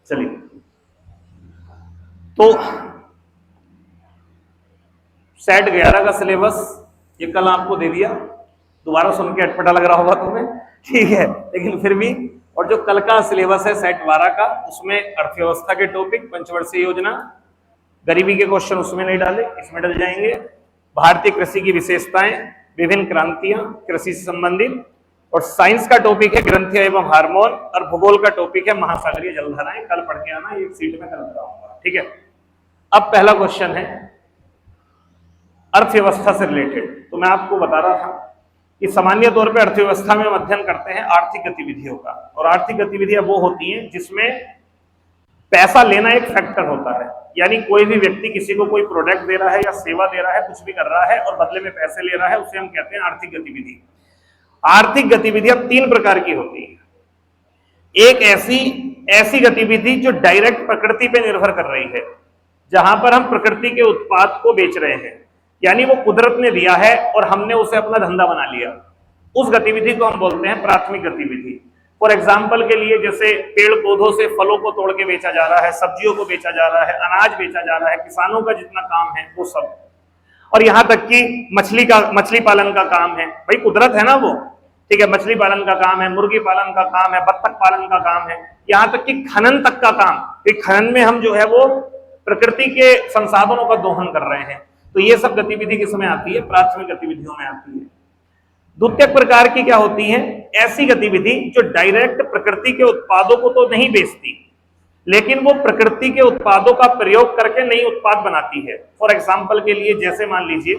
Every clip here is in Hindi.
चलिए, तो सेट 11 का सिलेबस ये कल आपको दे दिया, दोबारा सुन के अटपटा लग रहा होगा तुम्हें, ठीक है, लेकिन फिर भी। और जो कल का सिलेबस है सेट 12 का, उसमें अर्थव्यवस्था के टॉपिक, पंचवर्षीय योजना, गरीबी के क्वेश्चन उसमें नहीं डाले, इसमें डल जाएंगे। भारतीय कृषि की विशेषताएं, विभिन्न क्रांतियां कृषि से संबंधित, और साइंस का टॉपिक है ग्रंथियां एवं हार्मोन, और भूगोल का टॉपिक है महासागरीय जलधाराएं। कल पढ़ के आना, ये सीट में कल कराऊंगा, ठीक है। अब पहला क्वेश्चन है अर्थव्यवस्था से रिलेटेड। तो मैं आपको बता रहा था कि सामान्य तौर पर अर्थव्यवस्था में हम अध्ययन करते हैं आर्थिक गतिविधियों का, और आर्थिक गतिविधियां वो होती हैं जिसमें पैसा लेना एक फैक्टर होता है। यानी कोई भी व्यक्ति किसी को कोई प्रोडक्ट दे रहा है या सेवा दे रहा है, कुछ भी कर रहा है और बदले में पैसे ले रहा है, उसे हम कहते हैं आर्थिक गतिविधि। आर्थिक गतिविधियां 3 प्रकार की होती है। एक ऐसी गतिविधि जो डायरेक्ट प्रकृति पे निर्भर कर रही है, जहां पर हम प्रकृति के उत्पाद को बेच रहे हैं, यानी वो कुदरत ने दिया है और हमने उसे अपना धंधा बना लिया, उस गतिविधि को हम बोलते हैं प्राथमिक गतिविधि। फॉर एग्जाम्पल के लिए, जैसे पेड़ पौधों से फलों को तोड़ के बेचा जा रहा है, सब्जियों को बेचा जा रहा है, अनाज बेचा जा रहा है, किसानों का जितना काम है वो सब, और यहां तक कि मछली पालन का काम है, भाई कुदरत है ना वो, ठीक है, मछली पालन का काम है, मुर्गी पालन का काम है, बत्तख पालन का काम है, यहां तक कि खनन तक का काम। खनन में हम जो है वो प्रकृति के संसाधनों का दोहन कर रहे हैं। तो ये सब गतिविधि किसमें आती है? प्राथमिक गतिविधियों में आती है। द्वितीयक प्रकार की क्या होती है? ऐसी गतिविधि जो डायरेक्ट प्रकृति के उत्पादों को तो नहीं बेचती, लेकिन वो प्रकृति के उत्पादों का प्रयोग करके नई उत्पाद बनाती है। फॉर एग्जाम्पल के लिए, जैसे मान लीजिए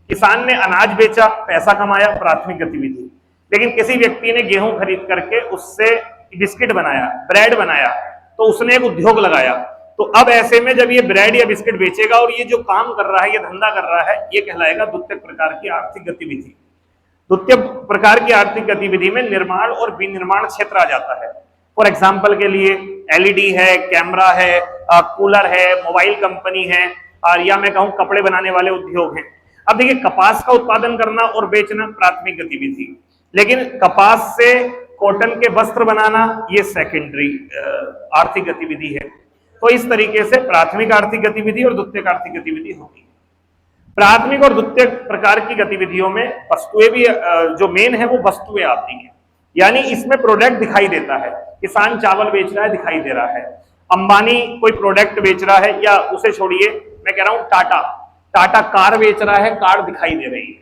किसान ने अनाज बेचा, पैसा कमाया, प्राथमिक गतिविधि। लेकिन किसी व्यक्ति ने गेहूं खरीद करके उससे बिस्किट बनाया, ब्रेड बनाया, तो उसने एक उद्योग लगाया। तो अब ऐसे में जब ये ब्रेड या बिस्किट बेचेगा और ये जो काम कर रहा है, ये धंधा कर रहा है, ये कहलाएगा द्वितीयक प्रकार की आर्थिक गतिविधि। द्वितीय प्रकार की आर्थिक गतिविधि में निर्माण और विनिर्माण क्षेत्र आ जाता है। फॉर एग्जाम्पल के लिए एलईडी है, कैमरा है, कूलर है, मोबाइल कंपनी है, और या मैं कहूं कपड़े बनाने वाले उद्योग हैं। अब देखिए, कपास का उत्पादन करना और बेचना प्राथमिक गतिविधि, लेकिन कपास से कॉटन के वस्त्र बनाना ये सेकेंडरी आर्थिक गतिविधि है। तो इस तरीके से प्राथमिक आर्थिक गतिविधि और द्वितीयक आर्थिक गतिविधि होती है। प्राथमिक और द्वितीयक प्रकार की गतिविधियों में वस्तुएं भी, जो मेन है वो वस्तुएं आती हैं, यानी इसमें प्रोडक्ट दिखाई देता है। किसान चावल बेच रहा है, दिखाई दे रहा है। अंबानी कोई प्रोडक्ट बेच रहा है, या उसे छोड़िए, मैं कह रहा हूं टाटा कार बेच रहा है, कार दिखाई दे रही है।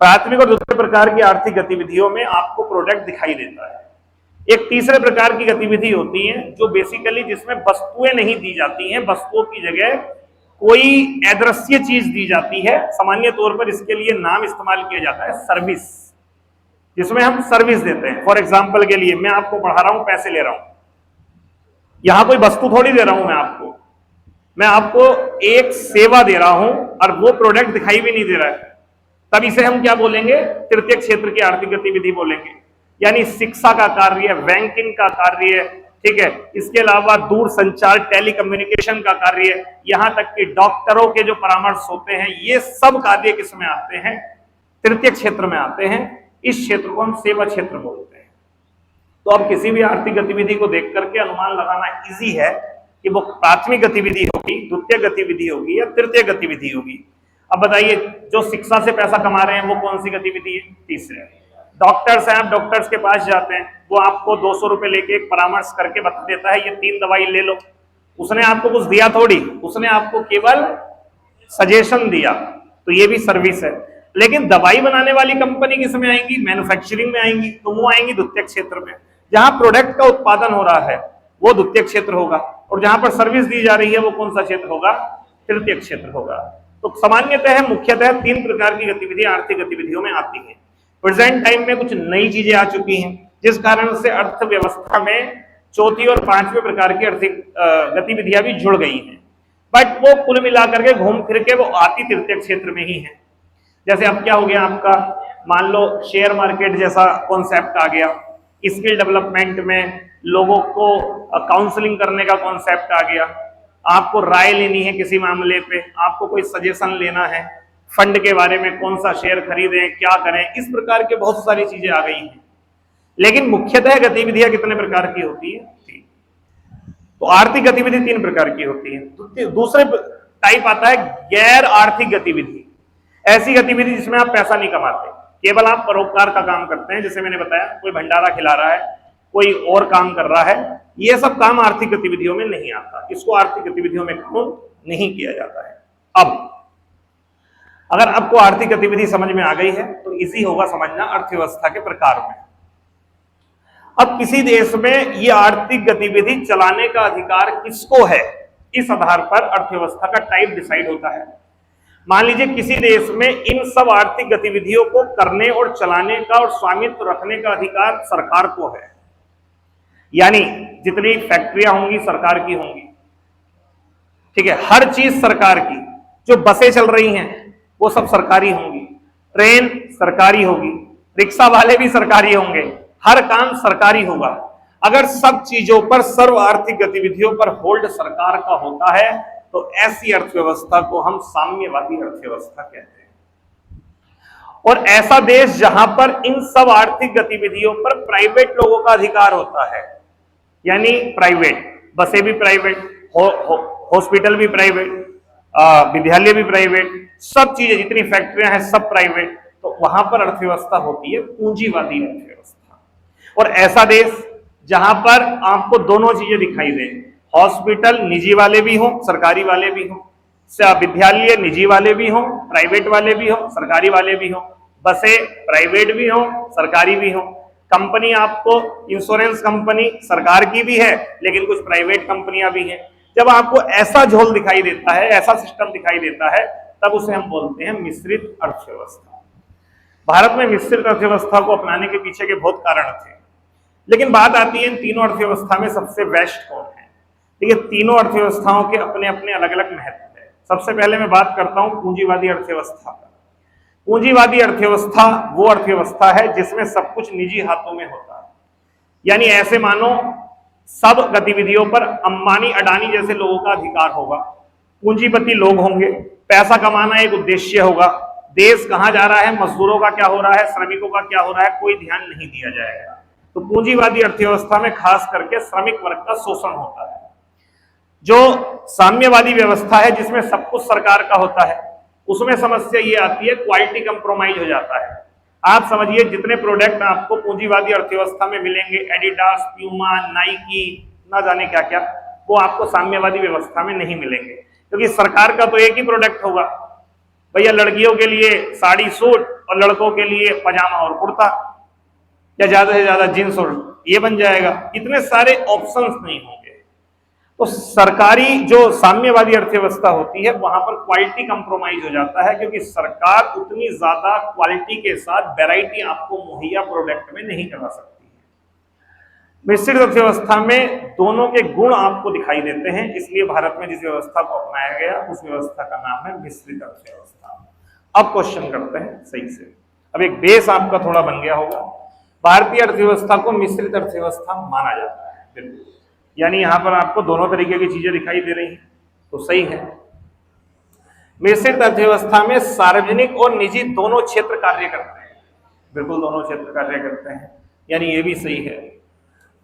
प्राथमिक और द्वितीय प्रकार की आर्थिक गतिविधियों में आपको प्रोडक्ट दिखाई देता है। एक तीसरे प्रकार की गतिविधि होती है जो बेसिकली जिसमें वस्तुएं नहीं दी जाती हैं, वस्तुओं की जगह कोई अदृश्य चीज दी जाती है। सामान्य तौर पर इसके लिए नाम इस्तेमाल किया जाता है सर्विस, जिसमें हम सर्विस देते हैं। फॉर एग्जाम्पल के लिए, मैं आपको पढ़ा रहा हूं, पैसे ले रहा हूं, यहां कोई वस्तु थोड़ी दे रहा हूं मैं आपको एक सेवा दे रहा हूं, और वो प्रोडक्ट दिखाई भी नहीं दे रहा है। तब इसे हम क्या बोलेंगे? तृतीय क्षेत्र की आर्थिक गतिविधि बोलेंगे। यानी शिक्षा का कार्य, बैंकिंग का कार्य, ठीक है, इसके अलावा दूर संचार, टेलीकम्युनिकेशन का कार्य, यहां तक कि डॉक्टरों के जो परामर्श होते हैं, ये सब कार्य किसमें आते हैं? तृतीय क्षेत्र में आते हैं। इस क्षेत्र को हम सेवा क्षेत्र बोलते हैं। तो अब किसी भी आर्थिक गतिविधि को देख करके अनुमान लगाना इजी है कि वो प्राथमिक गतिविधि होगी, द्वितीय गतिविधि होगी, या तृतीय गतिविधि होगी। अब बताइए, जो शिक्षा से पैसा कमा रहे हैं वो कौन सी गतिविधि है? तीसरे। डॉक्टर्स हैं, आप डॉक्टर्स के पास जाते हैं, वो आपको 200 रुपए लेके एक परामर्श करके बता देता है ये 3 दवाई ले लो। उसने आपको कुछ दिया थोड़ी, उसने आपको केवल सजेशन दिया। तो ये भी सर्विस है। लेकिन दवाई बनाने वाली कंपनी किसमें आएंगी? मैन्युफैक्चरिंग में आएंगी। तो वो आएंगी द्वितीय क्षेत्र में। जहां प्रोडक्ट का उत्पादन हो रहा है वो द्वितीय क्षेत्र होगा, और जहां पर सर्विस दी जा रही है वो कौन सा क्षेत्र होगा? तृतीय क्षेत्र होगा। तो सामान्यतः मुख्यतः 3 प्रकार की गतिविधियां आर्थिक गतिविधियों में आती हैं। प्रेजेंट टाइम में कुछ नई चीजें आ चुकी हैं, जिस कारण से अर्थव्यवस्था में चौथी और 5वें प्रकार की आर्थिक गतिविधियां भी जुड़ गई हैं। बट वो कुल मिलाकर के घूम फिर के वो आती तृतीय क्षेत्र में ही है। जैसे अब क्या हो गया आपका, मान लो शेयर मार्केट जैसा कॉन्सेप्ट आ गया, स्किल डेवलपमेंट में लोगों को काउंसलिंग करने का कॉन्सेप्ट आ गया। आपको राय लेनी है किसी मामले पे, आपको कोई सजेशन लेना है फंड के बारे में, कौन सा शेयर खरीदें, क्या करें, इस प्रकार के बहुत सारी चीजें आ गई हैं। लेकिन मुख्यतः गतिविधियां कितने प्रकार की होती है? तो आर्थिक गतिविधि 3 प्रकार की होती है। तो दूसरे टाइप आता है गैर आर्थिक गतिविधि। ऐसी गतिविधि जिसमें आप पैसा नहीं कमाते, केवल आप परोपकार का काम करते हैं। जैसे मैंने बताया, कोई भंडारा खिला रहा है, कोई और काम कर रहा है, ये सब काम आर्थिक गतिविधियों में नहीं आता, इसको आर्थिक गतिविधियों में काउंट नहीं किया जाता है। अब अगर आपको आर्थिक गतिविधि समझ में आ गई है तो इजी होगा समझना अर्थव्यवस्था के प्रकार में। अब किसी देश में ये आर्थिक गतिविधि चलाने का अधिकार किसको है, इस आधार पर अर्थव्यवस्था का टाइप डिसाइड होता है। मान लीजिए किसी देश में इन सब आर्थिक गतिविधियों को करने और चलाने का और स्वामित्व रखने का अधिकार सरकार को है, यानी जितनी फैक्ट्रियां होंगी सरकार की होंगी, ठीक है, हर चीज सरकार की। जो बसें चल रही हैं वो सब सरकारी होंगी, ट्रेन सरकारी होगी, रिक्शा वाले भी सरकारी होंगे, हर काम सरकारी होगा। अगर सब चीजों पर, सर्व आर्थिक गतिविधियों पर होल्ड सरकार का होता है तो ऐसी अर्थव्यवस्था को हम साम्यवादी अर्थव्यवस्था कहते हैं। और ऐसा देश जहां पर इन सब आर्थिक गतिविधियों पर प्राइवेट लोगों का अधिकार होता है, यानी प्राइवेट, बसें भी प्राइवेट, हॉस्पिटल भी प्राइवेट, विद्यालय भी प्राइवेट, सब चीजें, जितनी फैक्ट्रियां हैं सब प्राइवेट, तो वहां पर अर्थव्यवस्था होती है पूंजीवादी अर्थव्यवस्था। और ऐसा देश जहां पर आपको दोनों चीजें दिखाई दें, हॉस्पिटल निजी वाले भी हों सरकारी वाले भी हों, विद्यालय निजी वाले भी हों प्राइवेट वाले भी हों सरकारी वाले भी हों, बसें प्राइवेट भी हों सरकारी भी हों, कंपनी आपको इंश्योरेंस कंपनी सरकार की भी है लेकिन कुछ प्राइवेट कंपनियां भी हैं। जब आपको ऐसा झोल दिखाई देता है, ऐसा सिस्टम दिखाई देता है, तब उसे हम बोलते हैं मिश्रित अर्थव्यवस्था। भारत में मिश्रित अर्थव्यवस्था को अपनाने के पीछे के बहुत कारण थे, लेकिन बात आती है इन तीनों अर्थव्यवस्था में सबसे बेस्ट कौन है। देखिए, तीनों अर्थव्यवस्थाओं के अपने अपने अलग अलग महत्व है। सबसे पहले मैं बात करता हूं पूंजीवादी अर्थव्यवस्था का। पूंजीवादी अर्थव्यवस्था वो अर्थव्यवस्था है जिसमें सब कुछ निजी हाथों में होता है, यानी ऐसे मानो सब गतिविधियों पर अंबानी अडानी जैसे लोगों का अधिकार होगा, पूंजीपति लोग होंगे, पैसा कमाना एक उद्देश्य होगा, देश कहां जा रहा है, मजदूरों का क्या हो रहा है, श्रमिकों का क्या हो रहा है, कोई ध्यान नहीं दिया जाएगा। तो पूंजीवादी अर्थव्यवस्था में खास करके श्रमिक वर्ग का शोषण होता है। जो साम्यवादी व्यवस्था है जिसमें सब कुछ सरकार का होता है, उसमें समस्या ये आती है क्वालिटी कंप्रोमाइज हो जाता है। आप समझिए जितने प्रोडक्ट आपको पूंजीवादी अर्थव्यवस्था में मिलेंगे, एडिडास, प्यूमा, नाइकी, ना जाने क्या क्या, वो आपको साम्यवादी व्यवस्था में नहीं मिलेंगे, क्योंकि सरकार का तो एक ही प्रोडक्ट होगा। भैया लड़कियों के लिए साड़ी सूट और लड़कों के लिए पजामा और कुर्ता, या ज्यादा से ज्यादा जींस और ये बन जाएगा, इतने सारे ऑप्शंस नहीं होंगे। तो सरकारी जो साम्यवादी अर्थव्यवस्था होती है वहां पर क्वालिटी कंप्रोमाइज हो जाता है, क्योंकि सरकार उतनी ज्यादा क्वालिटी के साथ वैरायटी आपको मुहैया प्रोडक्ट में नहीं करा सकती है। मिश्रित अर्थव्यवस्था में दोनों के गुण आपको दिखाई देते हैं, इसलिए भारत में जिस व्यवस्था को अपनाया गया उस व्यवस्था का नाम है मिश्रित अर्थव्यवस्था। अब क्वेश्चन करते हैं सही से। अब एक बेस आपका थोड़ा बन गया होगा। भारतीय अर्थव्यवस्था को मिश्रित अर्थव्यवस्था माना जाता है, बिल्कुल, यानी यहां पर आपको दोनों तरीके की चीजें दिखाई दे रही हैं, तो सही है। मिश्रित अर्थव्यवस्था में सार्वजनिक और निजी दोनों क्षेत्र कार्य करते हैं, बिल्कुल दोनों क्षेत्र कार्य करते हैं, यानी ये भी सही है।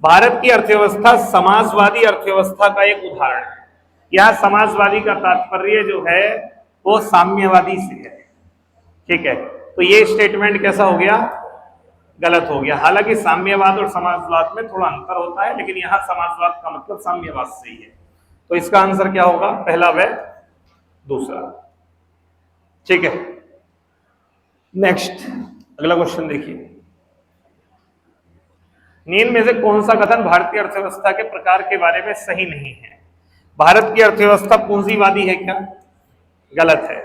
भारत की अर्थव्यवस्था समाजवादी अर्थव्यवस्था का एक उदाहरण है। यह समाजवादी का तात्पर्य जो है वो साम्यवादी से है, ठीक है। तो ये स्टेटमेंट कैसा हो गया, गलत हो गया। हालांकि साम्यवाद और समाजवाद में थोड़ा अंतर होता है, लेकिन यहां समाजवाद का मतलब साम्यवाद से ही है। तो इसका आंसर क्या होगा, पहला व दूसरा, ठीक है। नेक्स्ट अगला क्वेश्चन देखिए, निम्न में से कौन सा कथन भारतीय अर्थव्यवस्था के प्रकार के बारे में सही नहीं है। भारत की अर्थव्यवस्था पूंजीवादी है क्या, गलत है।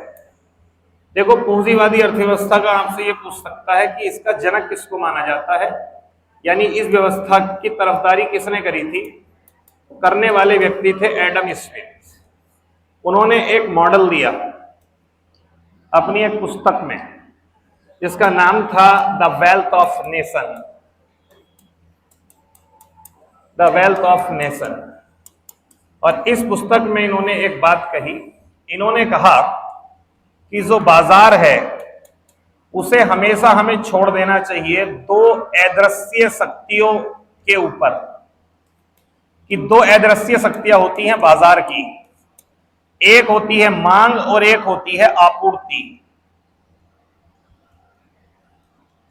देखो, पूंजीवादी अर्थव्यवस्था का आपसे ये पूछ सकता है कि इसका जनक किसको माना जाता है, यानी इस व्यवस्था की तरफदारी किसने करी थी। करने वाले व्यक्ति थे एडम स्मिथ। उन्होंने एक मॉडल दिया अपनी एक पुस्तक में जिसका नाम था the wealth of nation, the wealth of nation. और इस पुस्तक में इन्होंने एक बात कही, इन्होंने कहा कि जो बाजार है उसे हमेशा हमें छोड़ देना चाहिए दो अदृश्य शक्तियों के ऊपर। कि दो अदृश्य शक्तियां होती हैं बाजार की, एक होती है मांग और एक होती है आपूर्ति।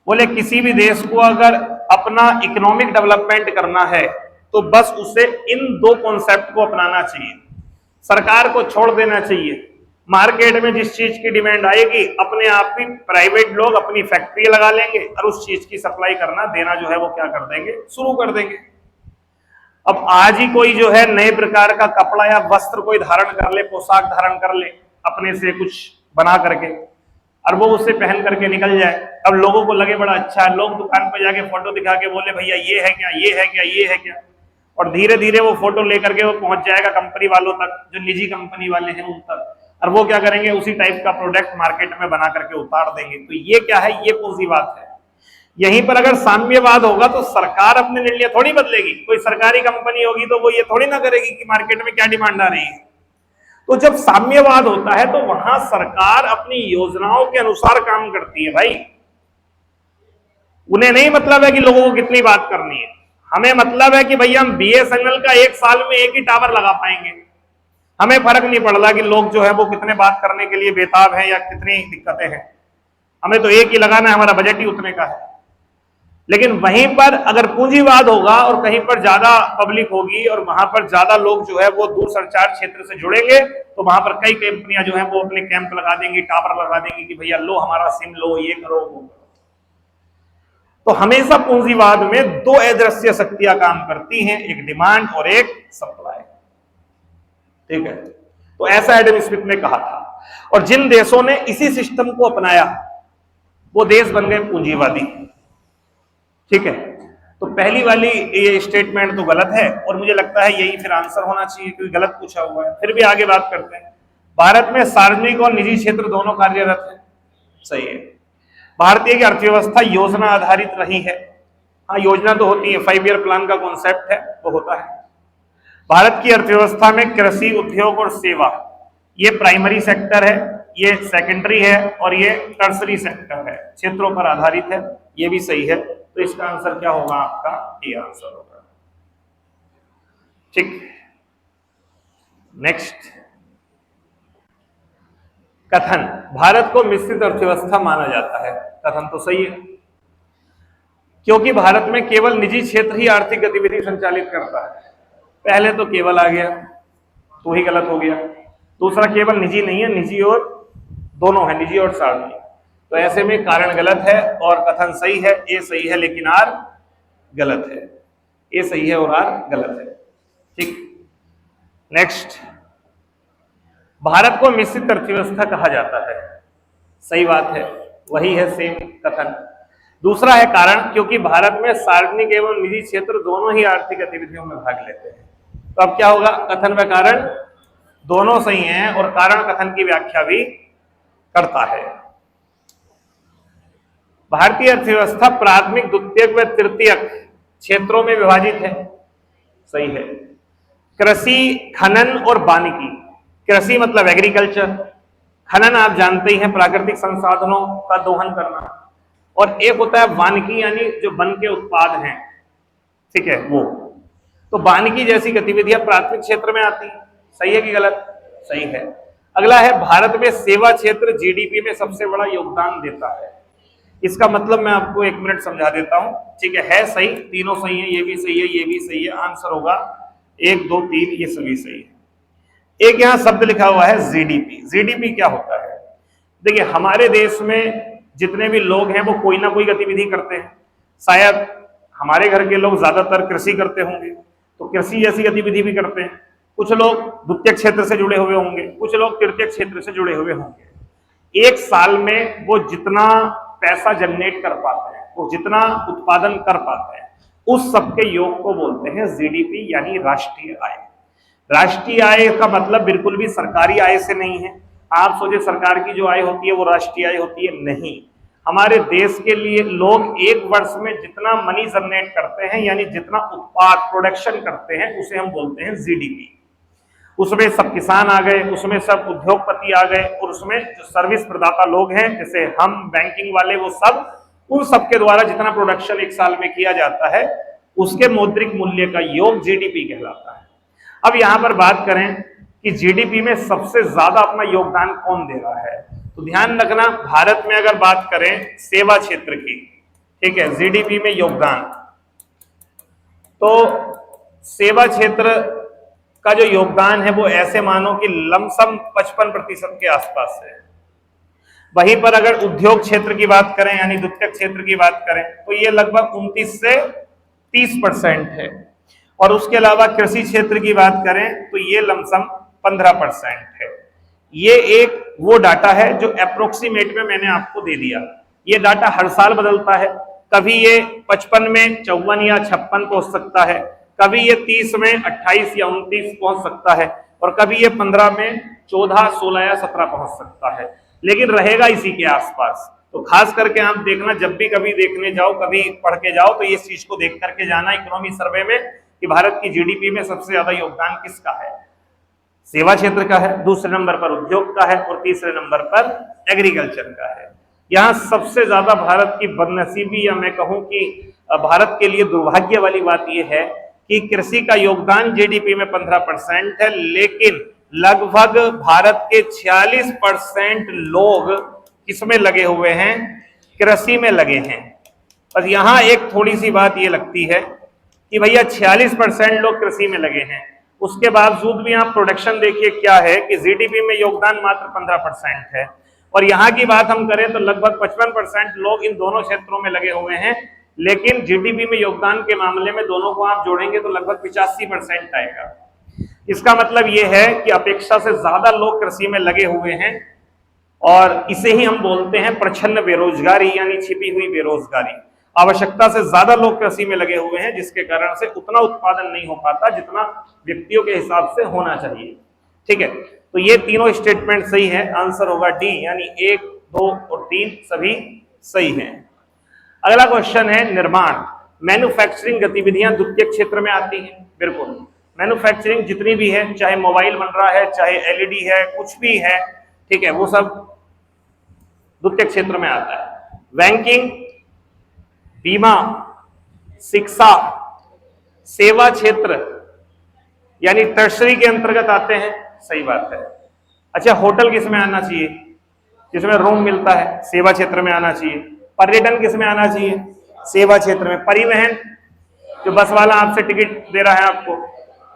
बोले किसी भी देश को अगर अपना इकोनॉमिक डेवलपमेंट करना है तो बस उसे इन दो कॉन्सेप्ट को अपनाना चाहिए। सरकार को छोड़ देना चाहिए, मार्केट में जिस चीज की डिमांड आएगी अपने आप ही प्राइवेट लोग अपनी फैक्ट्री लगा लेंगे और उस चीज की सप्लाई करना देना जो है वो क्या कर देंगे, शुरू कर देंगे। अब आज ही कोई जो है नए प्रकार का कपड़ा या वस्त्र कोई धारण कर ले, पोशाक धारण कर ले अपने से कुछ बना करके, और वो उसे पहन करके निकल जाए। अब लोगों को लगे बड़ा अच्छा है, लोग दुकान पर जाके फोटो दिखा के बोले भैया ये है क्या, ये है क्या, ये है क्या, और धीरे धीरे वो फोटो लेकर के वो पहुंच जाएगा कंपनी वालों तक, जो निजी कंपनी वाले हैं उन तक, और वो क्या करेंगे, उसी टाइप का प्रोडक्ट मार्केट में बना करके उतार देंगे। तो ये क्या है, ये पूंजीवाद है। यहीं पर अगर साम्यवाद होगा तो सरकार अपने निर्णय थोड़ी बदलेगी, कोई सरकारी कंपनी होगी तो वो ये थोड़ी ना करेगी कि मार्केट में क्या डिमांड आ रही है। तो जब साम्यवाद होता है तो वहां सरकार अपनी योजनाओं के अनुसार काम करती है भाई। उन्हें नहीं मतलब है कि लोगों को कितनी बात करनी है, हमें मतलब है कि भैया हम बीएसएनएल का एक साल में एक ही टावर लगा पाएंगे, हमें फर्क नहीं पड़ रहा कि लोग जो है वो कितने बात करने के लिए बेताब है या कितनी दिक्कतें हैं, हमें तो एक ही लगाना है, हमारा बजट ही उतने का है। लेकिन वहीं पर अगर पूंजीवाद होगा और कहीं पर ज्यादा पब्लिक होगी और वहां पर ज्यादा लोग जो है वो दूर संचार क्षेत्र से जुड़ेंगे तो वहां पर कई कंपनियां जो है वो अपने कैंप लगा देंगी, टावर लगा देंगी कि भैया लो हमारा सिम लो, ये करो वो करो। तो हमेशा पूंजीवाद में दो अदृश्य शक्तियां काम करती हैं, एक डिमांड और एक सप्लाई। ठीक है, तो ऐसा एडम स्मिथ ने कहा था, और जिन देशों ने इसी सिस्टम को अपनाया वो देश बन गए पूंजीवादी। ठीक है, तो पहली वाली ये स्टेटमेंट तो गलत है और मुझे लगता है यही फिर आंसर होना चाहिए क्योंकि गलत पूछा हुआ है। फिर भी आगे बात करते हैं। भारत में सार्वजनिक और निजी क्षेत्र दोनों कार्यरत है, सही है। भारतीय की अर्थव्यवस्था योजना आधारित रही है, हाँ योजना तो होती है, 5 ईयर प्लान का कॉन्सेप्ट है वो होता है। भारत की अर्थव्यवस्था में कृषि, उद्योग और सेवा ये प्राइमरी सेक्टर है, ये सेकेंडरी है और ये टर्सरी सेक्टर है, क्षेत्रों पर आधारित है, ये भी सही है। तो इसका आंसर क्या होगा, आपका ये आंसर होगा। ठीक, नेक्स्ट, कथन भारत को मिश्रित अर्थव्यवस्था माना जाता है। कथन तो सही है क्योंकि भारत में केवल निजी क्षेत्र ही आर्थिक गतिविधि संचालित करता है। पहले तो केवल आ गया तो ही गलत हो गया, दूसरा केवल निजी नहीं है, निजी और दोनों है, निजी और सार्वजनिक। तो ऐसे में कारण गलत है और कथन सही है। ए सही है लेकिन आर गलत है, ए सही है और आर गलत है। ठीक, नेक्स्ट, भारत को मिश्रित अर्थव्यवस्था कहा जाता है, सही बात है, वही है सेम कथन। दूसरा है कारण क्योंकि भारत में सार्वजनिक एवं निजी क्षेत्र दोनों ही आर्थिक गतिविधियों में भाग लेते हैं। तो अब क्या होगा, कथन व कारण दोनों सही हैं और कारण कथन की व्याख्या भी करता है। भारतीय अर्थव्यवस्था प्राथमिक, द्वितीयक व तृतीयक क्षेत्रों में विभाजित है, सही है। कृषि, खनन और वानिकी। कृषि मतलब एग्रीकल्चर, खनन आप जानते ही हैं प्राकृतिक संसाधनों का दोहन करना, और एक होता है वानिकी यानी जो वन के उत्पाद हैं, ठीक है वो। तो वानिकी जैसी गतिविधियां प्राथमिक क्षेत्र में आती हैं, सही है कि गलत, सही है। अगला है भारत में सेवा क्षेत्र जीडीपी में सबसे बड़ा योगदान देता है। इसका मतलब मैं आपको 1 मिनट समझा देता हूं, ठीक है सही, तीनों सही है, ये भी सही है, ये भी सही है। आंसर होगा 1 2 3, ये सभी सही है। एक यहां शब्द लिखा हुआ है जीडीपी। जीडीपी क्या होता है, देखिए हमारे देश में जितने भी लोग हैं वो कोई ना कोई गतिविधि करते हैं। शायद हमारे घर के लोग ज्यादातर कृषि करते होंगे, तो कृषि जैसी गतिविधि भी करते हैं। कुछ लोग द्वितीय क्षेत्र से जुड़े हुए होंगे, कुछ लोग तृतीय क्षेत्र से जुड़े हुए होंगे। एक साल में वो जितना पैसा जनरेट कर पाते हैं, वो जितना उत्पादन कर पाते हैं, उस सबके योग को बोलते हैं जीडीपी यानी राष्ट्रीय आय। राष्ट्रीय आय का मतलब बिल्कुल भी सरकारी आय से नहीं है। आप सोचे सरकार की जो आय होती है वो राष्ट्रीय आय होती है, नहीं। हमारे देश के लिए लोग एक वर्ष में जितना मनी जनरेट करते हैं यानी जितना उत्पाद प्रोडक्शन करते हैं उसे हम बोलते हैं जीडीपी। उसमें सब किसान आ गए, उसमें सब उद्योगपति आ गए, और उसमें जो सर्विस प्रदाता लोग हैं जैसे हम, बैंकिंग वाले, वो सब, उन सब के द्वारा जितना प्रोडक्शन एक साल में किया जाता है उसके मौद्रिक मूल्य का योग जीडीपी कहलाता है। अब यहां पर बात करें कि जीडीपी में सबसे ज्यादा अपना योगदान कौन दे रहा है, तो ध्यान रखना भारत में अगर बात करें सेवा क्षेत्र की, ठीक है, जीडीपी में योगदान, तो सेवा क्षेत्र का जो योगदान है वो ऐसे मानो कि लमसम 55% के आसपास है। वहीं पर अगर उद्योग क्षेत्र की बात करें यानी द्वितीयक क्षेत्र की बात करें तो ये लगभग 29 से 30% है, और उसके अलावा कृषि क्षेत्र की बात करें तो ये लमसम 15% है। ये एक वो डाटा है जो अप्रोक्सीमेट में मैंने आपको दे दिया। ये डाटा हर साल बदलता है, कभी ये 55 में 54 या 56 पहुंच सकता है, कभी ये 30 में 28 या 29 पहुंच सकता है, और कभी ये 15 में 14, 16 या 17 पहुंच सकता है, लेकिन रहेगा इसी के आसपास। तो खास करके आप देखना, जब भी कभी देखने जाओ, कभी पढ़ के जाओ, तो इस चीज को देख करके जाना इकोनॉमी सर्वे में कि भारत की जीडीपी में सबसे ज्यादा योगदान किसका है, सेवा क्षेत्र का है, दूसरे नंबर पर उद्योग का है, और तीसरे नंबर पर एग्रीकल्चर का है। यहाँ सबसे ज्यादा भारत की बदनसीबी या मैं कहूं कि भारत के लिए दुर्भाग्य वाली बात यह है कि कृषि का योगदान जीडीपी में 15% है, लेकिन लगभग भारत के 46% लोग किसमें लगे हुए हैं, कृषि में लगे हैं। बस यहाँ एक थोड़ी सी बात ये लगती है कि भैया 46% लोग कृषि में लगे हैं, उसके बावजूद भी आप प्रोडक्शन देखिए क्या है कि जीडीपी में योगदान मात्र 15% है, और यहाँ की बात हम करें तो लगभग 55% लोग इन दोनों क्षेत्रों में लगे हुए हैं, लेकिन जीडीपी में योगदान के मामले में दोनों को आप जोड़ेंगे तो लगभग 85% आएगा। इसका मतलब यह है कि अपेक्षा से ज्यादा लोग कृषि में लगे हुए हैं, और इसे ही हम बोलते हैं प्रच्छन्न बेरोजगारी यानी छिपी हुई बेरोजगारी। आवश्यकता से ज्यादा लोग कृषि में लगे हुए हैं, जिसके कारण से उतना उत्पादन नहीं हो पाता जितना व्यक्तियों के हिसाब से होना चाहिए। ठीक है, तो ये तीनों स्टेटमेंट सही है, आंसर होगा डी, यानी 1, 2 और 3 सभी सही हैं। अगला क्वेश्चन है निर्माण, मैन्युफैक्चरिंग गतिविधियां द्वितीयक क्षेत्र में आती हैं। बिल्कुल, मैन्युफैक्चरिंग जितनी भी है, चाहे मोबाइल बन रहा है, चाहे एलईडी है, कुछ भी है, ठीक है, वो सब द्वितीयक क्षेत्र में आता है। बैंकिंग, बीमा, शिक्षा, सेवा क्षेत्र यानी टर्शरी के अंतर्गत आते हैं, सही बात है। अच्छा, होटल किस में आना चाहिए, जिसमें रूम मिलता है, सेवा क्षेत्र में आना चाहिए। पर्यटन किस में आना चाहिए, सेवा क्षेत्र में। परिवहन, जो बस वाला आपसे टिकट दे रहा है आपको,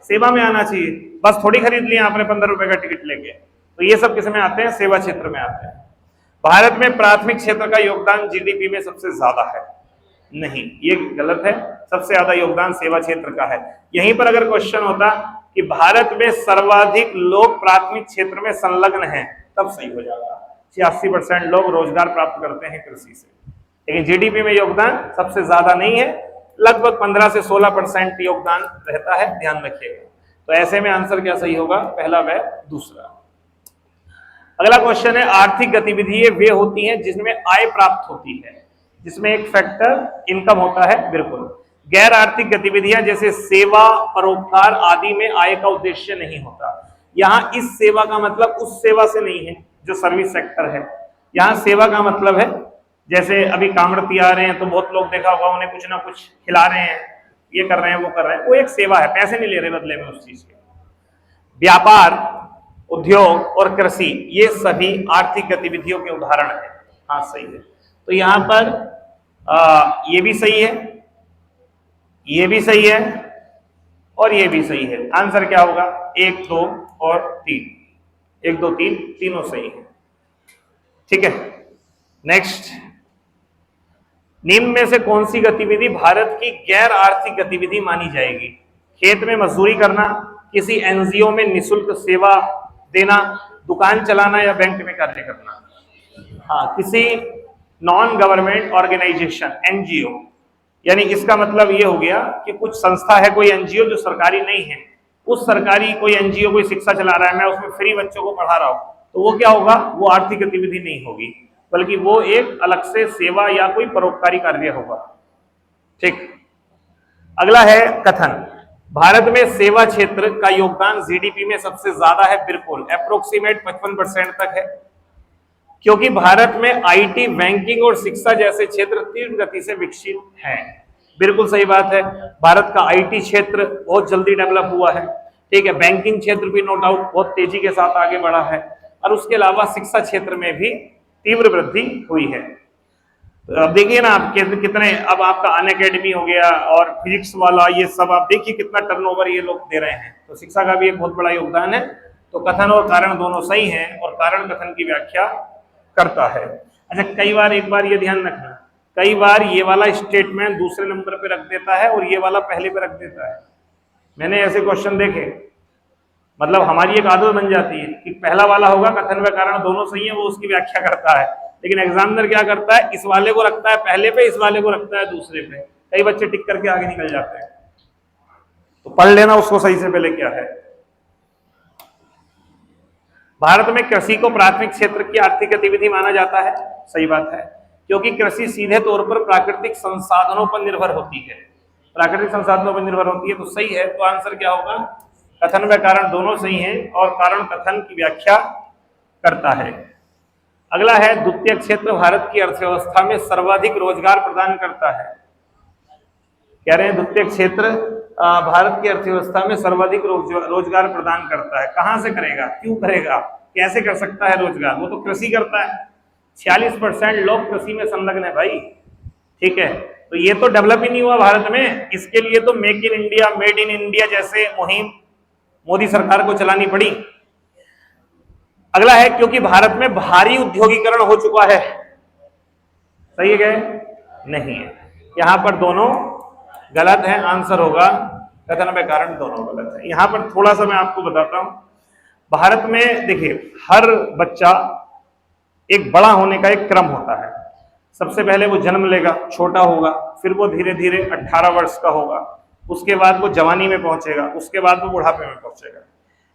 सेवा में आना चाहिए। बस थोड़ी खरीद लिया आपने 15 रुपए का टिकट लेके, तो ये सब किस में आते हैं, सेवा क्षेत्र में आते हैं। भारत में प्राथमिक क्षेत्र का योगदान जीडीपी में सबसे ज्यादा है, नहीं, ये गलत है, सबसे ज्यादा योगदान सेवा क्षेत्र का है। यहीं पर अगर क्वेश्चन होता कि भारत में सर्वाधिक लोग प्राथमिक क्षेत्र में संलग्न हैं, तब सही हो जाता। 86% लोग रोजगार प्राप्त करते हैं कृषि से, लेकिन जीडीपी में योगदान सबसे ज्यादा नहीं है, लगभग 15 से 16% योगदान रहता है, ध्यान रखिएगा। तो ऐसे में आंसर क्या सही होगा, पहला व दूसरा। अगला क्वेश्चन है आर्थिक गतिविधि वे होती हैं जिसमें आय प्राप्त होती है, जिसमें एक फैक्टर इनकम होता है। बिल्कुल, गैर आर्थिक गतिविधियां जैसे सेवा, परोपकार आदि में आय का उद्देश्य नहीं होता। यहाँ इस सेवा का मतलब उस सेवा से नहीं है जो सर्विस सेक्टर है। यहाँ सेवा का मतलब है जैसे अभी कामड़ती आ रहे हैं तो बहुत लोग देखा होगा, उन्हें कुछ ना कुछ खिला रहे हैं, ये कर रहे हैं, वो कर रहे हैं, वो एक सेवा है, पैसे नहीं ले रहे बदले में उस चीज के। व्यापार, उद्योग और कृषि ये सभी आर्थिक गतिविधियों के उदाहरण है। हाँ सही है, तो यहाँ पर ये भी सही है, ये भी सही है और ये भी सही है। आंसर क्या होगा, 1, 2 और 3, 1, 2, 3 तीनों सही है। ठीक है, नेक्स्ट, निम्न में से कौन सी गतिविधि भारत की गैर आर्थिक गतिविधि मानी जाएगी। खेत में मजदूरी करना, किसी एनजीओ में निशुल्क सेवा देना, दुकान चलाना या बैंक में कार्य करना। हाँ, किसी नॉन गवर्नमेंट ऑर्गेनाइजेशन एनजीओ, यानी इसका मतलब ये हो गया कि कुछ संस्था है, कोई एनजीओ जो सरकारी नहीं है, उस सरकारी कोई एनजीओ कोई शिक्षा चला रहा है, मैं उसमें फ्री बच्चों को पढ़ा रहा हूं, तो वो क्या होगा, वो आर्थिक गतिविधि नहीं होगी, बल्कि वो एक अलग से सेवा या कोई परोपकारी कार्य होगा। ठीक, अगला है कथन, भारत में सेवा क्षेत्र का योगदान जीडीपी में सबसे ज्यादा है। बिल्कुल, अप्रोक्सीमेट 55% तक है, क्योंकि भारत में आईटी, बैंकिंग और शिक्षा जैसे क्षेत्र तीव्र गति से विकसित हैं। बिल्कुल सही बात है। भारत का आईटी क्षेत्र बहुत जल्दी डेवलप हुआ है, ठीक है। बैंकिंग क्षेत्र भी नो डाउट बहुत तेजी के साथ आगे बढ़ा है, और उसके अलावा शिक्षा क्षेत्र में भी तीव्र वृद्धि हुई है। तो अब देखिए ना आप कितने, अब आपका अनअकैडमी हो गया और फिजिक्स वाला, ये सब आप देखिए कितना टर्नओवर ये लोग दे रहे हैं। तो शिक्षा का भी एक बहुत बड़ा योगदान है। तो कथन और कारण दोनों सही हैं, और कारण कथन की व्याख्या करता है। अच्छा, कई बार एक बार ये ध्यान रखना, कई बार ये वाला स्टेटमेंट दूसरे नंबर पे रख देता है और ये वाला पहले पे रख देता है। मैंने ऐसे क्वेश्चन देखे, मतलब हमारी एक आदत बन जाती है कि पहला वाला होगा कथन व कारण दोनों सही है, वो उसकी व्याख्या करता है। लेकिन एग्जामिनर क्या करता है, इस वाले को रखता है पहले पे, इस वाले को रखता है दूसरे पे। कई बच्चे टिक करके आगे निकल जाते हैं। तो पढ़ लेना उसको सही से पहले क्या है। भारत में कृषि को प्राथमिक क्षेत्र की आर्थिक गतिविधि माना जाता है। सही बात है, क्योंकि कृषि सीधे तौर पर प्राकृतिक संसाधनों पर निर्भर होती है। प्राकृतिक संसाधनों पर निर्भर होती है, तो सही है। तो आंसर क्या होगा, कथन व कारण दोनों सही हैं, और कारण कथन की व्याख्या करता है। अगला है, द्वितीय क्षेत्र भारत की अर्थव्यवस्था में सर्वाधिक रोजगार प्रदान करता है। कह रहे हैं द्वितीय क्षेत्र भारत की अर्थव्यवस्था में सर्वाधिक रोजगार प्रदान करता है। कहां से करेगा, क्यों करेगा, कैसे कर सकता है रोजगार, वो तो कृषि करता है। 46% लोग कृषि में संलग्न है भाई, ठीक है। तो ये तो डेवलप ही नहीं हुआ भारत में, इसके लिए तो make in India, made in India जैसे मुहिम मोदी सरकार को चलानी पड़ी। अगला है, क्योंकि भारत में भारी उद्योगीकरण हो चुका है। सही है, नहीं है, यहां पर दोनों गलत है। आंसर होगा कथन व कारण दोनों गलत है। यहां पर थोड़ा सा मैं आपको बताता हूं। भारत में देखिए, हर बच्चा एक बड़ा होने का एक क्रम होता है। सबसे पहले वो जन्म लेगा, छोटा होगा, फिर वो धीरे धीरे 18 वर्ष का होगा, उसके बाद वो जवानी में पहुंचेगा, उसके बाद वो बुढ़ापे में पहुंचेगा।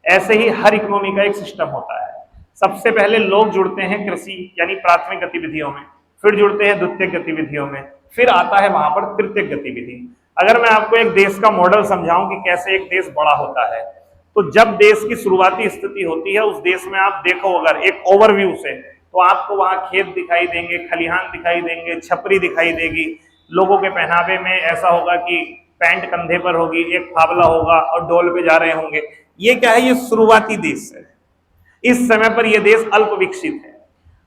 ऐसे ही हर इकोनॉमी का एक सिस्टम होता है। सबसे पहले लोग जुड़ते हैं कृषि यानी प्राथमिक गतिविधियों में, फिर जुड़ते हैं द्वितीयक गतिविधियों में, फिर आता है वहां पर तृतीयक गतिविधि। अगर मैं आपको एक देश का मॉडल समझाऊं कि कैसे एक देश बड़ा होता है, तो जब देश की शुरुआती स्थिति होती है, उस देश में आप देखो अगर एक ओवरव्यू से, तो आपको वहां खेत दिखाई देंगे, खलिहान दिखाई देंगे, छपरी दिखाई देगी। लोगों के पहनावे में ऐसा होगा कि पैंट कंधे पर होगी, एक फावला होगा और डोल पे जा रहे होंगे। ये क्या है, ये शुरुआती देश है। इस समय पर यह देश अल्प विकसित है।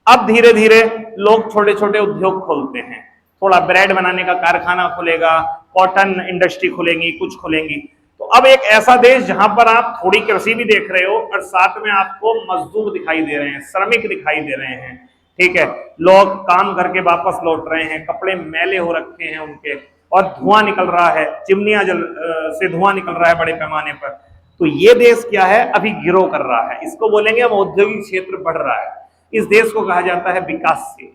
अब धीरे धीरे लोग छोटे छोटे उद्योग खोलते हैं, थोड़ा ब्रेड बनाने का कारखाना खुलेगा, कॉटन इंडस्ट्री खुलेंगी, कुछ खुलेंगी। तो अब एक ऐसा देश जहां पर आप थोड़ी कृषि भी देख रहे हो और साथ में आपको मजदूर दिखाई दे रहे हैं, श्रमिक दिखाई दे रहे हैं, ठीक है। लोग काम करके वापस लौट रहे हैं, कपड़े मैले हो रखे हैं उनके, और धुआं निकल रहा है, चिमनियां से धुआं निकल रहा है बड़े पैमाने पर। तो ये देश क्या है, अभी गिरो कर रहा है। इसको बोलेंगे हम औद्योगिक क्षेत्र बढ़ रहा है। इस देश को कहा जाता है विकासशील।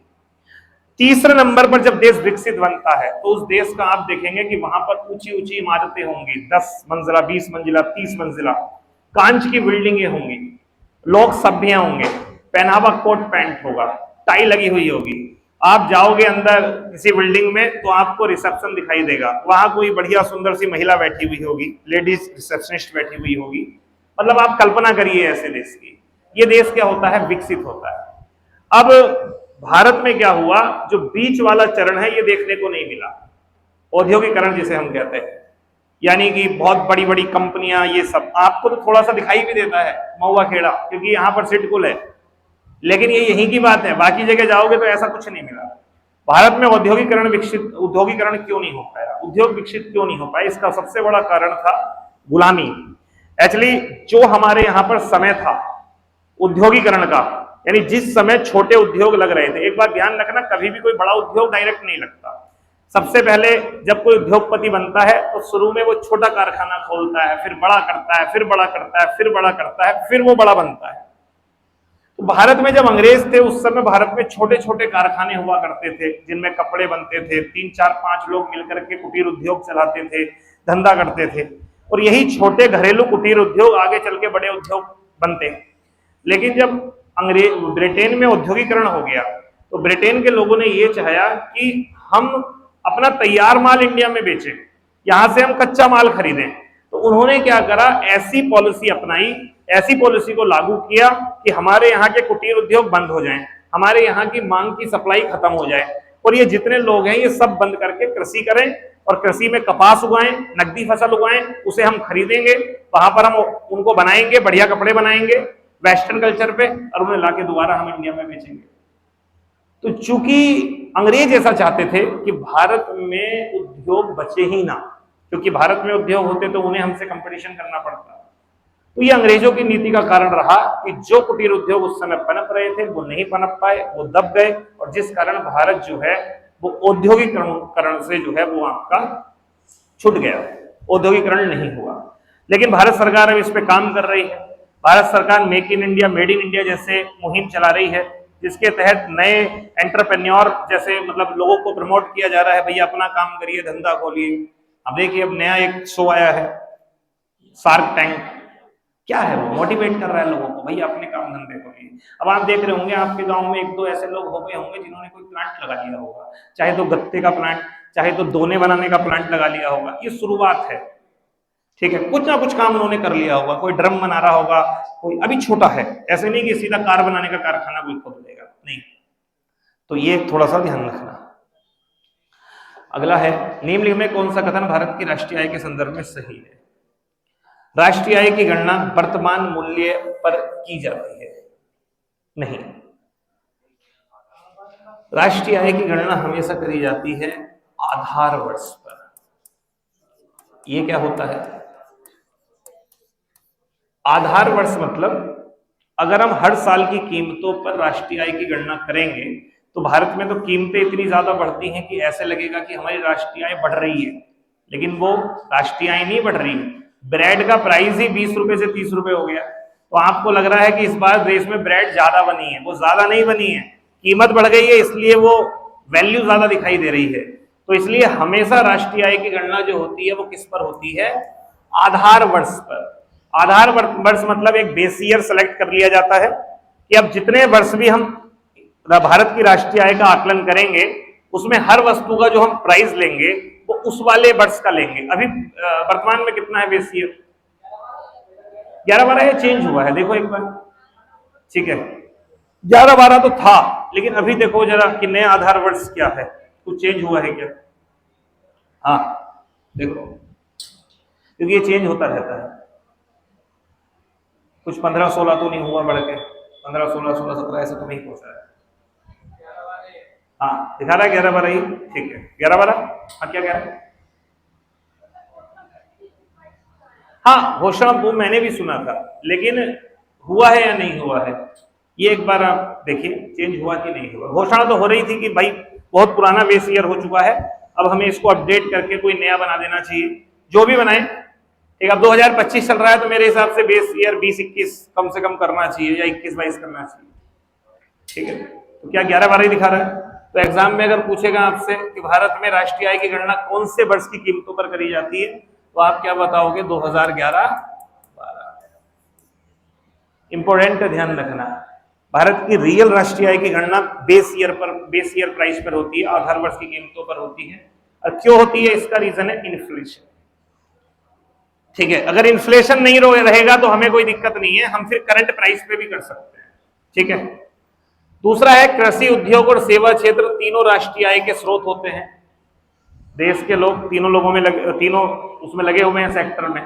तीसरे नंबर पर जब देश विकसित बनता है, तो उस देश का आप देखेंगे कि वहां पर ऊंची ऊंची इमारतें होंगी, 10 मंजिला, 20 मंजिला, 30 मंजिला, कांच की बिल्डिंगें होंगी, लोग सभ्य होंगे, पहनावा कोट पैंट होगा, टाई लगी हुई होगी। आप जाओगे अंदर किसी बिल्डिंग में तो आपको रिसेप्शन दिखाई देगा, वहां कोई बढ़िया सुंदर सी महिला बैठी हुई होगी, लेडीज रिसेप्शनिस्ट बैठी हुई होगी। मतलब आप कल्पना करिए ऐसे देश की। ये देश क्या होता है, विकसित होता है। अब भारत में क्या हुआ, जो बीच वाला चरण है ये देखने को नहीं मिला, औद्योगिकरण जिसे हम कहते हैं, यानी कि बहुत बड़ी बड़ी कंपनियां, ये सब आपको तो थोड़ा सा दिखाई भी देता है महुआ खेड़ा, क्योंकि यहाँ पर सिडकुल है, लेकिन ये यहीं की बात है। बाकी जगह जाओगे तो ऐसा कुछ नहीं मिला। भारत में औद्योगिकरण क्यों नहीं हो पाया, उद्योग विकसित क्यों नहीं हो पाया, इसका सबसे बड़ा कारण था गुलामी। एक्चुअली जो हमारे यहाँ पर समय था उद्योगिकरण का, यानी जिस समय छोटे उद्योग लग रहे थे, एक बार ध्यान रखना, कभी भी कोई बड़ा उद्योग डायरेक्ट नहीं लगता। सबसे पहले जब कोई उद्योगपति बनता है तो शुरू में वो छोटा कारखाना खोलता है, फिर बड़ा करता है, फिर बड़ा करता है, फिर बड़ा करता है, फिर वो बड़ा बनता है। तो भारत में जब अंग्रेज थे उस समय भारत में छोटे छोटे कारखाने हुआ करते थे, जिनमें कपड़े बनते थे, 3 4 5 लोग मिलकर के कुटीर उद्योग चलाते थे, धंधा करते थे, और यही छोटे घरेलू कुटीर उद्योग आगे चल के बड़े उद्योग बनते। लेकिन जब ब्रिटेन में औद्योगिकरण हो गया तो ब्रिटेन के लोगों ने ये चाहा कि हम अपना तैयार माल इंडिया में बेचें, यहां से हम कच्चा माल खरीदें। तो उन्होंने क्या करा, ऐसी पॉलिसी अपनाई, ऐसी पॉलिसी को लागू किया कि हमारे यहाँ के कुटीर उद्योग बंद हो जाएं, हमारे यहाँ की मांग की सप्लाई खत्म हो जाए, और ये जितने लोग हैं ये सब बंद करके कृषि करें, और कृषि में कपास उगाएं, नकदी फसल उगाएं, उसे हम खरीदेंगे, वहां पर हम उनको बनाएंगे, बढ़िया कपड़े बनाएंगे वेस्टर्न कल्चर पे, और उन्हें लाके दोबारा हम इंडिया में बेचेंगे। तो चूंकि अंग्रेज ऐसा चाहते थे कि भारत में उद्योग बचे ही ना, क्योंकि भारत में उद्योग होते तो उन्हें हमसे कंपटीशन करना पड़ता। तो ये अंग्रेजों की नीति का कारण रहा कि जो कुटीर उद्योग उस समय पनप रहे थे वो नहीं पनप पाए, वो दब गए, और जिस कारण भारत जो है वो औद्योगिकरण से जो है वो आपका छूट गया, औद्योगिकरण नहीं हुआ। लेकिन भारत सरकार अब इस पे काम कर रही है। भारत सरकार make in India, made in India जैसे मुहिम चला रही है, जिसके तहत नए एंटरप्रेन्योर जैसे मतलब लोगों को प्रमोट किया जा रहा है, भैया अपना काम करिए, धंधा खोलिए। अब देखिए अब नया एक शो आया है शार्क टैंक, क्या है वो मोटिवेट कर रहा है लोगों को, भैया अपने काम धंधे खोलिए। अब आप देख रहे होंगे आपके गांव में एक दो ऐसे लोग हो गए होंगे जिन्होंने कोई प्लांट लगा लिया होगा, चाहे तो गत्ते का प्लांट, चाहे तो दोने बनाने का प्लांट लगा लिया होगा। ये शुरुआत है, ठीक है, कुछ ना कुछ काम उन्होंने कर लिया होगा, कोई ड्रम बना रहा होगा, कोई अभी छोटा है, ऐसे नहीं कि सीधा कार बनाने का कारखाना कोई खोल देगा, नहीं। तो ये थोड़ा सा ध्यान रखना। अगला है, निम्नलिखित में कौन सा कथन भारत की राष्ट्रीय आय के संदर्भ में सही है? राष्ट्रीय आय की गणना वर्तमान मूल्य पर की जाती है? नहीं, राष्ट्रीय आय की गणना हमेशा करी जाती है आधार वर्ष पर। ये क्या होता है? आधार वर्ष मतलब अगर हम हर साल की कीमतों पर राष्ट्रीय आय की गणना करेंगे तो भारत में तो कीमतें इतनी ज्यादा बढ़ती हैं कि ऐसे लगेगा कि हमारी राष्ट्रीय आय बढ़ रही है, लेकिन वो राष्ट्रीय आय नहीं बढ़ रही है। ब्रेड का प्राइस ही 20 रुपए से 30 रुपए हो गया, तो आपको लग रहा है कि इस बार देश में ब्रेड ज्यादा बनी है, वो ज्यादा नहीं बनी है, कीमत बढ़ गई है, इसलिए वो वैल्यू ज्यादा दिखाई दे रही है। तो इसलिए हमेशा राष्ट्रीय आय की गणना जो होती है वो किस पर होती है? आधार वर्ष पर। आधार वर्ष मतलब एक बेस ईयर सेलेक्ट कर लिया जाता है कि अब जितने वर्ष भी हम भारत की राष्ट्रीय आय का आकलन करेंगे उसमें हर वस्तु का जो हम प्राइस लेंगे वो उस वाले वर्ष का लेंगे। अभी वर्तमान में कितना है बेस ईयर? 11-12 चेंज हुआ है, देखो एक बार, ठीक है, 11-12 तो था, लेकिन अभी देखो जरा कि नया आधार वर्ष क्या है, कुछ चेंज हुआ है क्या? हाँ देखो, क्योंकि ये चेंज होता रहता है, कुछ 15-16 तो नहीं हुआ, बढ़ के 15-16, 16-17 ऐसे तो नहीं पहुंचा है। हाँ दिखा रहा है 11-12 ही, ठीक है 11-12। हाँ क्या कह रहा है? हाँ घोषणा वो मैंने भी सुना था, लेकिन हुआ है या नहीं हुआ है ये एक बार आप देखिए, चेंज हुआ कि नहीं हुआ। घोषणा तो हो रही थी कि भाई बहुत पुराना बेस ईयर हो चुका है, अब हमें इसको अपडेट करके कोई नया बना देना चाहिए, जो भी बनाए। ठीक, अब 2025 चल रहा है तो मेरे हिसाब से बेस ईयर 20-21 कम से कम करना चाहिए या 21-22 करना चाहिए, ठीक है। तो क्या 11-12 दिखा रहा है? तो एग्जाम में अगर पूछेगा आपसे कि भारत में राष्ट्रीय आय की गणना कौन से वर्ष की कीमतों पर करी जाती है, तो आप क्या बताओगे? 2011-12। इंपॉर्टेंट है, ध्यान रखना। भारत की रियल राष्ट्रीय आय की गणना बेस ईयर प्राइस पर होती है, आधार वर्ष की कीमतों पर होती है। और क्यों होती है? इसका रीजन है इन्फ्लेशन, ठीक है। अगर इन्फ्लेशन नहीं रहेगा तो हमें कोई दिक्कत नहीं है, हम फिर करंट प्राइस पे भी कर सकते हैं, ठीक है। दूसरा है, कृषि, उद्योग और सेवा क्षेत्र तीनों राष्ट्रीय आय के स्रोत होते हैं। देश के लोग तीनों उसमें लगे हुए हैं सेक्टर में,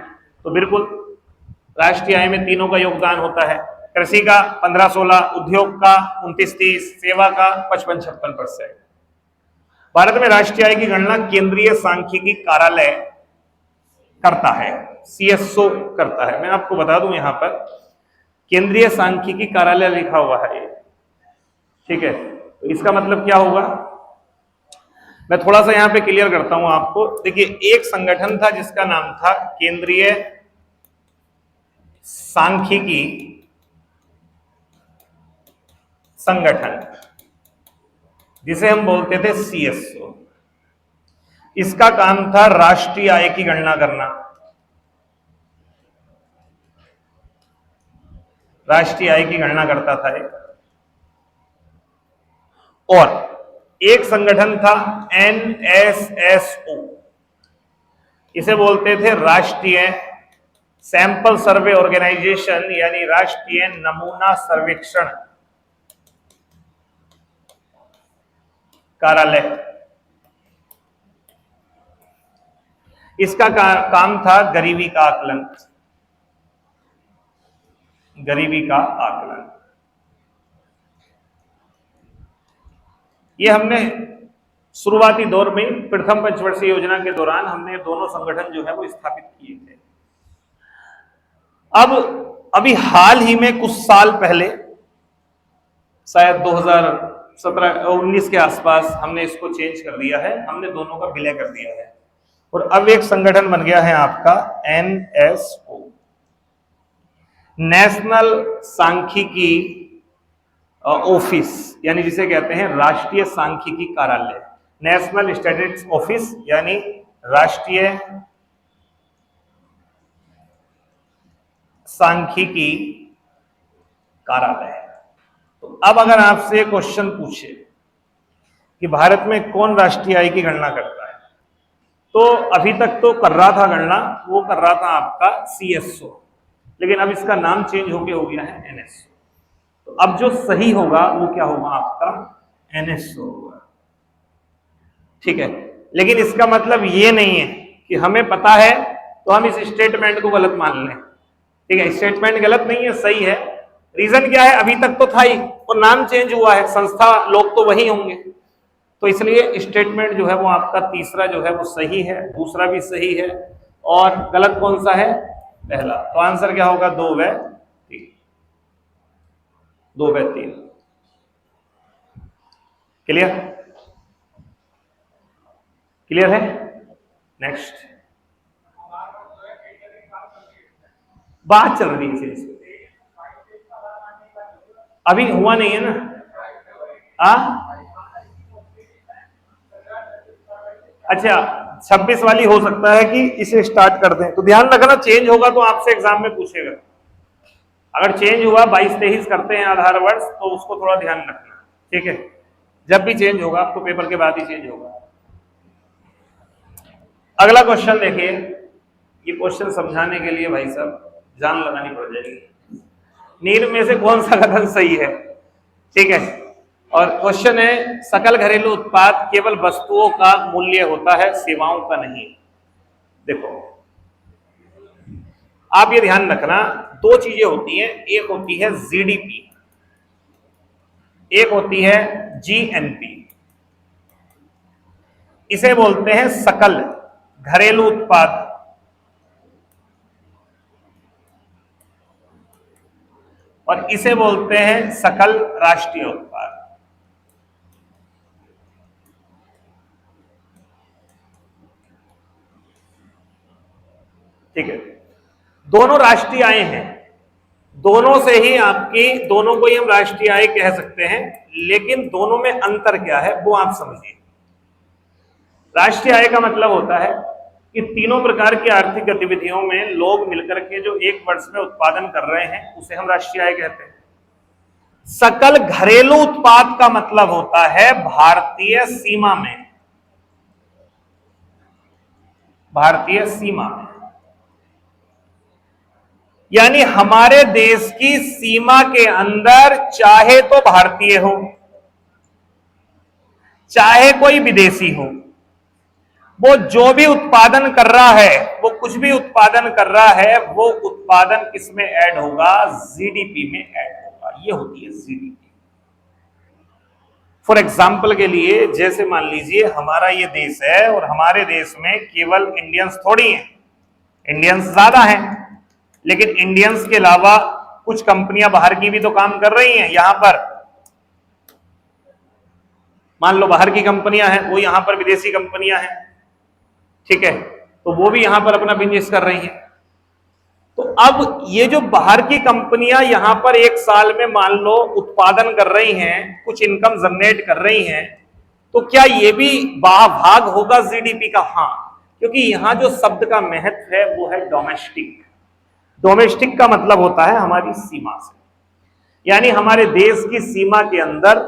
तो बिल्कुल राष्ट्रीय आय में तीनों का योगदान होता है। कृषि का 15-16, उद्योग का 29-30, सेवा का 55-56%। भारत में राष्ट्रीय आय की गणना केंद्रीय सांख्यिकी कार्यालय करता है, CSO करता है। मैं आपको बता दूं यहां पर केंद्रीय सांख्यिकी कार्यालय लिखा हुआ है, ठीक है। तो इसका मतलब क्या होगा, मैं थोड़ा सा यहां पे क्लियर करता हूं आपको। देखिए, एक संगठन था जिसका नाम था केंद्रीय सांख्यिकी संगठन, जिसे हम बोलते थे CSO। इसका काम था राष्ट्रीय आय की गणना करना, राष्ट्रीय आय की गणना करता था एक। और एक संगठन था NSSO, इसे बोलते थे राष्ट्रीय सैंपल सर्वे ऑर्गेनाइजेशन, यानी राष्ट्रीय नमूना सर्वेक्षण कार्यालय। इसका काम था गरीबी का आकलन, गरीबी का आकलन। ये हमने शुरुआती दौर में प्रथम पंचवर्षीय योजना के दौरान हमने दोनों संगठन जो है वो स्थापित किए थे। अब अभी हाल ही में कुछ साल पहले, शायद 2017-19 के आसपास हमने इसको चेंज कर दिया है, हमने दोनों का विलय कर दिया है और अब एक संगठन बन गया है आपका NSO, नेशनल सांख्यिकी ऑफिस, यानी जिसे कहते हैं राष्ट्रीय सांख्यिकी कार्यालय, नेशनल स्टैटिस्टिक्स ऑफिस यानी राष्ट्रीय सांख्यिकी कार्यालय। तो अब अगर आपसे क्वेश्चन पूछे कि भारत में कौन राष्ट्रीय आय की गणना करता है, तो अभी तक तो कर रहा था गणना, वो कर रहा था आपका CSO, लेकिन अब इसका नाम चेंज होके हो गया है NSO। तो अब जो सही होगा वो क्या होगा, आपका NSO होगा, ठीक है। लेकिन इसका मतलब ये नहीं है कि हमें पता है तो हम इस स्टेटमेंट को गलत मान लें, ठीक है। स्टेटमेंट गलत नहीं है, सही है। रीजन क्या है, अभी तक तो था ही और नाम चेंज हुआ है, संस्था लोग तो वही होंगे, तो इसलिए स्टेटमेंट जो है वो आपका तीसरा जो है वो सही है, दूसरा भी सही है, और गलत कौन सा है, पहला। तो आंसर क्या होगा, 2 व 3, 2 व 3। क्लियर, क्लियर है। नेक्स्ट बात चल रही है, अभी हुआ नहीं है ना। अच्छा, 26 वाली हो सकता है कि इसे स्टार्ट कर दें, तो ध्यान रखना चेंज होगा तो आपसे एग्जाम में पूछेगा। अगर चेंज हुआ 22-23 करते हैं आधार वर्ष, तो उसको थोड़ा ध्यान रखना, ठीक है। जब भी चेंज होगा तो पेपर के बाद ही चेंज होगा। अगला क्वेश्चन देखिए, ये क्वेश्चन समझाने के लिए भाई साहब जान लगानी पड़ जाएगी। नीर में से कौन सा कथन सही है, ठीक है। और क्वेश्चन है, सकल घरेलू उत्पाद केवल वस्तुओं का मूल्य होता है, सेवाओं का नहीं। देखो आप ये ध्यान रखना, 2 चीजें होती हैं, एक होती है GDP, एक होती है GNP। इसे बोलते हैं सकल घरेलू उत्पाद, और इसे बोलते हैं सकल राष्ट्रीय उत्पाद। ठीक है, दोनों राष्ट्रीय आय हैं, दोनों से ही आपकी, दोनों को ही हम राष्ट्रीय आय कह सकते हैं, लेकिन दोनों में अंतर क्या है वो आप समझिए। राष्ट्रीय आय का मतलब होता है कि तीनों प्रकार की आर्थिक गतिविधियों में लोग मिलकर के जो एक वर्ष में उत्पादन कर रहे हैं उसे हम राष्ट्रीय आय कहते हैं। सकल घरेलू उत्पाद का मतलब होता है भारतीय सीमा में, भारतीय सीमा में, यानी हमारे देश की सीमा के अंदर चाहे तो भारतीय हो चाहे कोई विदेशी हो, वो जो भी उत्पादन कर रहा है, वो कुछ भी उत्पादन कर रहा है, वो उत्पादन किस में ऐड होगा, GDP में ऐड होगा। ये होती है GDP। फॉर एग्जाम्पल के लिए, जैसे मान लीजिए हमारा ये देश है और हमारे देश में केवल इंडियंस थोड़ी हैं, इंडियंस ज्यादा हैं, लेकिन इंडियंस के अलावा कुछ कंपनियां बाहर की भी तो काम कर रही हैं। यहां पर मान लो बाहर की कंपनियां हैं, वो यहां पर विदेशी कंपनियां हैं, ठीक है, तो वो भी यहां पर अपना बिजनेस कर रही हैं। तो अब ये जो बाहर की कंपनियां यहां पर एक साल में मान लो उत्पादन कर रही हैं, कुछ इनकम जनरेट कर रही हैं, तो क्या ये भी भाग होगा GDP का? हाँ, क्योंकि यहां जो शब्द का महत्व है वो है डोमेस्टिक। डोमेस्टिक का मतलब होता है हमारी सीमा से, यानी हमारे देश की सीमा के अंदर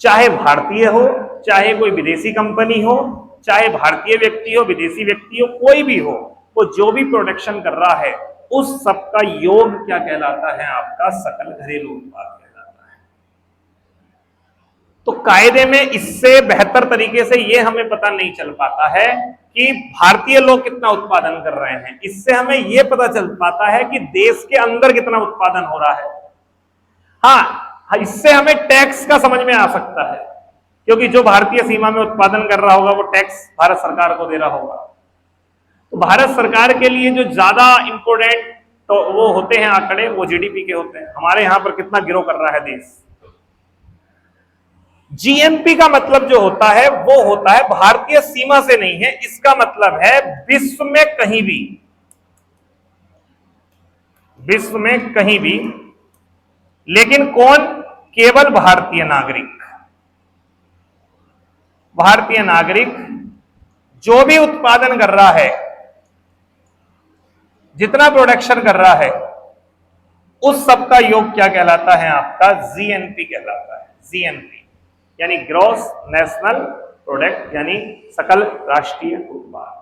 चाहे भारतीय हो, चाहे कोई विदेशी कंपनी हो, चाहे भारतीय व्यक्ति हो, विदेशी व्यक्ति हो, कोई भी हो, वो जो भी प्रोडक्शन कर रहा है उस सब का योग क्या कहलाता है, आपका सकल घरेलू उत्पाद कहलाता है। तो कायदे में इससे बेहतर तरीके से ये हमें पता नहीं चल पाता है कि भारतीय लोग कितना उत्पादन कर रहे हैं, इससे हमें यह पता चल पाता है कि देश के अंदर कितना उत्पादन हो रहा है। हाँ, इससे हमें टैक्स का समझ में आ सकता है, क्योंकि जो भारतीय सीमा में उत्पादन कर रहा होगा वो टैक्स भारत सरकार को दे रहा होगा। तो भारत सरकार के लिए जो ज्यादा इंपोर्टेंट तो वो होते हैं आंकड़े, वो जीडीपी के होते हैं। हमारे यहां पर कितना ग्रो कर रहा है देश। जीएनपी का मतलब जो होता है वो होता है भारतीय सीमा से नहीं है, इसका मतलब है विश्व में कहीं भी, विश्व में कहीं भी, लेकिन कौन? केवल भारतीय नागरिक। भारतीय नागरिक जो भी उत्पादन कर रहा है, जितना प्रोडक्शन कर रहा है, उस सब का योग क्या कहलाता है? आपका जीएनपी कहलाता है। जीएनपी यानी ग्रॉस नेशनल प्रोडक्ट, यानी सकल राष्ट्रीय उत्पाद।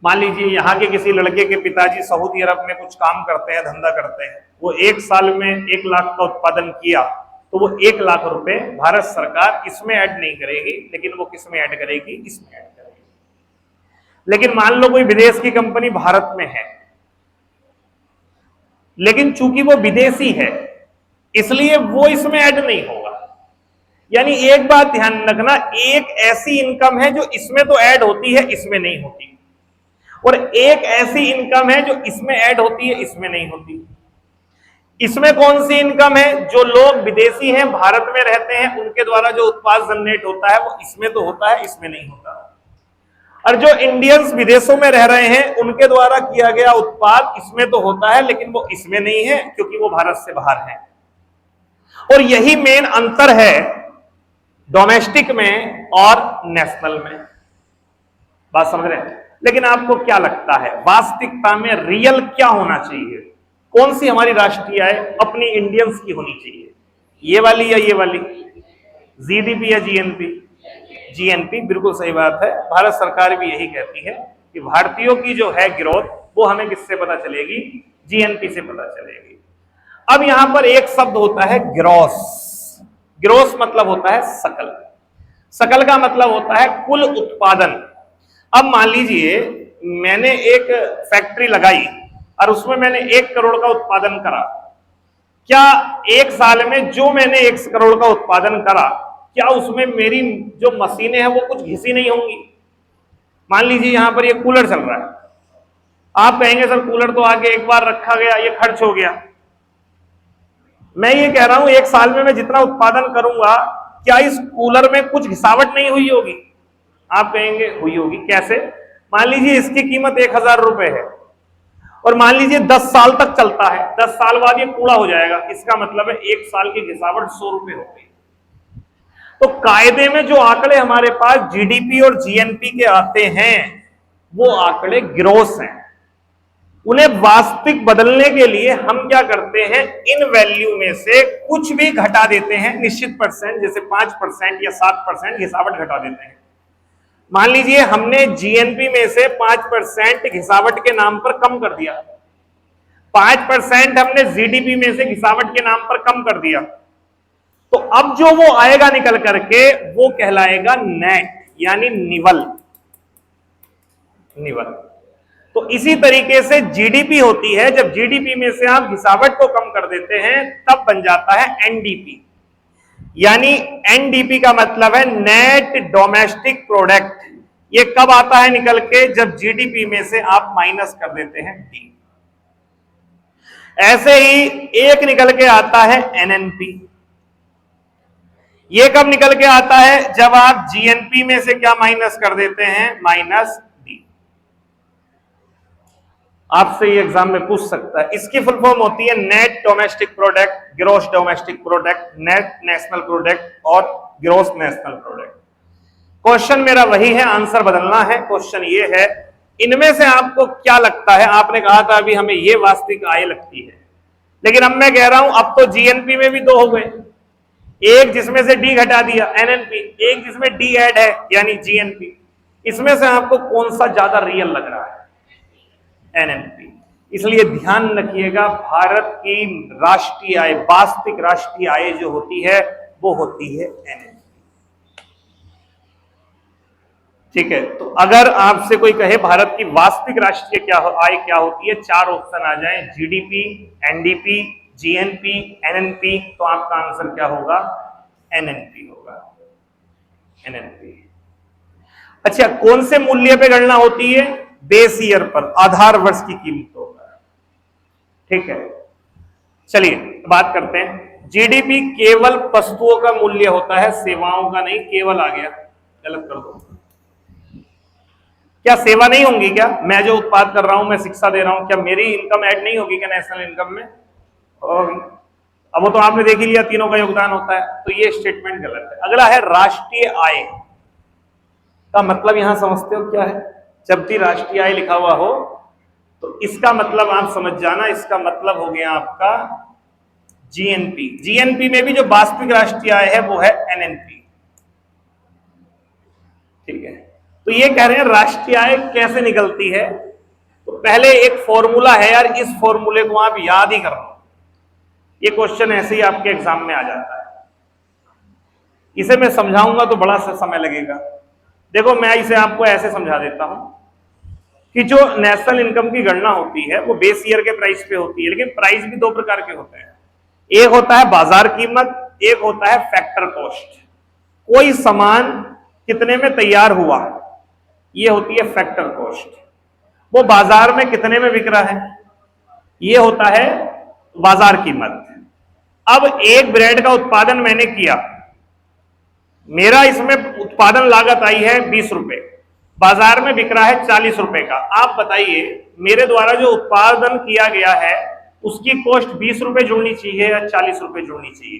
मान लीजिए यहां के किसी लड़के के पिताजी सऊदी अरब में कुछ काम करते हैं, धंधा करते हैं, वो एक साल में 1 लाख का उत्पादन किया, तो वो 1 लाख रुपए भारत सरकार इसमें ऐड नहीं करेगी, लेकिन वो किस में ऐड करेगी? इसमें ऐड करेगी। लेकिन मान लो कोई विदेश की कंपनी भारत में है, लेकिन चूंकि वो विदेशी है इसलिए वो इसमें ऐड नहीं होगा। यानी एक बात ध्यान रखना, एक ऐसी इनकम है जो इसमें तो ऐड होती है, इसमें नहीं होती, और एक ऐसी इनकम है जो इसमें ऐड होती है, इसमें नहीं होती। इसमें कौन सी इनकम है? जो लोग विदेशी हैं, भारत में रहते हैं, उनके द्वारा जो उत्पाद जनरेट होता है वो इसमें तो होता है, इसमें नहीं होता। और जो इंडियंस विदेशों में रह रहे हैं, उनके द्वारा किया गया उत्पाद इसमें तो होता है, लेकिन वो इसमें नहीं है, क्योंकि वो भारत से बाहर है। और यही मेन अंतर है डोमेस्टिक में और नेशनल में। बात समझ रहे हैं? लेकिन आपको क्या लगता है वास्तविकता में रियल क्या होना चाहिए? कौन सी हमारी राष्ट्रीय आय अपनी इंडियंस की होनी चाहिए? ये वाली या ये वाली? जीडीपी या जीएनपी? जीएनपी, बिल्कुल सही बात है। भारत सरकार भी यही कहती है कि भारतीयों की जो है ग्रोथ वो हमें किससे पता चलेगी? जीएनपी से पता चलेगी। अब यहां पर एक शब्द होता है ग्रॉस। ग्रॉस मतलब होता है सकल। सकल का मतलब होता है कुल उत्पादन। अब मान लीजिए मैंने एक फैक्ट्री लगाई और उसमें मैंने 1 करोड़ का उत्पादन करा। क्या एक साल में जो मैंने 1 करोड़ का उत्पादन करा, क्या उसमें मेरी जो मशीनें हैं वो कुछ घिसी नहीं होंगी? मान लीजिए यहां पर ये कूलर चल रहा है, आप कहेंगे सर कूलर तो आगे एक बार रखा गया, ये खर्च हो गया। मैं ये कह रहा हूं 1 साल में मैं जितना उत्पादन करूंगा, क्या इस कूलर में कुछ घिसावट नहीं हुई होगी? आप कहेंगे हुई होगी। कैसे? मान लीजिए इसकी कीमत 1000 रुपए है और मान लीजिए 10 साल तक चलता है, 10 साल बाद ये कूड़ा हो जाएगा, इसका मतलब है 1 साल की घिसावट 100 रुपए हो गई। तो कायदे में जो आंकड़े हमारे पास जीडीपी और जीएनपी के आते हैं वो आंकड़े ग्रॉस हैं। उन्हें वास्तविक बदलने के लिए हम क्या करते हैं? इन वैल्यू में से कुछ भी घटा देते हैं, निश्चित परसेंट, जैसे 5% या 7% घिसावट घटा देते हैं। मान लीजिए हमने जीएनपी में से 5% घिसावट के नाम पर कम कर दिया, 5% हमने जीडीपी में से घिसावट के नाम पर कम कर दिया, तो अब जो वो आएगा निकल करके वो कहलाएगा नेट, यानी निवल। निवल। तो इसी तरीके से जीडीपी होती है, जब जीडीपी में से आप घिसावट को कम कर देते हैं तब बन जाता है एनडीपी। यानी एनडीपी का मतलब है नेट डोमेस्टिक प्रोडक्ट। ये कब आता है निकल के? जब जीडीपी में से आप माइनस कर देते हैं डी। ऐसे ही एक निकल के आता है एनएनपी। ये कब निकल के आता है? जब आप जीएनपी में से क्या माइनस कर देते हैं? Minus D. आपसे ये एग्जाम में पूछ सकता है। इसकी फुल फॉर्म होती है net domestic product, gross domestic product, net national product और ग्रॉस नेशनल प्रोडक्ट। क्वेश्चन मेरा वही है, आंसर बदलना है। क्वेश्चन ये है, इनमें से आपको क्या लगता है? आपने कहा था अभी हमें ये वास्तविक आय लगती है, लेकिन अब मैं कह रहा हूं अब तो जीएनपी में भी 2 हो गए, एक जिसमें से डी घटा दिया एनएनपी, एक जिसमें डी ऐड है यानी जीएनपी। इसमें से आपको कौन सा ज्यादा रियल लग रहा है? एनएनपी। इसलिए ध्यान रखिएगा, भारत की राष्ट्रीय आय, वास्तविक राष्ट्रीय आय जो होती है वो होती है एनएनपी। ठीक है, तो अगर आपसे कोई कहे भारत की वास्तविक राष्ट्रीय आय क्या होती है, 4 ऑप्शन आ जाए, जीडीपी, एनडीपी, जीएनपी, एनएनपी, तो आपका आंसर क्या होगा, एनएनपी होगा, एनएनपी। अच्छा, कौन से मूल्य पे गणना होती है, बेस ईयर पर, आधार वर्ष की कीमतों पर। ठीक है, चलिए बात करते हैं। जीडीपी केवल वस्तुओं का मूल्य होता है, सेवाओं का नहीं। केवल आ गया, गलत कर दो। क्या सेवा नहीं होंगी क्या? मैं जो उत्पाद कर रहा हूं, मैं शिक्षा दे रहा हूं, क्या मेरी इनकम ऐड नहीं होगी क्या नेशनल इनकम में? होगी। अब वो तो आपने देख ही लिया, तीनों का योगदान होता है, तो ये स्टेटमेंट गलत है। अगला है राष्ट्रीय आय का मतलब, यहां समझते हो क्या है? जब भी राष्ट्रीय आय लिखा हुआ हो तो इसका मतलब आप समझ जाना, इसका मतलब हो गया आपका जीएनपी। जीएनपी में भी जो वास्तविक राष्ट्रीय आय है वो है एनएनपी। ठीक है, तो ये कह रहे हैं राष्ट्रीय आय कैसे निकलती है, तो पहले एक फॉर्मूला है यार, इस फॉर्मूले को आप याद ही कर लो। ये क्वेश्चन ऐसे ही आपके एग्जाम में आ जाता है, इसे मैं समझाऊंगा तो बड़ा सा समय लगेगा। देखो मैं इसे आपको ऐसे समझा देता हूं कि जो नेशनल इनकम की गणना होती है वो बेस ईयर के प्राइस पे होती है, लेकिन प्राइस भी 2 प्रकार के होते हैं। एक होता है बाजार कीमत, एक होता है फैक्टर कॉस्ट। कोई सामान कितने में तैयार हुआ, ये होती है फैक्टर कॉस्ट। वो बाजार में कितने में बिक रहा है, ये होता है बाजार कीमत। अब एक ब्रेड का उत्पादन मैंने किया, मेरा इसमें उत्पादन लागत आई है 20 रुपए, बाजार में बिक रहा है 40 रुपए का। आप बताइए मेरे द्वारा जो उत्पादन किया गया है उसकी कॉस्ट 20 रुपए जुड़नी चाहिए या 40 रुपए जुड़नी चाहिए?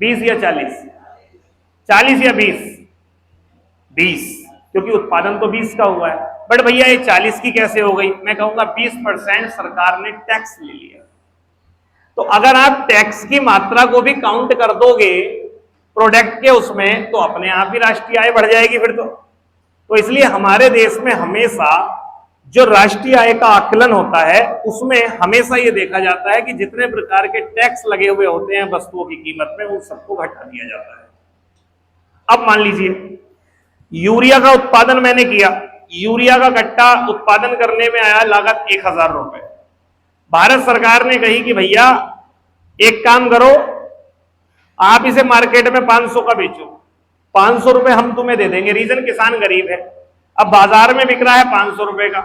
20 या 40? 40 या 20? 20, क्योंकि उत्पादन तो 20 का हुआ है। बट भैया ये 40 की कैसे हो गई? मैं कहूंगा 20% सरकार ने टैक्स ले लिया। तो अगर आप टैक्स की मात्रा को भी काउंट कर दोगे प्रोडक्ट के उसमें, तो अपने आप ही राष्ट्रीय आय बढ़ जाएगी फिर तो इसलिए हमारे देश में हमेशा जो राष्ट्रीय आय का आकलन होता है उसमें हमेशा ये देखा जाता है कि जितने प्रकार के टैक्स लगे हुए होते हैं वस्तुओं की कीमत में, उन सबको घटा दिया जाता है। अब मान लीजिए यूरिया का उत्पादन मैंने किया, यूरिया का कट्टा उत्पादन करने में आया लागत 1000 रुपए। भारत सरकार ने कही कि भैया एक काम करो, आप इसे मार्केट में 500 का बेचो, 500 रुपए हम तुम्हें दे देंगे। रीजन किसान गरीब है, अब बाजार में बिक रहा है 500 रुपए का,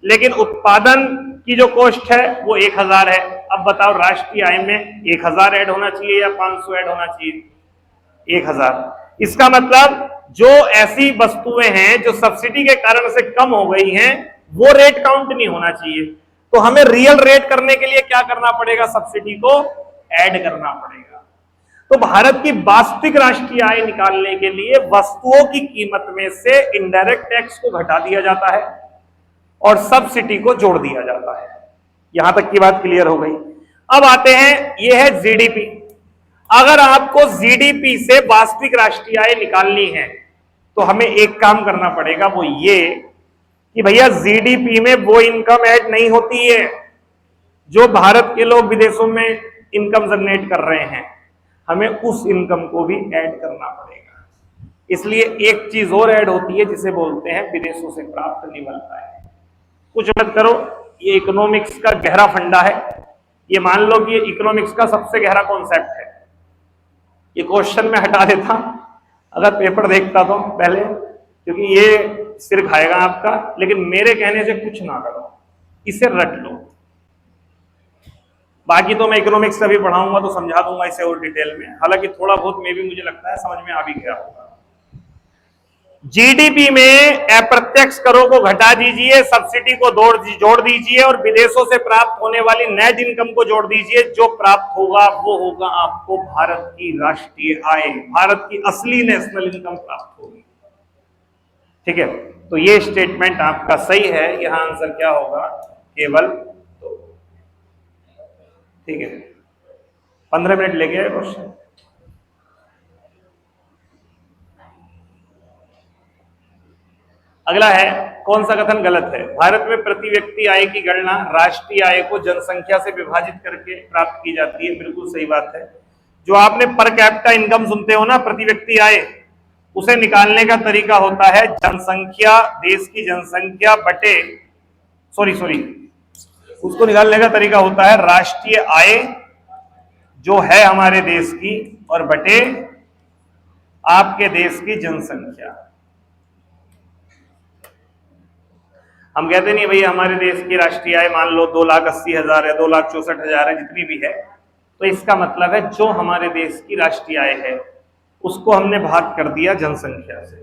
लेकिन उत्पादन की जो कॉस्ट है वो 1000 है। अब बताओ राष्ट्रीय आय में 1000 ऐड होना चाहिए या 500 ऐड होना चाहिए? 1000। इसका मतलब जो ऐसी वस्तुएं हैं जो सब्सिडी के कारण से कम हो गई हैं वो रेट काउंट नहीं होना चाहिए। तो हमें रियल रेट करने के लिए क्या करना पड़ेगा? सब्सिडी को ऐड करना पड़ेगा। तो भारत की वास्तविक राष्ट्रीय आय निकालने के लिए वस्तुओं की कीमत में से इनडायरेक्ट टैक्स को घटा दिया जाता है और सब्सिडी को जोड़ दिया जाता है। यहां तक की बात क्लियर हो गई। अब आते हैं, यह है जीडीपी। अगर आपको जीडीपी से वास्तविक राष्ट्रीय आय निकालनी है तो हमें एक काम करना पड़ेगा, वो ये कि भैया जीडीपी में वो इनकम ऐड नहीं होती है जो भारत के लोग विदेशों में इनकम जनरेट कर रहे हैं, हमें उस इनकम को भी ऐड करना पड़ेगा। इसलिए एक चीज और ऐड होती है जिसे बोलते हैं विदेशों से प्राप्त निवल आय। कुछ मत करो, ये इकोनॉमिक्स का गहरा फंडा है। ये मान लो कि ये इकोनॉमिक्स का सबसे गहरा कॉन्सेप्ट है। ये क्वेश्चन में हटा देता अगर पेपर देखता तो पहले, क्योंकि ये सिर खाएगा आपका, लेकिन मेरे कहने से कुछ ना करो, इसे रट लो। बाकी तो मैं इकोनॉमिक्स का भी पढ़ाऊंगा तो समझा दूंगा इसे और डिटेल में, हालांकि थोड़ा बहुत में भी मुझे लगता है समझ में आ भी गया होगा। जीडीपी में अप्रत्यक्ष करों को घटा दीजिए, सब्सिडी को जोड़ दीजिए और विदेशों से प्राप्त होने वाली नेट इनकम को जोड़ दीजिए। जो प्राप्त होगा वो होगा आपको भारत की राष्ट्रीय आय, भारत की असली नेशनल इनकम प्राप्त होगी। ठीक है, तो ये स्टेटमेंट आपका सही है। यहां आंसर क्या होगा? केवल 2। ठीक है, 15 मिनट लेके आए क्वेश्चन। अगला है, कौन सा कथन गलत है? भारत में प्रति व्यक्ति आय की गणना राष्ट्रीय आय को जनसंख्या से विभाजित करके प्राप्त की जाती है। बिल्कुल सही बात है। जो आपने पर कैपिटा इनकम सुनते हो ना, प्रति व्यक्ति आय, उसे निकालने का तरीका होता है जनसंख्या, देश की जनसंख्या बटे, सॉरी, उसको निकालने का तरीका होता है राष्ट्रीय आय जो है हमारे देश की और बटे आपके देश की जनसंख्या। हम कहते नहीं भैया हमारे देश की राष्ट्रीय आय मान लो 2,80,000 है, 2,64,000 है, जितनी भी है, तो इसका मतलब है जो हमारे देश की राष्ट्रीय आय है उसको हमने भाग कर दिया जनसंख्या से।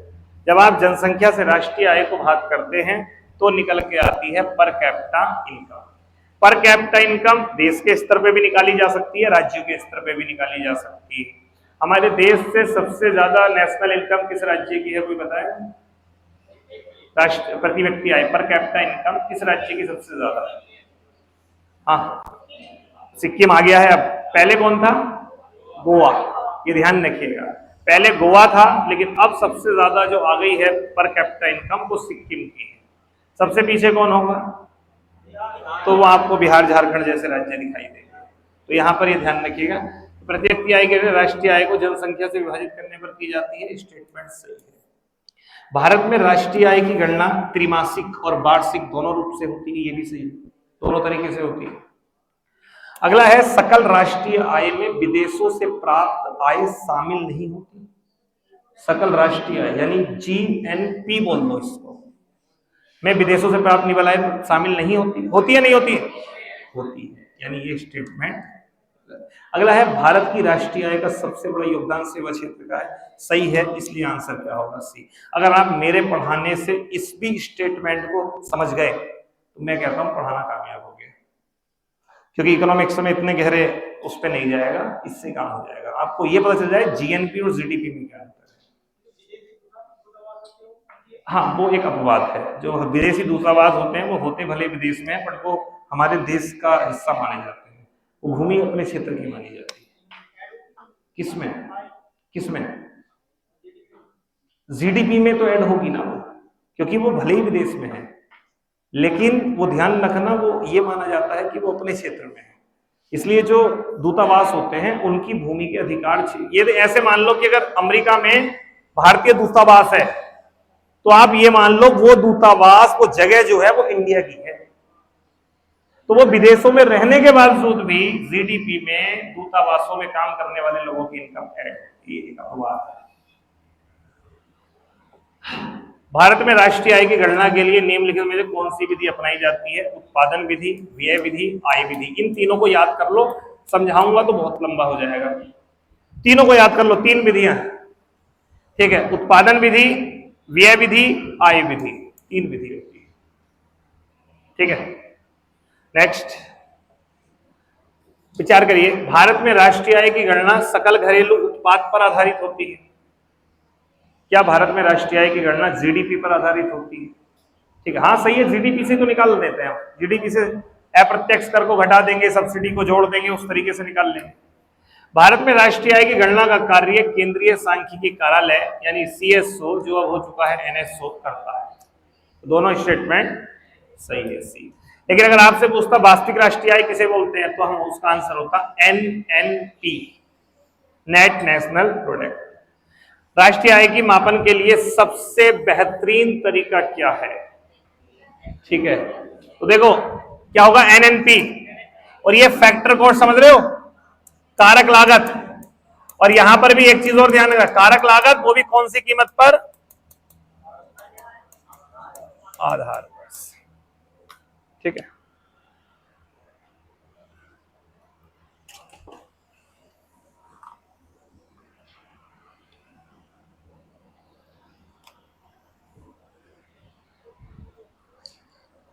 जब आप जनसंख्या से राष्ट्रीय आय को भाग करते हैं तो निकल के आती है per capita income. Per capita income देश के स्तर पे भी निकाली जा सकती है, राज्यों के स्तर पे भी निकाली जा सकती है। हमारे देश से सबसे ज्यादा नेशनल इनकम किस राज्य की है, कोई बताए? राष्ट्र प्रति व्यक्ति आय पर कैपिटा इनकम किस राज्य की सबसे ज्यादा है? हाँ, सिक्किम आ गया है। अब पहले कौन था? गोवा। ये ध्यान रखिएगा, पहले गोवा था, लेकिन अब सबसे ज्यादा जो आ गई है पर कैपिटा इनकम वो सिक्किम की है। सबसे पीछे कौन होगा? तो वो आपको बिहार झारखंड जैसे राज्य दिखाई देंगे। तो यहाँ पर ये ध्यान रखिएगा, प्रति व्यक्ति आय के राष्ट्रीय आय को जनसंख्या से विभाजित करने पर की जाती है। स्टेटमेंट सही है। भारत में राष्ट्रीय आय की गणना त्रिमासिक और वार्षिक दोनों रूप से होती है, ये भी सही है, दोनों तरीके से होती है। अगला है सकल राष्ट्रीय आय में विदेशों से प्राप्त आय शामिल नहीं होती। सकल राष्ट्रीय आय यानी जीएनपी बोल दो इसको, में विदेशों से प्राप्त निवल आय शामिल नहीं होती। होती है नहीं होती है? होती है, यानी ये स्टेटमेंट। अगला है भारत की राष्ट्रीय आय का सबसे बड़ा योगदान सेवा क्षेत्र का है। सही है, इसलिए आंसर क्या होगा? सी। अगर आप मेरे पढ़ाने से इस भी स्टेटमेंट को समझ गए तो मैं कहता हूं पढ़ाना कामयाब हो गया, क्योंकि इकोनॉमिक्स में इतने गहरे उस पर नहीं जाएगा, इससे काम हो जाएगा। आपको ये पता चल जाए जीएनपी और जीडीपी में क्या अंतर है। हाँ, वो एक अपवाद है, जो विदेशी दूतावास होते हैं वो होते भले विदेश में है, बट वो हमारे देश का हिस्सा माने जाते हैं। वो भूमि अपने क्षेत्र की मानी जाती है। किसमें किसमें? जीडीपी में तो ऐड होगी ना वो, क्योंकि वो भले ही विदेश में है, लेकिन वो ध्यान रखना वो ये माना जाता है कि वो अपने क्षेत्र में है। इसलिए जो दूतावास होते हैं उनकी भूमि के अधिकार, ये ऐसे मान लो कि अगर अमेरिका में भारतीय दूतावास है तो आप ये मान लो वो दूतावास, वो जगह जो है वो इंडिया की है, तो वो विदेशों में रहने के बावजूद भी जीडीपी में दूतावासों में काम करने वाले लोगों की इनकम ऐड होती है। एक अपवाद है। भारत में राष्ट्रीय आय की गणना के लिए निम्नलिखित में से कौन सी विधि अपनाई जाती है? उत्पादन विधि, व्यय विधि, आय विधि। इन तीनों को याद कर लो, समझाऊंगा तो बहुत लंबा हो जाएगा। तीनों को याद कर लो, तीन विधियां, ठीक है? उत्पादन विधि, व्यय विधि, आय विधि, तीन विधि होती है, ठीक है? नेक्स्ट विचार करिए, भारत में राष्ट्रीय आय की गणना सकल घरेलू उत्पाद पर आधारित होती है। क्या भारत में राष्ट्रीय आय की गणना जीडीपी पर आधारित होती है? ठीक है, हाँ सही है, जीडीपी से तो निकाल देते हैं हम, जीडीपी से अप्रत्यक्ष कर को घटा देंगे, सब्सिडी को जोड़ देंगे, उस तरीके से निकाल लेंगे। भारत में राष्ट्रीय आय की गणना का कार्य केंद्रीय सांख्यिकी कार्यालय यानी सीएसओ, जो अब हो चुका है एनएसओ, करता है। तो दोनों स्टेटमेंट सही है, सी। लेकिन अगर आपसे पूछता वास्तविक राष्ट्रीय आय किसे बोलते हैं, तो हम उसका आंसर होता एनएनपी, नेट नेशनल प्रोडक्ट। राष्ट्रीय आय की मापन के लिए सबसे बेहतरीन तरीका क्या है? ठीक है, तो देखो क्या होगा, एनएनपी, और ये फैक्टर कोड समझ रहे हो, कारक लागत। और यहां पर भी एक चीज और ध्यान रखना, कारक लागत वो भी कौन सी कीमत पर? आधार पर, ठीक है?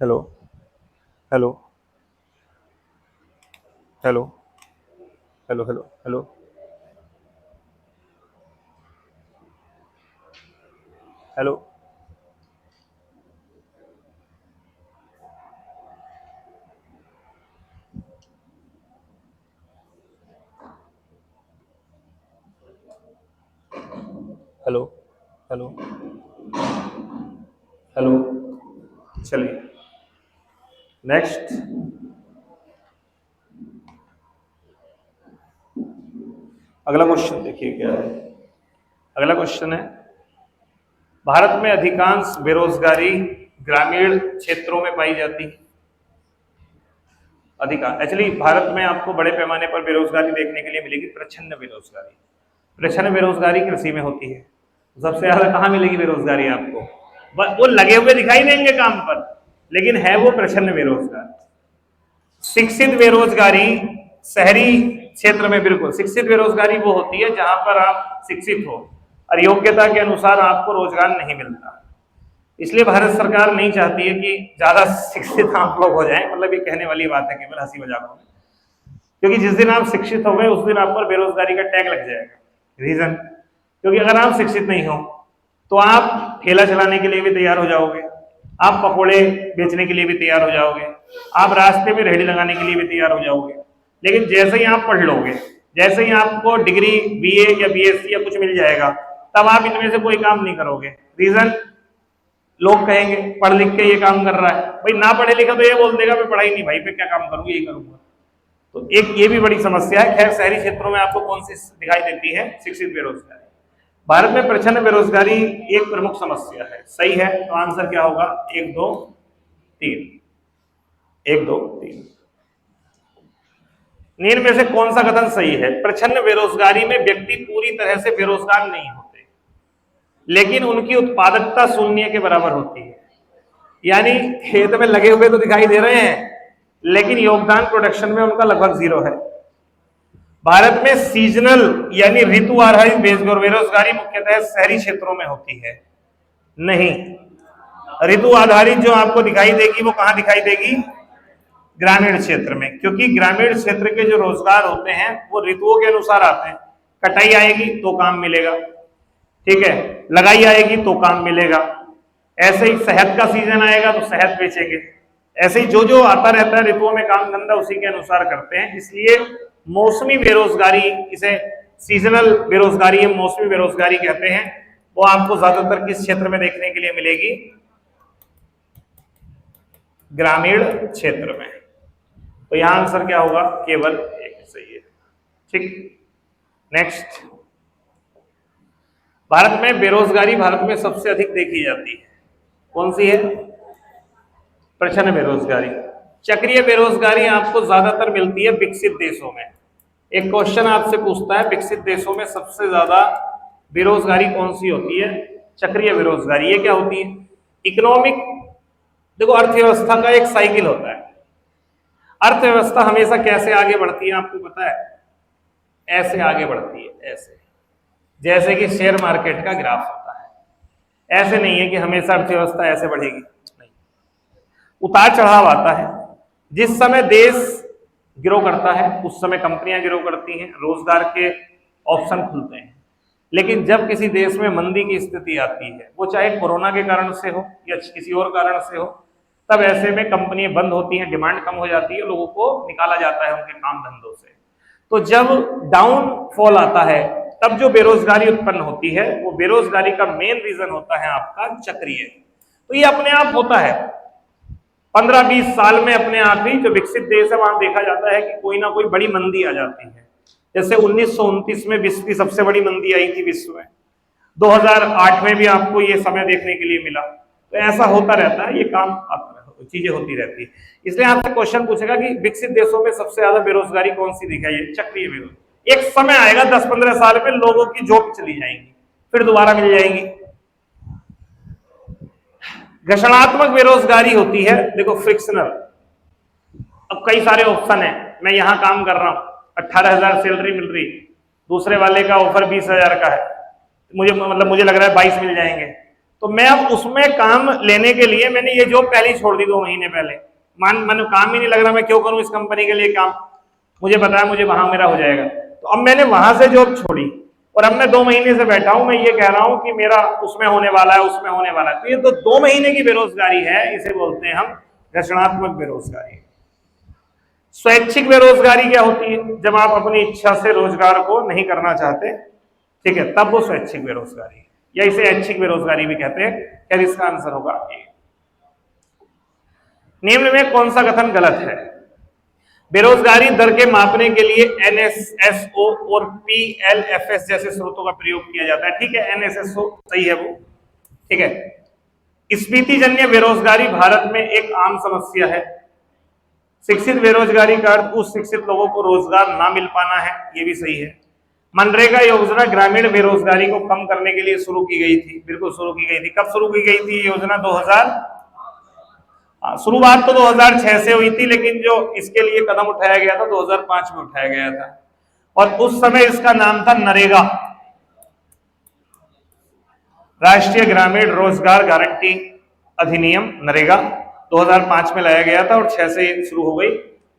Hello hello hello hello hello hello hello hello hello hello, चलिए नेक्स्ट। अगला क्वेश्चन देखिए क्या है। अगला क्वेश्चन है, भारत में अधिकांश बेरोजगारी ग्रामीण क्षेत्रों में पाई जाती है। अधिकांश एक्चुअली भारत में आपको बड़े पैमाने पर बेरोजगारी देखने के लिए मिलेगी प्रच्छन्न बेरोजगारी। प्रच्छन्न बेरोजगारी कृषि में होती है। सबसे ज्यादा कहाँ मिलेगी बेरोजगारी आपको? वो लगे हुए दिखाई देंगे काम पर, लेकिन है वो प्रच्छन्न बेरोजगार। शिक्षित बेरोजगारी शहरी क्षेत्र में, बिल्कुल शिक्षित बेरोजगारी वो होती है जहां पर आप शिक्षित हो और योग्यता के अनुसार आपको रोजगार नहीं मिलता। इसलिए भारत सरकार नहीं चाहती है कि ज्यादा शिक्षित आप लोग हो जाएं, मतलब ये कहने वाली बात है केवल हंसी मजाक में, क्योंकि जिस दिन आप शिक्षित हो गए उस दिन आप पर बेरोजगारी का टैग लग जाएगा। रीजन, क्योंकि अगर आप शिक्षित नहीं हो तो आप ठेला चलाने के लिए भी तैयार हो जाओगे, आप पकोड़े बेचने के लिए भी तैयार हो जाओगे, आप रास्ते में रेहड़ी लगाने के लिए भी तैयार हो जाओगे। लेकिन जैसे ही आप पढ़ लोगे, जैसे ही आपको डिग्री बीए या बीएससी या कुछ मिल जाएगा, तब आप इनमें से कोई काम नहीं करोगे। रीजन, लोग कहेंगे पढ़ लिख के ये काम कर रहा है, भाई ना पढ़े लिखा तो ये बोल देगा मैं पढ़ाई नहीं भाई पे क्या काम करूंगा, यही करूंगा। तो एक ये भी बड़ी समस्या है। खैर शहरी क्षेत्रों में आपको कौन सी दिखाई देती है? शिक्षित बेरोजगारी। भारत में प्रच्छन्न बेरोजगारी एक प्रमुख समस्या है। सही है, तो आंसर क्या होगा? 1 2 3। 1 2 3। निम्न में से कौन सा कथन सही है? प्रच्छन्न बेरोजगारी में व्यक्ति पूरी तरह से बेरोजगार नहीं होते, लेकिन उनकी उत्पादकता शून्य के बराबर होती है। यानी खेत में लगे हुए तो दिखाई दे रहे हैं, लेकिन योगदान प्रोडक्शन में उनका लगभग 0 है। भारत में सीजनल यानी ऋतु आधारित बेरोजगारी मुख्यतः शहरी क्षेत्रों में होती है। नहीं, ऋतु आधारित जो आपको दिखाई देगी वो कहां दिखाई देगी? ग्रामीण क्षेत्र में, क्योंकि ग्रामीण क्षेत्र के जो रोजगार होते हैं वो ऋतुओं के अनुसार आते हैं। कटाई आएगी तो काम मिलेगा, ठीक है, लगाई आएगी तो काम मिलेगा। ऐसे ही शहद का सीजन आएगा तो शहद बेचेंगे। ऐसे ही जो आता रहता है ऋतुओं में काम धंधा उसी के अनुसार करते हैं। इसलिए मौसमी बेरोजगारी, इसे सीजनल बेरोजगारी या मौसमी बेरोजगारी कहते हैं, वो आपको ज्यादातर किस क्षेत्र में देखने के लिए मिलेगी? ग्रामीण क्षेत्र में। तो यहां आंसर क्या होगा? केवल एक सही है। ठीक, नेक्स्ट। भारत में बेरोजगारी भारत में सबसे अधिक देखी जाती है, कौन सी है? प्रच्छन्न बेरोजगारी। चक्रीय बेरोजगारी आपको ज्यादातर मिलती है विकसित देशों में। एक क्वेश्चन आपसे पूछता है विकसित देशों में सबसे ज्यादा बेरोजगारी कौन सी होती है? चक्रीय बेरोजगारी। ये क्या होती है? इकोनॉमिक, देखो अर्थव्यवस्था का एक साइकिल होता है। अर्थव्यवस्था हमेशा कैसे आगे बढ़ती है आपको पता है? ऐसे आगे बढ़ती है, ऐसे, जैसे कि शेयर मार्केट का ग्राफ होता है। ऐसे नहीं है कि हमेशा अर्थव्यवस्था ऐसे बढ़ेगी, नहीं, उतार चढ़ाव आता है। जिस समय देश ग्रो करता है उस समय कंपनियां ग्रो करती हैं, रोजगार के ऑप्शन खुलते हैं। लेकिन जब किसी देश में मंदी की स्थिति आती है, वो चाहे कोरोना के कारण से हो या किसी और कारण से हो, तब ऐसे में कंपनियां बंद होती हैं, डिमांड कम हो जाती है, लोगों को निकाला जाता है उनके काम धंधों से। तो जब डाउनफॉल आता है तब जो बेरोजगारी उत्पन्न होती है, वो बेरोजगारी का मेन रीजन होता है आपका चक्रीय। तो ये अपने आप होता है 15-20 साल में अपने आप ही। जो विकसित देश है वहां देखा जाता है कि कोई ना कोई बड़ी मंदी आ जाती है। जैसे 1929 में विश्व की सबसे बड़ी मंदी आई थी विश्व में, 2008 में भी आपको ये समय देखने के लिए मिला। तो ऐसा होता रहता है, ये काम चीजें होती रहती है। इसलिए आपसे क्वेश्चन पूछेगा कि विकसित देशों में सबसे ज्यादा बेरोजगारी कौन सी दिखाई है? चक्रीय बेरोजगारी। एक समय आएगा 10-15 साल में लोगों की जॉब चली जाएंगी, फिर दोबारा मिल जाएंगी। घर्षणात्मक बेरोजगारी होती है, देखो फ्रिक्शनल। अब कई सारे ऑप्शन है, मैं यहां काम कर रहा हूं, 18,000 सैलरी मिल रही, दूसरे वाले का ऑफर 20,000 का है, मुझे लग रहा है 22 मिल जाएंगे। तो मैं अब उसमें काम लेने के लिए मैंने ये जॉब पहले ही छोड़ दी 2 महीने पहले। मैंने काम ही नहीं लग रहा, मैं क्यों करूं इस कंपनी के लिए काम, मुझे पता है मुझे वहां मेरा हो जाएगा। तो अब मैंने वहां से जॉब छोड़ी और अब मैं 2 महीने से बैठा हूं, मैं ये कह रहा हूं कि मेरा उसमें होने वाला है, उसमें होने वाला है। तो ये तो 2 महीने की बेरोजगारी है, इसे बोलते हैं हम घर्षणात्मक बेरोजगारी। स्वैच्छिक बेरोजगारी क्या होती है? जब आप अपनी इच्छा से रोजगार को नहीं करना चाहते, ठीक है, तब वो स्वैच्छिक बेरोजगारी, या इसे ऐच्छिक बेरोजगारी भी कहते हैं। क्या इसका आंसर होगा ए। निम्न में कौन सा कथन गलत है? बेरोजगारी दर के मापने के लिए NSSO और PLFS जैसे स्रोतों का प्रयोग किया जाता है। ठीक है, NSSO सही है वो, ठीक है। स्फीति जन्य बेरोजगारी भारत में एक आम समस्या है। शिक्षित बेरोजगारी का अर्थ उस शिक्षित लोगों को रोजगार ना मिल पाना है, ये भी सही है। मनरेगा योजना ग्रामीण बेरोजगारी को कम करने के लिए शुरू की गई थी, बिल्कुल शुरू की गई थी। कब शुरू की गई थी ये योजना? 2000, शुरुआत तो 2006 से हुई थी, लेकिन जो इसके लिए कदम उठाया गया था 2005 में उठाया गया था, और उस समय इसका नाम था नरेगा, राष्ट्रीय ग्रामीण रोजगार गारंटी अधिनियम। नरेगा 2005 में लाया गया था और 6 से शुरू हो गई,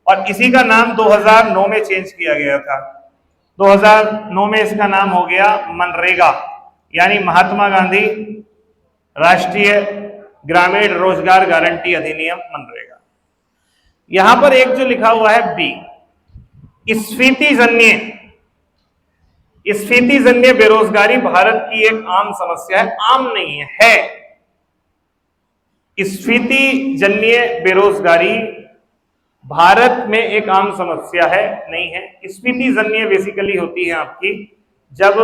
और इसी का नाम 2009 में चेंज किया गया था। 2009 में इसका नाम हो गया मनरेगा, यानी महात्मा गांधी राष्ट्रीय ग्रामीण रोजगार गारंटी अधिनियम, मनरेगा। यहां पर एक जो लिखा हुआ है बी, स्फीति जन्य बेरोजगारी भारत की एक आम समस्या है। आम नहीं है, स्फीति जन्य बेरोजगारी भारत में एक आम समस्या है, नहीं है। स्फीति जन्य बेसिकली होती है आपकी, जब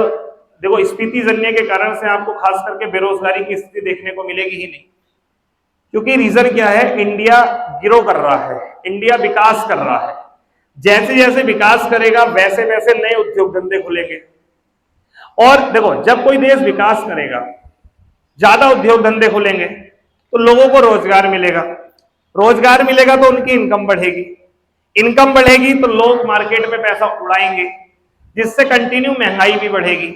देखो स्फीति जन्य के कारण से आपको खास करके बेरोजगारी की स्थिति देखने को मिलेगी ही नहीं, क्योंकि रीजन क्या है? इंडिया ग्रो कर रहा है, इंडिया विकास कर रहा है। जैसे जैसे विकास करेगा वैसे वैसे नए उद्योग धंधे खुलेंगे, और देखो जब कोई देश विकास करेगा, ज्यादा उद्योग धंधे खुलेंगे, तो लोगों को रोजगार मिलेगा, रोजगार मिलेगा तो उनकी इनकम बढ़ेगी, इनकम बढ़ेगी तो लोग मार्केट में पैसा उड़ाएंगे, जिससे कंटिन्यू महंगाई भी बढ़ेगी।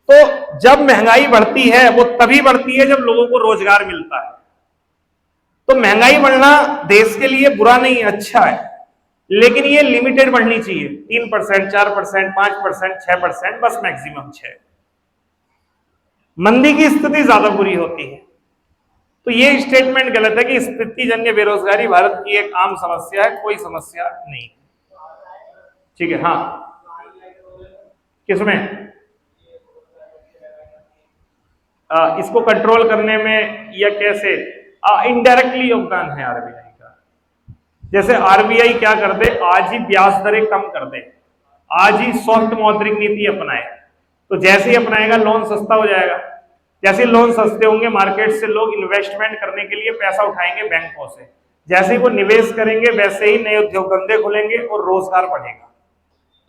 तो जब महंगाई बढ़ती है वो तभी बढ़ती है जब लोगों को रोजगार मिलता है। तो महंगाई बढ़ना देश के लिए बुरा नहीं है, अच्छा है, लेकिन ये लिमिटेड बढ़नी चाहिए, 3%, 4%, 5%, 6%, बस मैक्सिमम 6। मंदी की स्थिति ज्यादा बुरी होती है। तो ये स्टेटमेंट गलत है कि स्फीति जन्य बेरोजगारी भारत की एक आम समस्या है, कोई समस्या नहीं। ठीक है, हाँ, किसमें? इसको कंट्रोल करने में या कैसे? इनडायरेक्टली योगदान है आरबीआई का। जैसे आरबीआई क्या कर दे, आज ही ब्याज दरें कम कर दे, आज ही सॉफ्ट मौद्रिक नीति अपनाए, तो जैसे ही अपनाएगा लोन सस्ता हो जाएगा। जैसे लोन सस्ते होंगे, मार्केट से लोग इन्वेस्टमेंट करने के लिए पैसा उठाएंगे बैंकों से, जैसे ही वो निवेश करेंगे वैसे ही नए उद्योग धंधे खुलेंगे और रोजगार बढ़ेगा।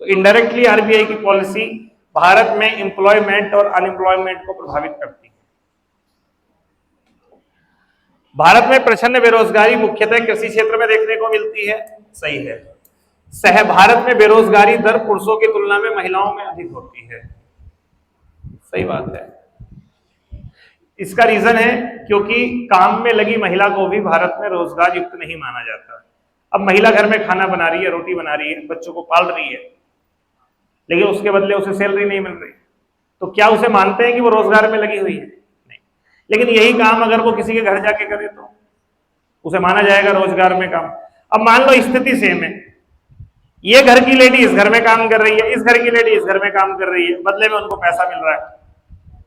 तो इनडायरेक्टली आरबीआई की पॉलिसी भारत में एम्प्लॉयमेंट और अनएम्प्लॉयमेंट को प्रभावित करती है। भारत में प्रचंड बेरोजगारी मुख्यतः कृषि क्षेत्र में देखने को मिलती है, सही है। भारत में बेरोजगारी दर पुरुषों की तुलना में महिलाओं में अधिक होती है, सही बात है। इसका रीजन है क्योंकि काम में लगी महिला को भी भारत में रोजगार युक्त नहीं माना जाता। अब महिला घर में खाना बना रही है, रोटी बना रही है, बच्चों को पाल रही है, लेकिन उसके बदले उसे सैलरी नहीं मिल रही, तो क्या उसे मानते हैं कि वो रोजगार में लगी हुई है? नहीं। लेकिन यही काम अगर वो किसी के घर जाके करे तो उसे माना जाएगा रोजगार में काम। अब मान लो स्थिति सेम है, ये घर की लेडी इस घर में काम कर रही है, इस घर की लेडी इस घर में काम कर रही है, बदले में उनको पैसा मिल रहा है,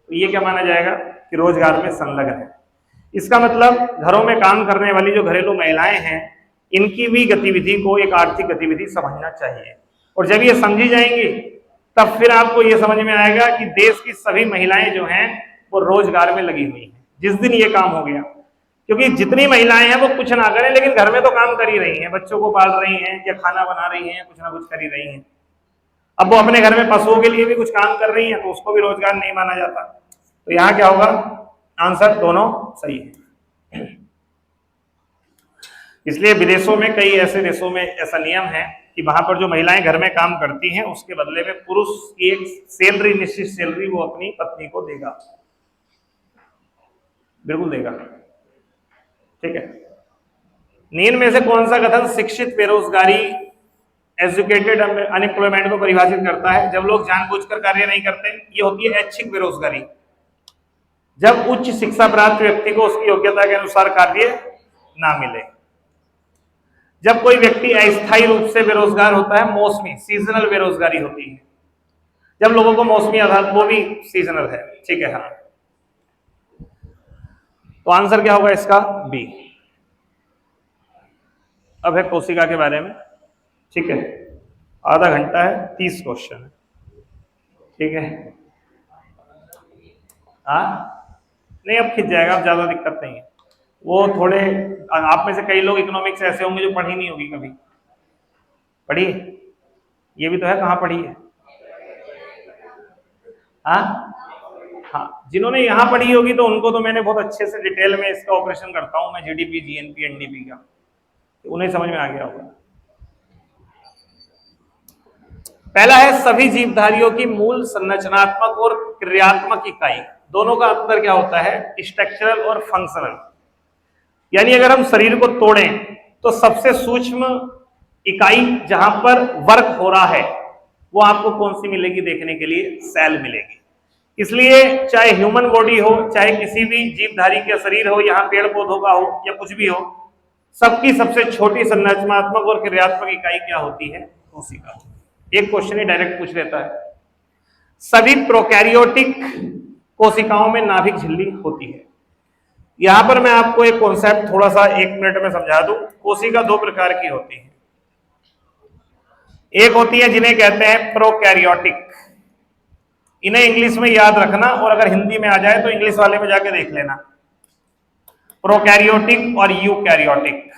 तो ये क्या माना जाएगा कि रोजगार में संलग्न है। इसका मतलब घरों में काम करने वाली जो घरेलू महिलाएं हैं, इनकी भी गतिविधि को एक आर्थिक गतिविधि समझना चाहिए, और जब ये समझी जाएंगी तब फिर आपको ये समझ में आएगा कि देश की सभी महिलाएं जो हैं वो रोजगार में लगी हुई हैं जिस दिन ये काम हो गया। क्योंकि जितनी महिलाएं हैं वो कुछ ना करें लेकिन घर में तो काम कर ही रही हैं, बच्चों को पाल रही हैं या खाना बना रही हैं, कुछ ना कुछ कर ही रही हैं। अब वो अपने घर में पशुओं के लिए भी कुछ काम कर रही हैं तो उसको भी रोजगार नहीं माना जाता। तो यहाँ क्या होगा? आंसर दोनों सही है। इसलिए विदेशों में, कई ऐसे देशों में ऐसा नियम है कि वहां पर जो महिलाएं घर में काम करती हैं उसके बदले में पुरुष की एक सैलरी, निश्चित सैलरी वो अपनी पत्नी को देगा, बिल्कुल देगा। ठीक है। नीन में से कौन सा कथन शिक्षित बेरोजगारी, एजुकेटेड अनएम्प्लॉयमेंट को परिभाषित करता है? जब लोग जानबूझकर कार्य नहीं करते, ये होती है ऐच्छिक बेरोजगारी। जब उच्च शिक्षा प्राप्त व्यक्ति को उसकी योग्यता के अनुसार कार्य ना मिले। जब कोई व्यक्ति अस्थायी रूप से बेरोजगार होता है, मौसमी, सीजनल बेरोजगारी होती है। जब लोगों को मौसमी आधार, वो भी सीजनल है। ठीक है, हाँ। तो आंसर क्या होगा इसका? बी। अब है कोशिका के बारे में। ठीक है, आधा घंटा है, 30 क्वेश्चन है। ठीक है, हाँ नहीं, अब खिंच जाएगा, अब ज्यादा दिक्कत नहीं है। वो थोड़े, आप में से कई लोग इकोनॉमिक्स ऐसे होंगे जो पढ़ी नहीं होगी कभी। पढ़ी? ये भी तो है, कहाँ पढ़ी है? हाँ हाँ, जिन्होंने यहाँ पढ़ी होगी तो उनको तो मैंने बहुत अच्छे से डिटेल में इसका ऑपरेशन करता हूँ मैं, जीडीपी, जीएनपी, एनडीपी का, तो उन्हें समझ में आ गया होगा। पहला है सभी जीवधारियों की मूल संरचनात्मक और क्रियात्मक इकाई। दोनों का अंतर क्या होता है? स्ट्रक्चरल और फंक्शनल। यानी अगर हम शरीर को तोड़ें तो सबसे सूक्ष्म इकाई जहां पर वर्क हो रहा है वो आपको कौन सी मिलेगी देखने के लिए? सेल मिलेगी। इसलिए चाहे ह्यूमन बॉडी हो, चाहे किसी भी जीवधारी का शरीर हो, यहाँ पेड़ पौधों का हो या कुछ भी हो, सबकी सबसे छोटी संरचनात्मक और क्रियात्मक इकाई क्या होती है? कोशिका। एक क्वेश्चन ही डायरेक्ट पूछ लेता है। सभी प्रोकैरियोटिक कोशिकाओं में नाभिक झिल्ली होती है। यहां पर मैं आपको एक कॉन्सेप्ट थोड़ा सा 1 मिनट में समझा दूं। कोशिका 2 प्रकार की होती है। एक होती है जिन्हें कहते हैं प्रोकैरियोटिक, इन्हें इंग्लिश में याद रखना, और अगर हिंदी में आ जाए तो इंग्लिश वाले में जाके देख लेना, प्रोकैरियोटिक और यूकैरियोटिक।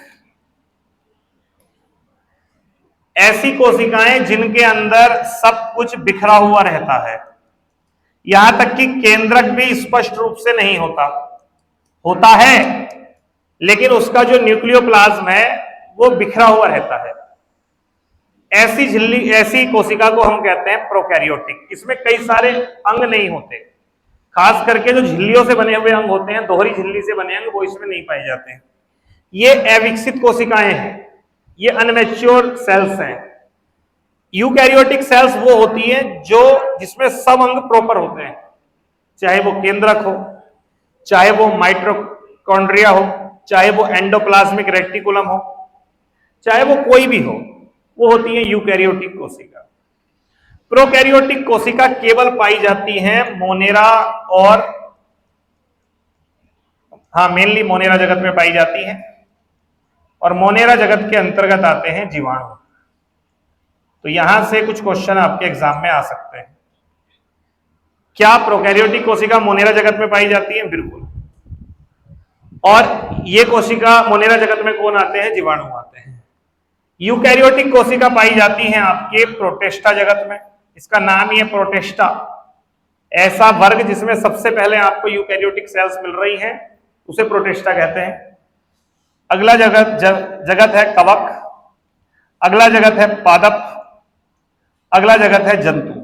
ऐसी कोशिकाएं जिनके अंदर सब कुछ बिखरा हुआ रहता है, यहां तक कि केंद्रक भी स्पष्ट रूप से नहीं होता है, लेकिन उसका जो न्यूक्लियोप्लाज्म है वो बिखरा हुआ रहता है। ऐसी झिल्ली, ऐसी कोशिका को हम कहते हैं प्रोकैरियोटिक। इसमें कई सारे अंग नहीं होते, खास करके जो झिल्लियों से बने हुए अंग होते हैं, दोहरी झिल्ली से बने अंग, वो इसमें नहीं पाए जाते हैं। ये अविकसित कोशिकाएं हैं, ये अनमैच्योर सेल्स हैं। यूकैरियोटिक सेल्स वो होती हैं जो जिसमें सब अंग प्रॉपर होते हैं, चाहे वो केंद्रक हो, चाहे वो माइटोकॉन्ड्रिया हो, चाहे वो एंडोप्लाज्मिक रेटिकुलम हो, चाहे वो कोई भी हो, वो होती है यूकैरियोटिक कोशिका। प्रोकैरियोटिक कोशिका केवल पाई जाती है मोनेरा और मेनली मोनेरा जगत में पाई जाती है, और मोनेरा जगत के अंतर्गत आते हैं जीवाणु। तो यहां से कुछ क्वेश्चन आपके एग्जाम में आ सकते हैं। क्या प्रोकैरियोटिक कोशिका मोनेरा जगत में पाई जाती है? बिल्कुल। और ये कोशिका मोनेरा जगत में कौन आते हैं? जीवाणु आते हैं। यूकैरियोटिक कोशिका पाई जाती हैं आपके प्रोटेस्टा जगत में, इसका नाम ही है प्रोटेस्टा। ऐसा वर्ग जिसमें सबसे पहले आपको यूकैरियोटिक सेल्स मिल रही हैं उसे प्रोटेस्टा कहते हैं। अगला जगत है कवक, अगला जगत है पादप, अगला जगत है जंतु।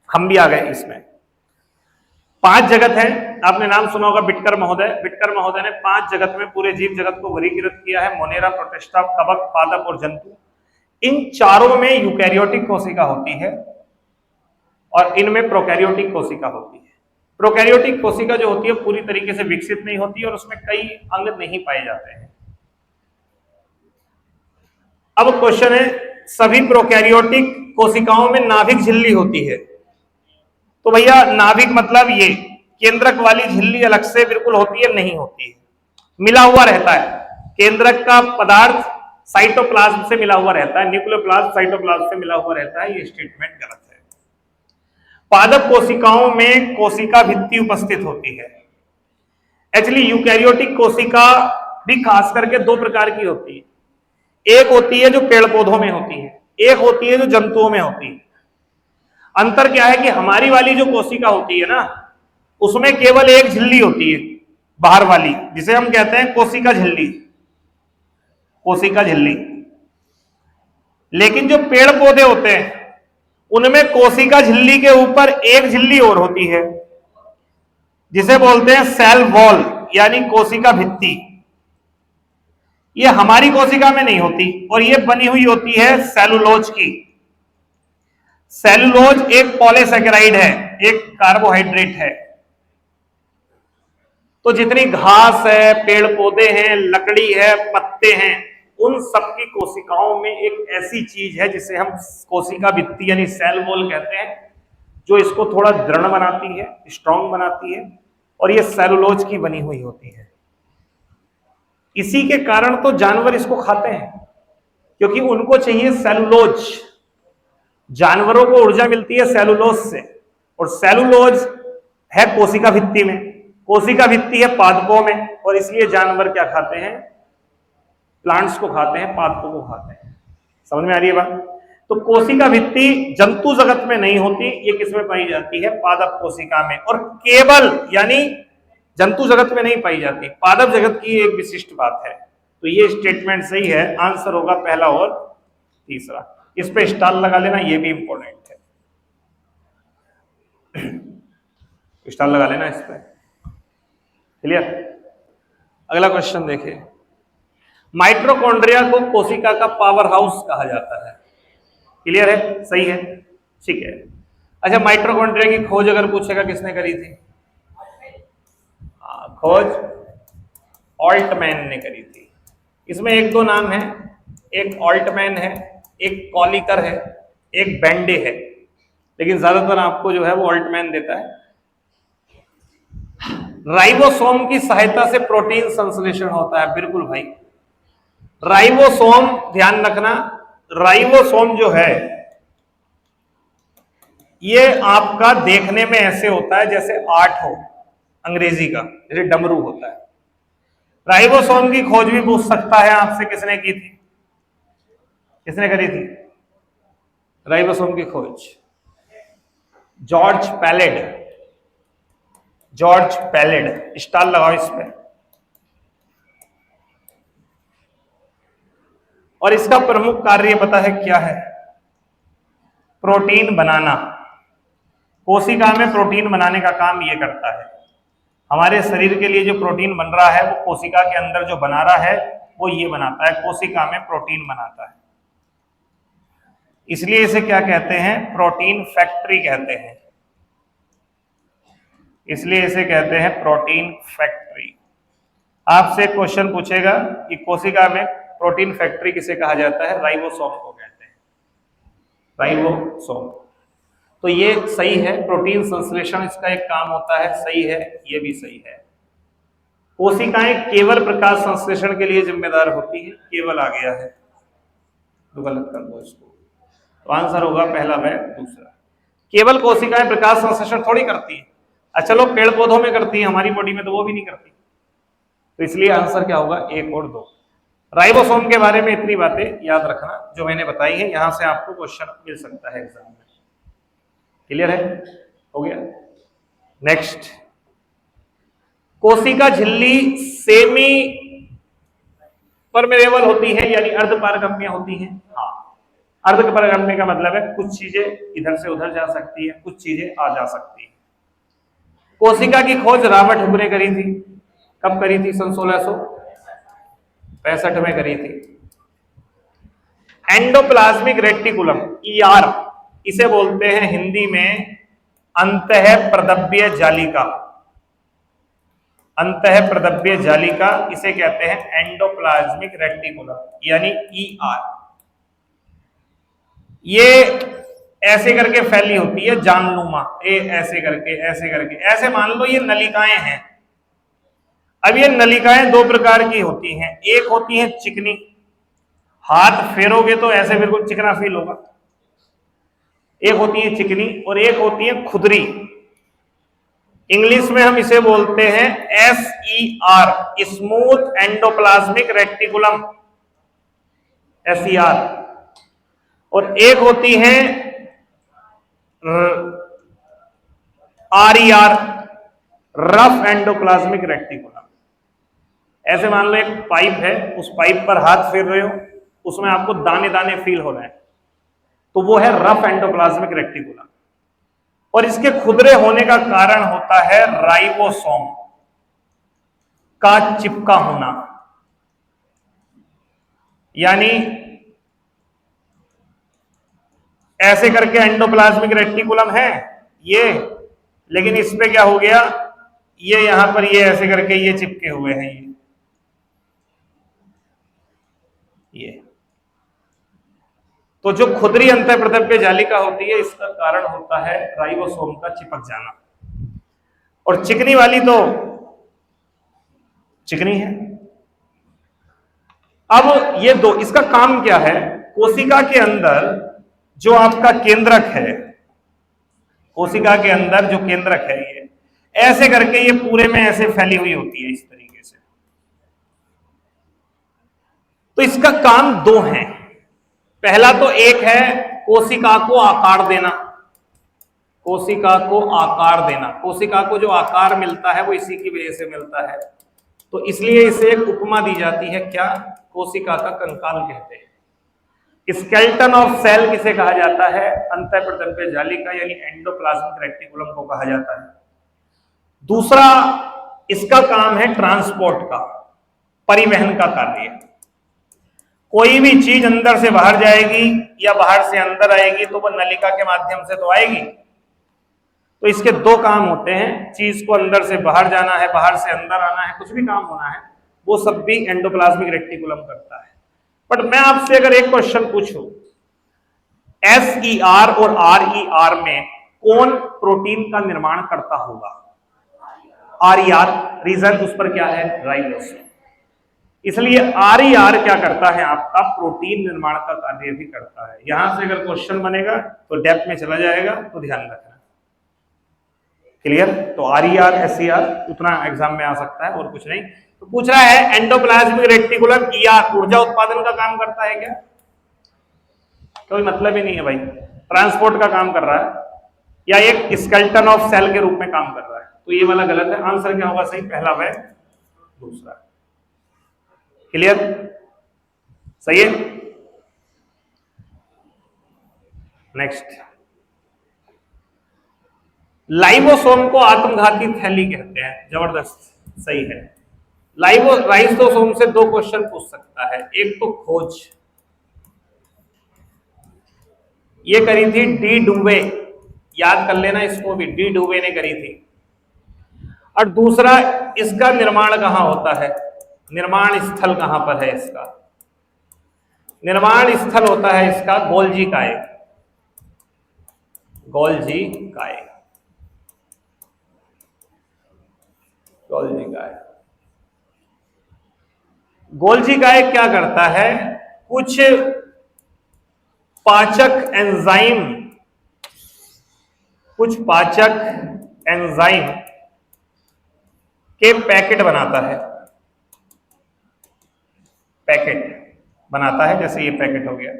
हम भी आ गए इसमें। 5 जगत है, आपने नाम सुना होगा बिटकर महोदय। बिटकर महोदय ने 5 जगत में पूरे जीव जगत को वर्गीकृत किया है, मोनेरा, प्रोटेस्टा, कवक, पादप और जंतु। इन चारों में यूकैरियोटिक कोशिका होती है और इनमें प्रोकैरियोटिक कोशिका होती है। प्रोकैरियोटिक कोशिका जो होती है पूरी तरीके से विकसित नहीं होती और उसमें कई अंग नहीं पाए जाते हैं। अब क्वेश्चन है, सभी प्रोकैरियोटिक कोशिकाओं में नाभिक झिल्ली होती है। तो भैया नाभिक मतलब ये केंद्रक वाली झिल्ली अलग से बिल्कुल होती है? नहीं होती है, मिला हुआ रहता है। केंद्रक का पदार्थ साइटोप्लाज्म से मिला हुआ रहता है, न्यूक्लियोप्लाज्म साइटोप्लाज्म से मिला हुआ रहता है। ये स्टेटमेंट गलत है। पादप कोशिकाओं में कोशिका भित्ति उपस्थित होती है। एक्चुअली यूकैरियोटिक कोशिका भी खास करके 2 प्रकार की होती है। एक होती है जो पेड़ पौधों में होती है, एक होती है जो जंतुओं में होती है। अंतर क्या है कि हमारी वाली जो कोशिका होती है ना, उसमें केवल एक झिल्ली होती है बाहर वाली, जिसे हम कहते हैं कोशिका झिल्ली, कोशिका झिल्ली। लेकिन जो पेड़ पौधे होते हैं उनमें कोशिका झिल्ली के ऊपर एक झिल्ली और होती है, जिसे बोलते हैं सेल वॉल, यानी कोशिका भित्ति। ये हमारी कोशिका में नहीं होती और ये बनी हुई होती है सेलुलोज की। सेलुलोज एक पॉलीसैकेराइड है, एक कार्बोहाइड्रेट है। तो जितनी घास है, पेड़ पौधे हैं, लकड़ी है, पत्ते हैं, उन सबकी कोशिकाओं में एक ऐसी चीज है जिसे हम कोशिका भित्ति यानी सेल वॉल कहते हैं, जो इसको थोड़ा दृढ़ बनाती है, स्ट्रॉन्ग बनाती है, और ये सेलुलोज की बनी हुई होती है। इसी के कारण तो जानवर इसको खाते हैं, क्योंकि उनको चाहिए सेलुलोज। जानवरों को ऊर्जा मिलती है सेलुलोज से, और सेलुलोज है कोशिका भित्ति में, कोशिका भित्ति है पादपों में, और इसलिए जानवर क्या खाते हैं, प्लांट्स को खाते हैं, पादपों को खाते हैं। समझ में आ रही है बात? तो कोशिका भित्ति जंतु जगत में नहीं होती, ये किसमें पाई जाती है, पादप कोशिका में, और केवल यानी जंतु जगत में नहीं पाई जाती, पादप जगत की एक विशिष्ट बात है। तो ये स्टेटमेंट सही है, आंसर होगा पहला और तीसरा। इस पे स्टार लगा लेना, ये भी इंपॉर्टेंट है, स्टार लगा लेना इस पे। क्लियर? अगला क्वेश्चन देखिए, माइटोकॉन्ड्रिया को कोशिका का पावर हाउस कहा जाता है। क्लियर है? सही है, ठीक है। अच्छा, माइटोकॉन्ड्रिया की खोज अगर पूछेगा किसने करी थी, खोज ऑल्टमैन ने करी थी। इसमें एक दो नाम है, एक ऑल्टमैन है, एक कॉलिकर है, एक बेंडे है, लेकिन ज्यादातर आपको जो है वो ऑल्टमैन देता है। राइबोसोम की सहायता से प्रोटीन संश्लेषण होता है, बिल्कुल भाई। राइबोसोम, ध्यान रखना, राइबोसोम जो है ये आपका देखने में ऐसे होता है जैसे आर्ट हो, अंग्रेजी का, जैसे डमरू होता है। राइबोसोम की खोज भी पूछ सकता है आपसे, किसने की थी, किसने करी थी राइबोसोम की खोज? George pallid, George pallid, star लगाओ इस पे। और इसका प्रमुख कार्य पता है क्या है? प्रोटीन बनाना। कोशिका में प्रोटीन बनाने का काम ये करता है। हमारे शरीर के लिए जो प्रोटीन बन रहा है वो कोशिका के अंदर जो बना रहा है वो ये बनाता है, कोशिका में प्रोटीन बनाता है। इसलिए इसे क्या कहते हैं, प्रोटीन फैक्ट्री कहते हैं। इसलिए इसे कहते हैं प्रोटीन फैक्ट्री। आपसे क्वेश्चन पूछेगा कि कोशिका में प्रोटीन फैक्ट्री किसे कहा जाता है? राइबोसोम को कहते हैं, राइबोसोम। तो ये सही है, प्रोटीन संश्लेषण इसका एक काम होता है, सही है, ये भी सही है। कोशिकाएं केवल प्रकाश संश्लेषण के लिए जिम्मेदार होती है, केवल आ गया है तो गलत कर दो इसको, तो आंसर होगा पहला व दूसरा। केवल कोशिकाएं प्रकाश संश्लेषण थोड़ी करती है, अच्छा लोग पेड़ पौधों में करती है, हमारी बॉडी में तो वो भी नहीं करती। तो इसलिए आंसर क्या होगा, 1 और 2। राइबोसोम के बारे में इतनी बातें याद रखना जो मैंने बताई है, यहां से आपको क्वेश्चन मिल सकता है एग्जाम में। क्लियर है? हो गया। नेक्स्ट, कोशिका झिल्ली सेमी परमेबल होती है, यानी अर्धपारगम्य होती है। हाँ, अर्धपारगम्य का मतलब है कुछ चीजें इधर से उधर जा सकती है, कुछ चीजें आ जा सकती है। कोशिका की खोज रॉबर्ट हुक ने करी थी। कब करी थी? सन 1665 में करी थी। एंडोप्लाज्मिक रेटिकुलम, ER, इसे बोलते हैं हिंदी में अंतःप्रदव्य जालिका। अंतःप्रदव्य जालिका, इसे कहते हैं एंडोप्लाज्मिक रेटिकुलम यानी ER। ये ऐसे करके फैली होती है, जाननुमा, ऐसे करके ऐसे मान लो ये नलिकाएं हैं। अब ये नलिकाएं 2 प्रकार की होती हैं, एक होती है चिकनी, हाथ फेरोगे तो ऐसे बिल्कुल चिकना फील होगा, एक होती है चिकनी, और एक होती है खुदरी। इंग्लिश में हम इसे बोलते हैं SER, smooth endoplasmic reticulum, SER। और एक होती है RER, रफ एंडोप्लाज्मिक रेटिकुलम। ऐसे मान लो एक पाइप है, उस पाइप पर हाथ फेर रहे हो, उसमें आपको दाने दाने फील हो रहे हैं, तो वो है रफ एंडोप्लाज्मिक रेटिकुलम। और इसके खुदरे होने का कारण होता है राइबोसोम का चिपका होना। यानी ऐसे करके एंडोप्लाज्मिक रेटिकुलम है ये, लेकिन इस पे क्या हो गया, ये यहां पर ये ऐसे करके ये चिपके हुए हैं, ये तो जो खुदरी अंतःप्रदव्य जालिका होती है, इसका कारण होता है राइबोसोम का चिपक जाना। और चिकनी वाली तो चिकनी है। अब ये दो, इसका काम क्या है, कोशिका के अंदर जो आपका केंद्रक है, कोशिका के अंदर जो केंद्रक है, ऐसे करके ये पूरे में ऐसे फैली हुई होती है इस तरीके से। तो इसका काम दो है। पहला तो एक है कोशिका को आकार देना, कोशिका को आकार देना। कोशिका को जो आकार मिलता है वो इसी की वजह से मिलता है, तो इसलिए इसे एक उपमा दी जाती है, क्या? कोशिका का कंकाल कहते हैं। स्केलेटन ऑफ सेल किसे कहा जाता है? अंतःप्रदंपीय जालिका यानी एंडोप्लाज्मिक रेटिकुलम को कहा जाता है। दूसरा इसका काम है ट्रांसपोर्ट का, परिवहन का कार्य। कोई भी चीज अंदर से बाहर जाएगी या बाहर से अंदर आएगी तो वह नलिका के माध्यम से तो आएगी। तो इसके दो काम होते हैं, चीज को अंदर से बाहर जाना है, बाहर से अंदर आना है, कुछ भी काम होना है, वो सब भी एंडोप्लाज्मिक रेटिकुलम करता है। बट मैं आपसे अगर एक क्वेश्चन पूछूं, SER और RER में कौन प्रोटीन का निर्माण करता होगा? RER, रीजन उस पर क्या है? राइबोसोम। इसलिए RER क्या करता है? आपका प्रोटीन निर्माण का कार्य भी करता है। यहां से अगर क्वेश्चन बनेगा तो डेप्थ में चला जाएगा, तो ध्यान रखना। क्लियर? तो RER SER उतना एग्जाम में आ सकता है और कुछ नहीं। तो पूछ रहा है एंडोप्लाज्मिक रेटिकुलम ER ऊर्जा उत्पादन का काम करता है क्या? कोई मतलब ही नहीं है भाई। ट्रांसपोर्ट का काम कर रहा है या एक स्केलेटन ऑफ सेल के रूप में काम कर रहा है, तो ये वाला गलत है। आंसर क्या होगा सही? पहला व दूसरा। क्लियर? सही है। नेक्स्ट, लाइबोसोम को आत्मघाती थैली कहते हैं। जबरदस्त, सही है। लाइसोसोम से दो क्वेश्चन पूछ सकता है। एक तो खोज, ये करी थी डी डुवे, याद कर लेना इसको भी, डी डुवे ने करी थी। और दूसरा, इसका निर्माण कहां होता है? निर्माण स्थल कहां पर है इसका? निर्माण स्थल होता है इसका गोल्जी काय, गोल्जी काय, गोल्जी काय। गोल्जी काय क्या करता है? कुछ पाचक एंजाइम, कुछ पाचक एंजाइम के पैकेट बनाता है, पैकेट बनाता है, जैसे ये पैकेट हो गया।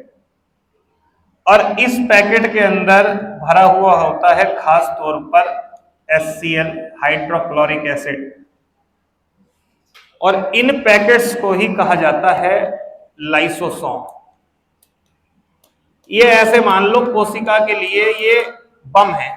और इस पैकेट के अंदर भरा हुआ होता है खास तौर पर HCl, हाइड्रोक्लोरिक एसिड। और इन पैकेट्स को ही कहा जाता है लाइसोसोम। ये ऐसे मान लो कोशिका के लिए ये बम है।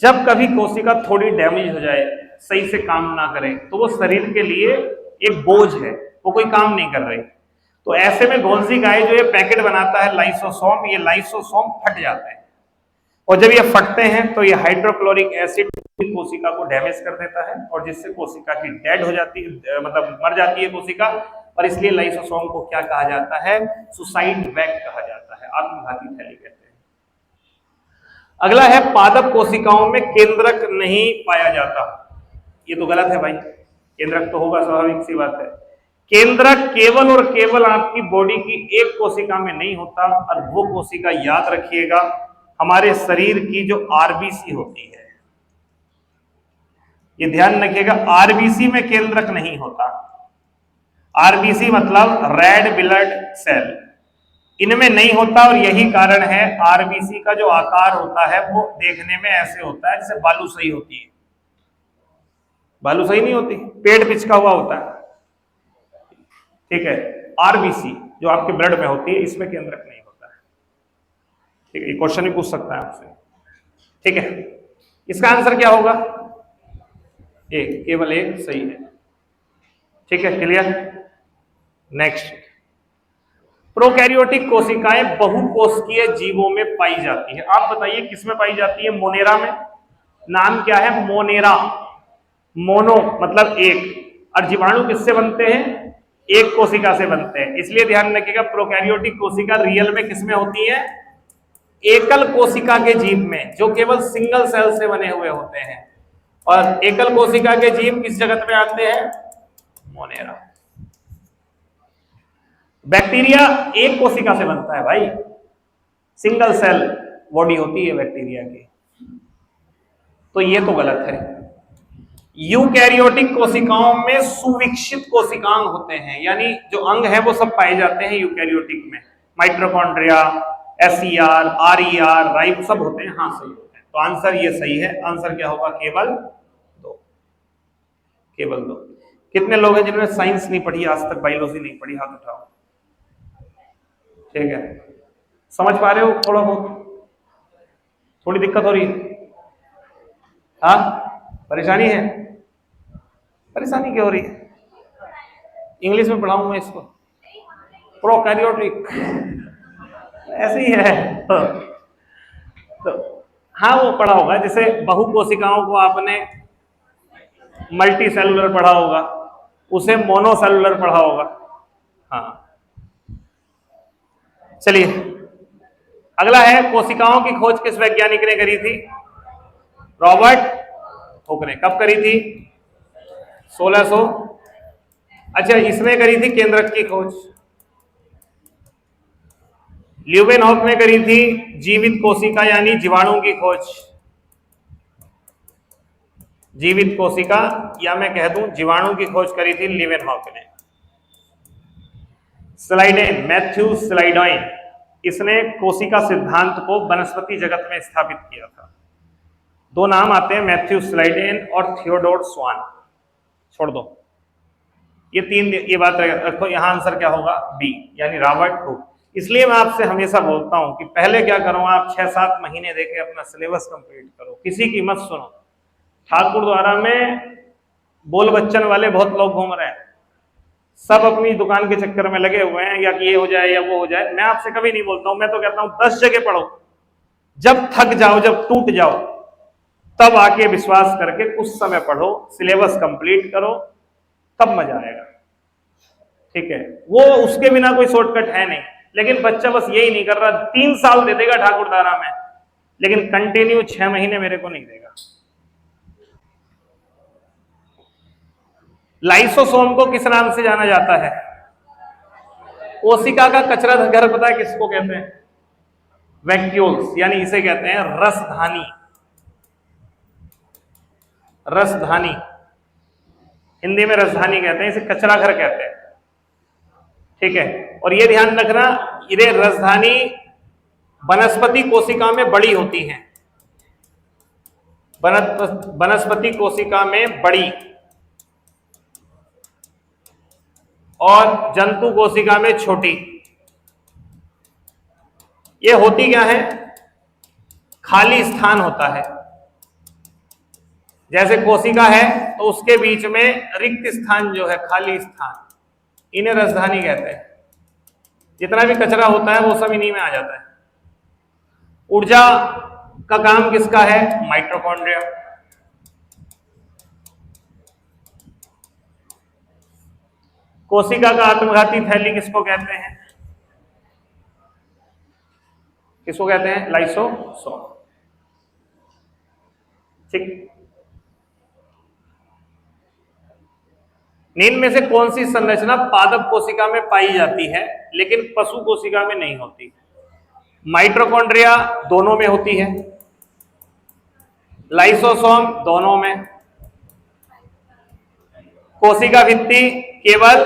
जब कभी कोशिका थोड़ी डैमेज हो जाए, सही से काम ना करे, तो वो शरीर के लिए एक बोझ है, वो कोई काम नहीं कर रही। तो ऐसे में गोल्जी काय जो ये पैकेट बनाता है लाइसोसोम, ये लाइसोसोम फट जाते हैं। और जब ये फटते हैं तो ये हाइड्रोक्लोरिक एसिड कोशिका को डैमेज कर देता है, और जिससे कोशिका की डेड हो जाती है, मतलब मर जाती है कोशिका। और इसलिए लाइसोसोम को क्या कहा जाता है? सुसाइड वैक कहा जाता है, आत्मघाती थैली कहते हैं। अगला है पादप कोशिकाओं में केंद्रक नहीं पाया जाता। ये तो गलत है भाई, केंद्रक तो होगा, स्वाभाविक सी बात है। केंद्रक केवल और केवल आपकी बॉडी की एक कोशिका में नहीं होता, और वो कोशिका याद रखिएगा हमारे शरीर की जो RBC होती है, ये ध्यान रखिएगा, RBC में केंद्रक नहीं होता। RBC मतलब रेड ब्लड सेल, इनमें नहीं होता। और यही कारण है RBC का जो आकार होता है वो देखने में ऐसे होता है जैसे बालूशाही होती है। बालूशाही नहीं होती, पेट पिचका हुआ होता है, ठीक है। RBC जो आपके ब्लड में होती है, इसमें केंद्रक नहीं होता है, ठीक है। ये क्वेश्चन भी पूछ सकता है आपसे, ठीक है। इसका आंसर क्या होगा? एक, केवल एक सही है, ठीक है। क्लियर? नेक्स्ट, प्रोकैरियोटिक कोशिकाएं बहुकोशिकीय जीवों में पाई जाती है। आप बताइए किसमें पाई जाती है? मोनेरा में। नाम क्या है? मोनेरा। मोनो मतलब एक, और जीवाणु किससे बनते हैं? एक कोशिका से बनते हैं। इसलिए ध्यान रखिएगा प्रोकैरियोटिक कोशिका रियल में किसमें होती है? एकल कोशिका के जीव में, जो केवल सिंगल सेल से बने हुए होते हैं। और एकल कोशिका के जीव किस जगत में आते हैं? मोनेरा। बैक्टीरिया एक कोशिका से बनता है भाई, सिंगल सेल बॉडी होती है बैक्टीरिया की। तो ये तो गलत है। यूकैरियोटिक कोशिकाओं में सुविकसित कोशिकांग होते हैं, यानी जो अंग है वो सब पाए जाते हैं यूकैरियोटिक में। माइटोकॉन्ड्रिया, एसईआर, आरईआर, राइब सब होते हैं। हाँ सही होते हैं, तो आंसर ये सही है। आंसर क्या होगा? केवल दो, केवल दो। कितने लोग हैं जिन्होंने साइंस नहीं पढ़ी आज तक, बायोलॉजी नहीं पढ़ी? हाथ उठाओ। ठीक है, समझ पा रहे हो थोड़ा बहुत? थोड़ी दिक्कत हो रही है? हाँ, परेशानी है? परेशानी क्या हो रही है? इंग्लिश में पढ़ाऊं मैं इसको? प्रोकैरियोटिक ऐसे ही है। तो हाँ, वो पढ़ा होगा, जैसे बहु कोशिकाओं को आपने मल्टी सेलुलर पढ़ा होगा, उसे मोनोसेलुलर पढ़ा होगा। हाँ, चलिए अगला है, कोशिकाओं की खोज किस वैज्ञानिक ने करी थी? रॉबर्ट हुक ने। कब करी थी? 1600। अच्छा, इसने करी थी केंद्रक की खोज। ल्यूवेनहॉक ने करी थी जीवित कोशिका यानी जीवाणु की खोज। जीवित कोशिका या मैं कह दूं जीवाणु की खोज करी थी ल्यूवेनहॉक ने। स्लाइडेन, मैथ्यू स्लाइडेन, इसने कोशिका सिद्धांत को वनस्पति जगत में स्थापित किया था। दो नाम आते हैं, मैथ्यू स्लाइडेन और थियोडोर स्वान। छोड़ दो ये तीन, ये बात रखो। यहां आंसर क्या होगा? बी, यानी रॉबर्ट हुक। इसलिए मैं आपसे हमेशा बोलता हूं कि पहले क्या करो, आप 6-7 महीने देके अपना सिलेबस कंप्लीट करो, किसी की मत सुनो। ठाकुर द्वारा में बोल बच्चन वाले बहुत लोग घूम रहे हैं, सब अपनी दुकान के चक्कर में लगे हुए हैं, या कि ये हो जाए या वो हो जाए। मैं आपसे कभी नहीं बोलता हूं, मैं तो कहता हूं 10 जगह पढ़ो, जब थक जाओ, जब टूट जाओ, तब आके विश्वास करके उस समय पढ़ो, सिलेबस कंप्लीट करो, तब मजा आएगा। ठीक है, वो उसके बिना कोई शॉर्टकट है नहीं। लेकिन बच्चा बस यही नहीं कर रहा, 3 साल दे देगा ठाकुर द्वारा में, लेकिन कंटिन्यू 6 महीने मेरे को नहीं देगा। लाइसोसोम को किस नाम से जाना जाता है? कोशिका का कचरा घर पता है किसको कहते हैं? वैक्यूल्स, यानी इसे कहते हैं रसधानी। रसधानी, हिंदी में रसधानी कहते हैं, इसे कचरा घर कहते हैं। ठीक है, और ये ध्यान रखना, ये रसधानी वनस्पति कोशिका में बड़ी होती हैं। वनस्पति कोशिका में बड़ी और जंतु कोशिका में छोटी। ये होती क्या है? खाली स्थान होता है। जैसे कोशिका है तो उसके बीच में रिक्त स्थान जो है, खाली स्थान, इन्हें रसधानी कहते हैं। जितना भी कचरा होता है वो सब इन्हीं में आ जाता है। ऊर्जा का काम किसका है? माइटोकॉन्ड्रिया। कोशिका का आत्मघाती थैली किसको कहते हैं? किसको कहते हैं? लाइसोसोम। ठीक, नींद में से कौन सी संरचना पादप कोशिका में पाई जाती है लेकिन पशु कोशिका में नहीं होती? माइटोकॉन्ड्रिया दोनों में होती है, लाइसोसोम दोनों में, कोशिका भित्ति केवल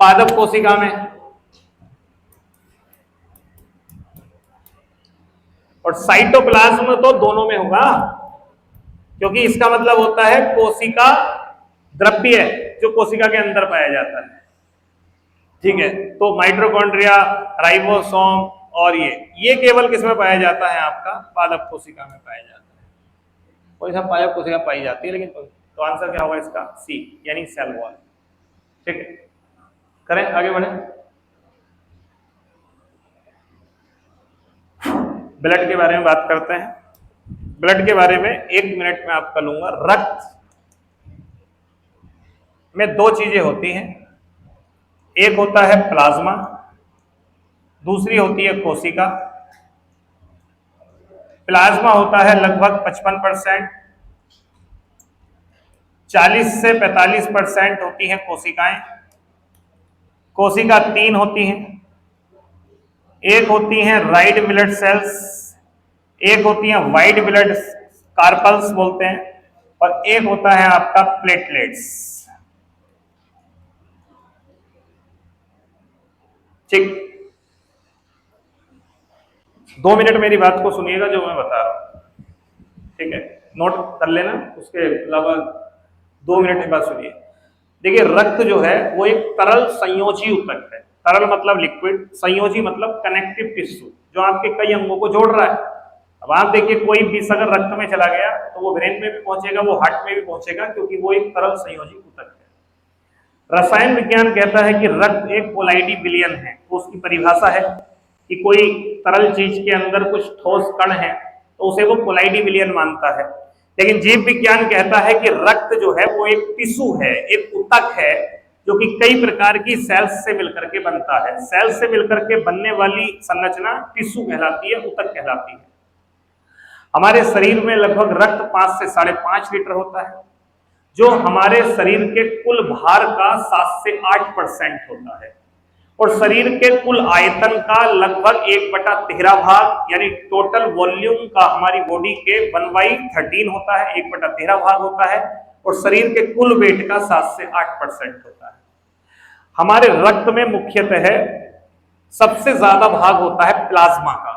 पादप कोशिका में, और साइटोप्लाज्म तो दोनों में होगा, क्योंकि इसका मतलब होता है कोशिका द्रव्य जो कोशिका के अंदर पाया जाता है। ठीक है, तो माइटोकॉन्ड्रिया, राइबोसोम और ये केवल किसमें पाया जाता है? आपका पादप कोशिका में पाया जाता है। कोई सा पादप कोशिका पाई जाती है, लेकिन तो आंसर क्या होगा इसका? सी, यानी सेल वॉल। ठीक है, करें आगे बढ़े। ब्लड के बारे में बात करते हैं। ब्लड के बारे में 1 मिनट में आपका लूंगा। रक्त में 2 चीजें होती हैं, एक होता है प्लाज्मा, दूसरी होती है कोशिका। प्लाज्मा होता है लगभग 55%, 40 से 45% होती हैं कोशिकाएं। कोशिका 3 होती हैं, एक होती हैं राइड ब्लड सेल्स, एक होती है व्हाइट ब्लड कार्पल्स बोलते हैं, और एक होता है आपका प्लेटलेट्स। ठीक, 2 मिनट मेरी बात को सुनिएगा जो मैं बता रहा हूं, ठीक है, नोट कर लेना, उसके अलावा 2 मिनट की बात सुनिए। देखिए रक्त जो है वो एक तरल संयोजी ऊतक है। तरल मतलब लिक्विड, संयोजी मतलब कनेक्टिव टिश्यू, जो आपके कई अंगों को जोड़ रहा है। अब आप देखिए कोई विष अगर रक्त में चला गया तो वो ब्रेन में भी पहुंचेगा, वो हार्ट में भी पहुंचेगा, क्योंकि वो एक तरल संयोजी ऊतक है। रसायन विज्ञान कहता है कि रक्त एक कोलाइडी विलयन है, तो उसकी परिभाषा है कि कोई तरल चीज के अंदर कुछ ठोस कण है तो उसे वो कोलाइडी विलयन मानता है। लेकिन जीव विज्ञान कहता है कि रक्त जो है वो एक टिश्यू है, एक ऊतक है, जो कि कई प्रकार की सेल्स से मिलकर के बनता है। सेल्स से मिलकर के बनने वाली संरचना टिश्यू कहलाती है, ऊतक कहलाती है। हमारे शरीर में लगभग रक्त 5 से 5.5 लीटर होता है, जो हमारे शरीर के कुल भार का 7 से 8% होता है, और शरीर के कुल आयतन का लगभग 1/13 भाग, यानी टोटल वॉल्यूम का हमारी बॉडी के 1/13 होता है, 1/13 भाग होता है, और शरीर के कुल वेट का 7 से 8% होता है। हमारे रक्त में मुख्यतः सबसे ज्यादा भाग होता है प्लाज्मा का,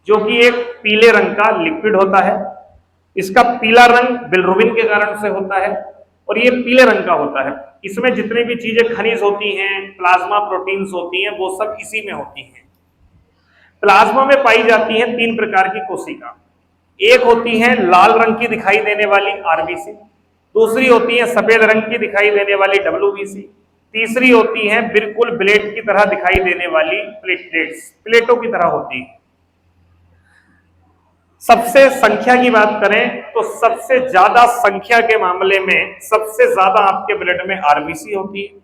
जो कि एक पीले रंग का लिक्विड होता है। इसका पीला रंग बिलिरुबिन के कारण से होता है, और ये पीले रंग का होता है। इसमें जितनी भी चीजें खनिज होती हैं, प्लाज्मा प्रोटीन्स होती हैं, वो सब इसी में होती हैं। प्लाज्मा में पाई जाती हैं 3 प्रकार की कोशिका। एक होती है लाल रंग की दिखाई देने वाली आरबीसी, दूसरी होती है सफेद रंग की दिखाई देने वाली डब्ल्यूबीसी, तीसरी होती है बिल्कुल ब्लेड की तरह दिखाई देने वाली प्लेटलेट्स, प्लेटों की तरह होती है। सबसे संख्या की बात करें तो सबसे ज्यादा संख्या के मामले में सबसे ज्यादा आपके ब्लड में आरबीसी होती है,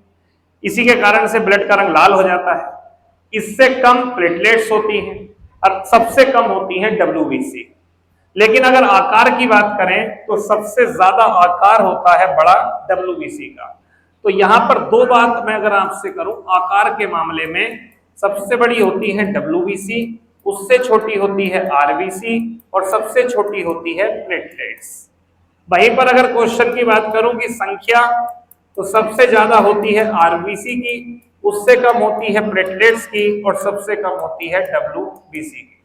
इसी के कारण से ब्लड का रंग लाल हो जाता है। इससे कम प्लेटलेट्स होती हैं और सबसे कम होती है डब्ल्यूबीसी। लेकिन अगर आकार की बात करें तो सबसे ज्यादा आकार होता है बड़ा डब्ल्यूबीसी का। तो यहां पर 2 बात मैं अगर आपसे करूं, आकार के मामले में सबसे बड़ी होती है डब्ल्यूबीसी, उससे छोटी होती है आरबीसी, और सबसे छोटी होती है प्लेटलेट्स। वहीं पर अगर क्वेश्चन की बात करूं कि संख्या, तो सबसे ज्यादा होती है आरबीसी की, उससे कम होती है प्लेटलेट्स की, और सबसे कम होती है डब्ल्यूबीसी की।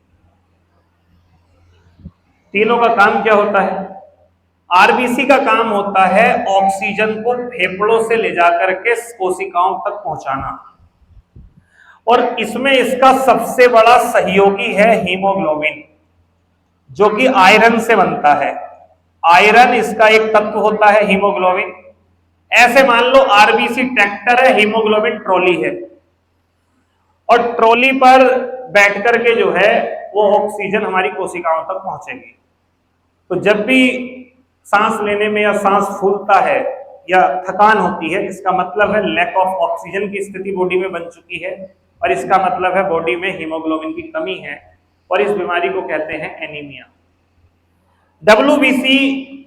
तीनों का काम क्या होता है? आरबीसी का काम होता है ऑक्सीजन को फेफड़ों से ले जाकर के कोशिकाओं तक पहुंचाना, और इसमें इसका सबसे बड़ा सहयोगी है हीमोग्लोबिन, जो कि आयरन से बनता है। आयरन इसका एक तत्व होता है हीमोग्लोबिन। ऐसे मान लो आरबीसी ट्रैक्टर है, हीमोग्लोबिन ट्रॉली है, और ट्रॉली पर बैठ करके जो है वो ऑक्सीजन हमारी कोशिकाओं तक पहुंचेगी। तो जब भी सांस लेने में या सांस फूलता है या थकान होती है, इसका मतलब है लैक ऑफ ऑक्सीजन की स्थिति बॉडी में बन चुकी है, और इसका मतलब है बॉडी में हीमोग्लोबिन की कमी है, और इस बीमारी को कहते हैं एनीमिया। डब्ल्यूबीसी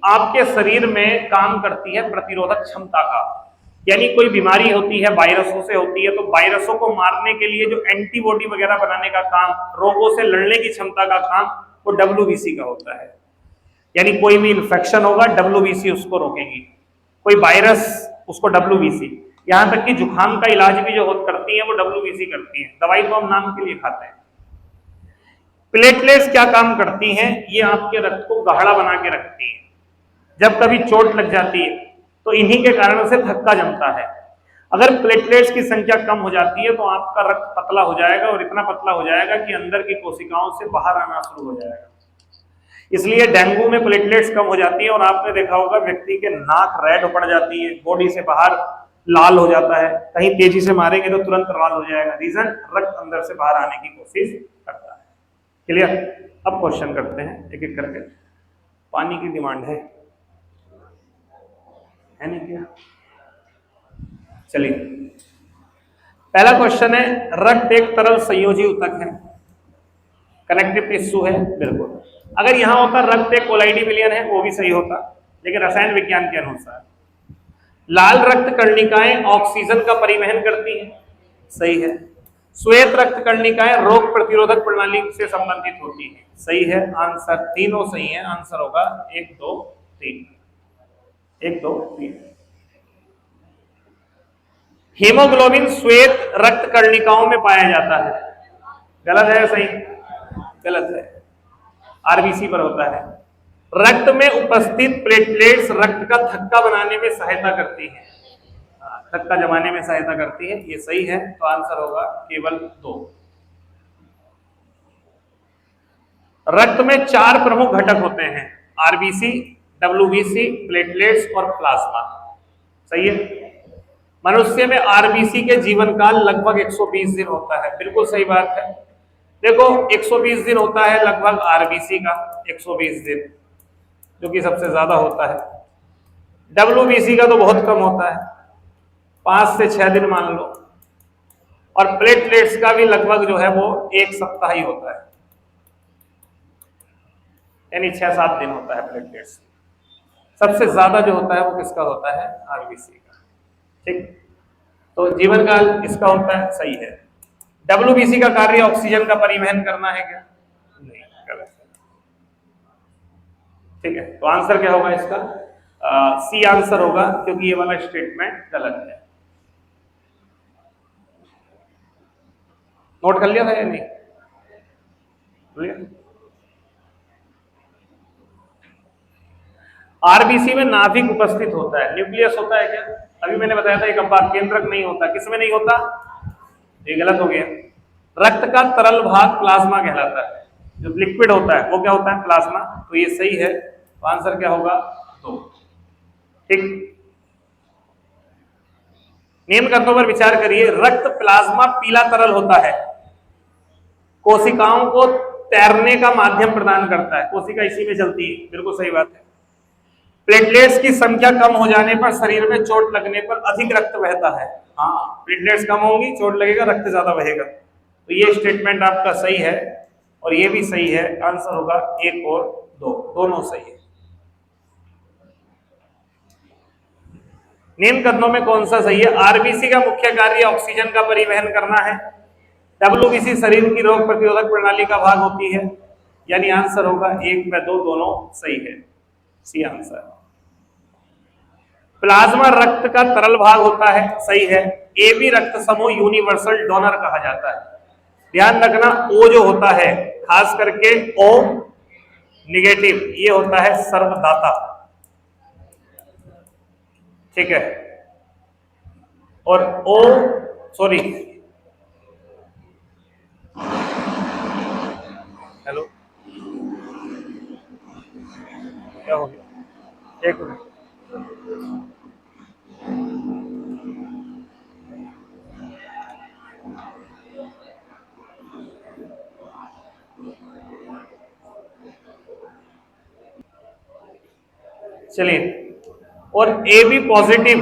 आपके शरीर में काम करती है प्रतिरोधक क्षमता का, यानी कोई बीमारी होती है, वायरसों से होती है, तो वायरसों को मारने के लिए जो एंटीबॉडी वगैरह बनाने का काम, रोगों से लड़ने की क्षमता का काम, वो डब्ल्यूबीसी का होता है। यानी कोई भी इन्फेक्शन होगा, डब्ल्यूबीसी उसको रोकेगी। कोई वायरस, उसको डब्ल्यूबीसी। यहां तक कि जुकाम का इलाज भी जो करती है वो डब्ल्यूबीसी करती है। दवाई तो हम नाम के लिए खाते हैं। प्लेटलेट्स क्या काम करती हैं? ये आपके रक्त को गाढ़ा बना के रखती है। जब कभी चोट लग जाती है तो इन्हीं के कारण से थक्का जमता है। अगर प्लेटलेट्स की संख्या कम हो जाती है तो आपका रक्त पतला हो जाएगा, और इतना पतला हो जाएगा कि अंदर की कोशिकाओं से बाहर आना शुरू हो जाएगा। इसलिए डेंगू में प्लेटलेट्स कम हो जाती है, और आपने देखा होगा व्यक्ति के नाक रेड पड़ जाती है, बॉडी से बाहर लाल हो जाता है, कहीं तेजी से मारेंगे तो तुरंत लाल हो जाएगा। रीजन, रक्त अंदर से बाहर आने की कोशिश करता है। क्लियर? अब क्वेश्चन करते हैं एक एक करके। पानी की डिमांड है नहीं क्या? चलिए, पहला क्वेश्चन है, रक्त एक तरल संयोजी ऊतक है, कनेक्टिव टिश्यू है। बिल्कुल, अगर यहां होता रक्त एक कोलाइडी विलयन है, वो भी सही होता, लेकिन रसायन विज्ञान के अनुसार लाल रक्त कर्णिकाएं ऑक्सीजन का परिवहन करती हैं, सही है। श्वेत रक्त कर्णिकाएं रोग प्रतिरोधक प्रणाली से संबंधित होती है। सही है आंसर, तीनों सही है, आंसर होगा 1 2 3, 1 2 3। हीमोग्लोबिन श्वेत रक्त कर्णिकाओं में पाया जाता है। गलत है सही? गलत है, आरबीसी पर होता है। रक्त में उपस्थित प्लेटलेट्स रक्त का थक्का बनाने में सहायता करती है, थक्का जमाने में सहायता करती है, ये सही है, तो आंसर होगा केवल 2। रक्त में 4 प्रमुख घटक होते हैं, आरबीसी, डब्ल्यूबीसी, प्लेटलेट्स और प्लाज्मा। सही है। मनुष्य में आरबीसी के जीवन काल लगभग 120 दिन होता है, बिल्कुल सही बात है। देखो 120 दिन होता है लगभग आरबीसी का, 120 दिन जो कि सबसे ज्यादा होता है। डब्ल्यूबीसी का तो बहुत कम होता है, 5 से 6 दिन मान लो। और प्लेटलेट्स का भी लगभग जो है वो 1 सप्ताह ही होता है, यानी 6-7 दिन होता है प्लेटलेट्स। सबसे ज्यादा जो होता है वो किसका होता है? आरबीसी का। ठीक, तो जीवन काल इसका होता है, सही है। डब्ल्यूबीसी का कार्य ऑक्सीजन का परिवहन करना है क्या? नहीं, गलत है। ठीक है, तो आंसर क्या होगा इसका? सी आंसर होगा, क्योंकि ये वाला स्टेटमेंट गलत है। नोट कर लिया था या नहीं? आरबीसी में नाभिक उपस्थित होता है, न्यूक्लियस होता है क्या? अभी मैंने बताया था एक अपार केंद्रक नहीं होता, किसमें नहीं होता? ये गलत हो गया। रक्त का तरल भाग प्लाज्मा कहलाता है, जो लिक्विड होता है वो क्या होता है? प्लाज्मा। तो ये सही है, तो आंसर क्या होगा? 2। ठीक, निम्न कथनों पर विचार करिए। रक्त प्लाज्मा पीला तरल होता है, कोशिकाओं को तैरने का माध्यम प्रदान करता है, कोशिका इसी में चलती है, बिल्कुल सही बात है। प्लेटलेट्स की संख्या कम हो जाने पर शरीर में चोट लगने पर अधिक रक्त बहता है। हाँ, प्लेटलेट्स कम होंगी, चोट लगेगा, रक्त ज्यादा बहेगा। तो ये स्टेटमेंट आपका सही है और ये भी सही है, आंसर होगा 1 और 2, दोनों सही है। निम्न कथनों में कौन सा सही है? आरबीसी का मुख्य कार्य ऑक्सीजन का परिवहन करना है, डब्ल्यूबीसी शरीर की रोग प्रतिरोधक प्रणाली का भाग होती है, यानी आंसर होगा 1 व 2, दोनों सही है, सी आंसर। प्लाज्मा रक्त का तरल भाग होता है, सही है। ए बी रक्त समूह यूनिवर्सल डोनर कहा जाता है। ध्यान रखना, ओ जो होता है खास करके ओ निगेटिव, ये होता है सर्वदाता। ठीक है, और ओ सॉरी हेलो, क्या हो गया? एक मिनट। चलिए, और ए बी पॉजिटिव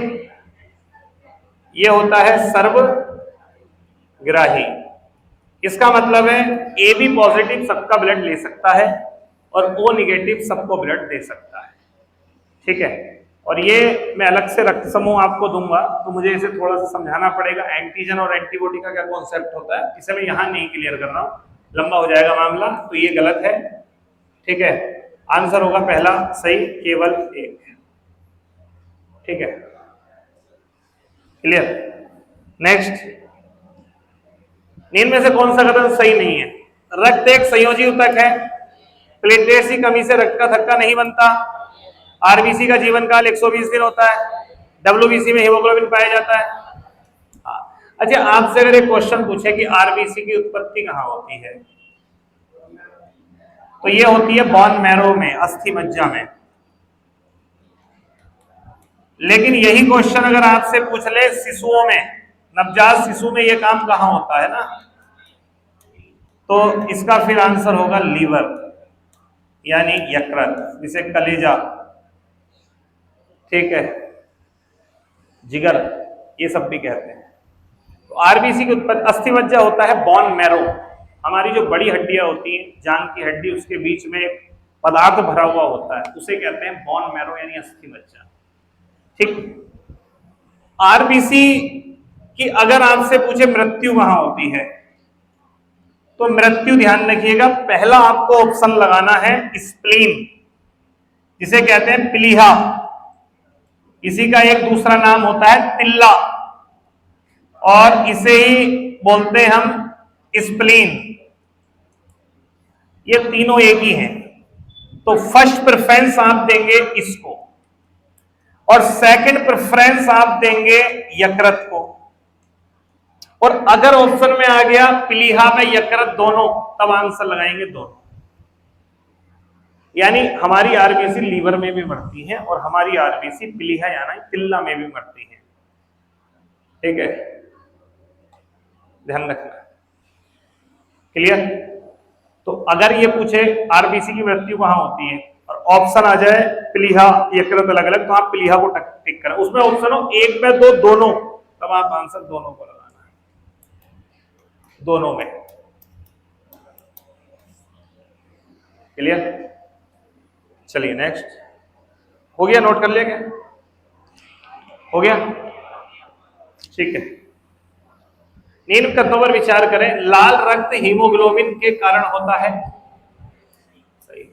ये होता है सर्वग्राही। इसका मतलब है ए बी पॉजिटिव सबका ब्लड ले सकता है और ओ निगेटिव सबको ब्लड दे सकता है। ठीक है, और ये मैं अलग से रक्त समूह आपको दूंगा, तो मुझे इसे थोड़ा सा समझाना पड़ेगा। एंटीजन और एंटीबॉडी का क्या कॉन्सेप्ट होता है, इसे मैं यहां नहीं क्लियर कर रहा हूं, लंबा हो जाएगा मामला, तो ये गलत है। ठीक है, आंसर होगा पहला सही, केवल 1। ठीक है, क्लियर। नेक्स्ट, निम्न में से कौन सा कथन सही नहीं है? रक्त एक संयोजी ऊतक है, प्लेटलेट्स की कमी से रक्त का थक्का नहीं बनता, आरबीसी का जीवन काल 120 दिन होता है, डब्ल्यूबीसी में हीमोग्लोबिन पाया जाता है। अच्छा, आपसे अगर एक क्वेश्चन पूछे कि आरबीसी की उत्पत्ति कहां होती है, तो ये होती है बोन मैरो में, अस्थि मज्जा में। लेकिन यही क्वेश्चन अगर आपसे पूछ ले शिशुओं में, नवजात शिशु में, ये काम कहां होता है ना, तो इसका फिर आंसर होगा लीवर, यानी यकृत, जिसे कलेजा, ठीक है, जिगर, ये सब भी कहते हैं। तो आरबीसी की उत्पत्ति, अस्थि मज्जा होता है बोन मैरो, हमारी जो बड़ी हड्डियां होती हैं, जांग की हड्डी, उसके बीच में पदार्थ भरा हुआ होता है, उसे कहते हैं बोन मैरो, यानी अस्थि मज्जा। ठीक, आरबीसी की अगर आपसे पूछे मृत्यु कहां होती है, तो मृत्यु ध्यान रखिएगा, पहला आपको ऑप्शन लगाना है स्प्लीन, जिसे कहते हैं प्लीहा। इसी का एक दूसरा नाम होता है तिल्ला, और इसे ही बोलते हैं हम स्प्लीन। ये तीनों एक ही हैं। तो फर्स्ट प्रेफरेंस आप देंगे इसको, और सेकंड प्रेफरेंस आप देंगे यकृत को। और अगर ऑप्शन में आ गया प्लीहा में यकृत दोनों, तब आंसर लगाएंगे दोनों। यानी हमारी आरबीसी लीवर में भी मरती है और हमारी आरबीसी प्लीहा यानी तिल्ला में भी मरती है। ठीक है, ध्यान रखना। क्लियर? तो अगर ये पूछे आरबीसी की मृत्यु कहां होती है और ऑप्शन आ जाए प्लीहा यकृत अलग अलग, तो आप प्लीहा को टिक करें। उसमें ऑप्शन हो एक में दो, दोनों, तब आप आंसर दोनों को लगाना है, दोनों में। क्लियर? चलिए नेक्स्ट। हो गया? नोट कर लिया क्या? हो गया? ठीक है। निम्न कथनों पर विचार करें। लाल रक्त हीमोग्लोबिन के कारण होता है। सही।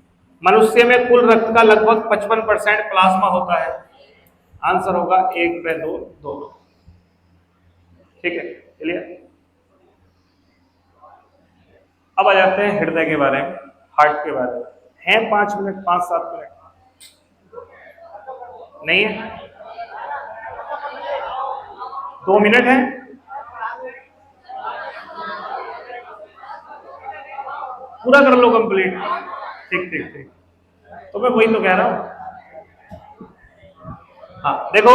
मनुष्य में कुल रक्त का लगभग 55% प्लाज्मा होता है। आंसर होगा 1/2 दोनों। ठीक है, चलिए अब आ जाते हैं हृदय के बारे में, हार्ट के बारे में। हैं 5 मिनट, 5-7 मिनट नहीं है? 2 मिनट है? पूरा कर लो कंप्लीट। ठीक ठीक ठीक, तो मैं वही तो कह रहा हूं। हाँ देखो,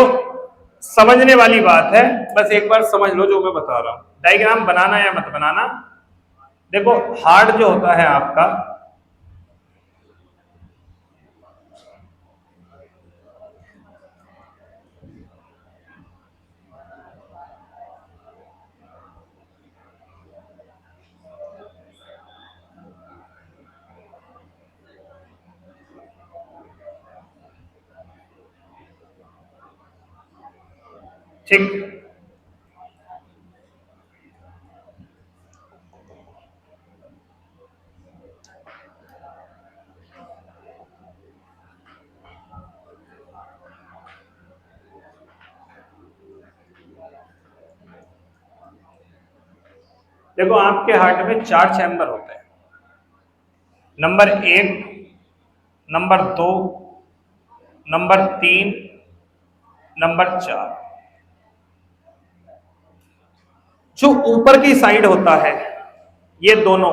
समझने वाली बात है, बस एक बार समझ लो जो मैं बता रहा हूं। डायग्राम बनाना या मत बनाना। देखो हार्ट जो होता है आपका, ठीक, देखो आपके हार्ट में 4 चैम्बर होते हैं। Number 1, number 2, number 3, number 4। जो ऊपर की साइड होता है, ये दोनों,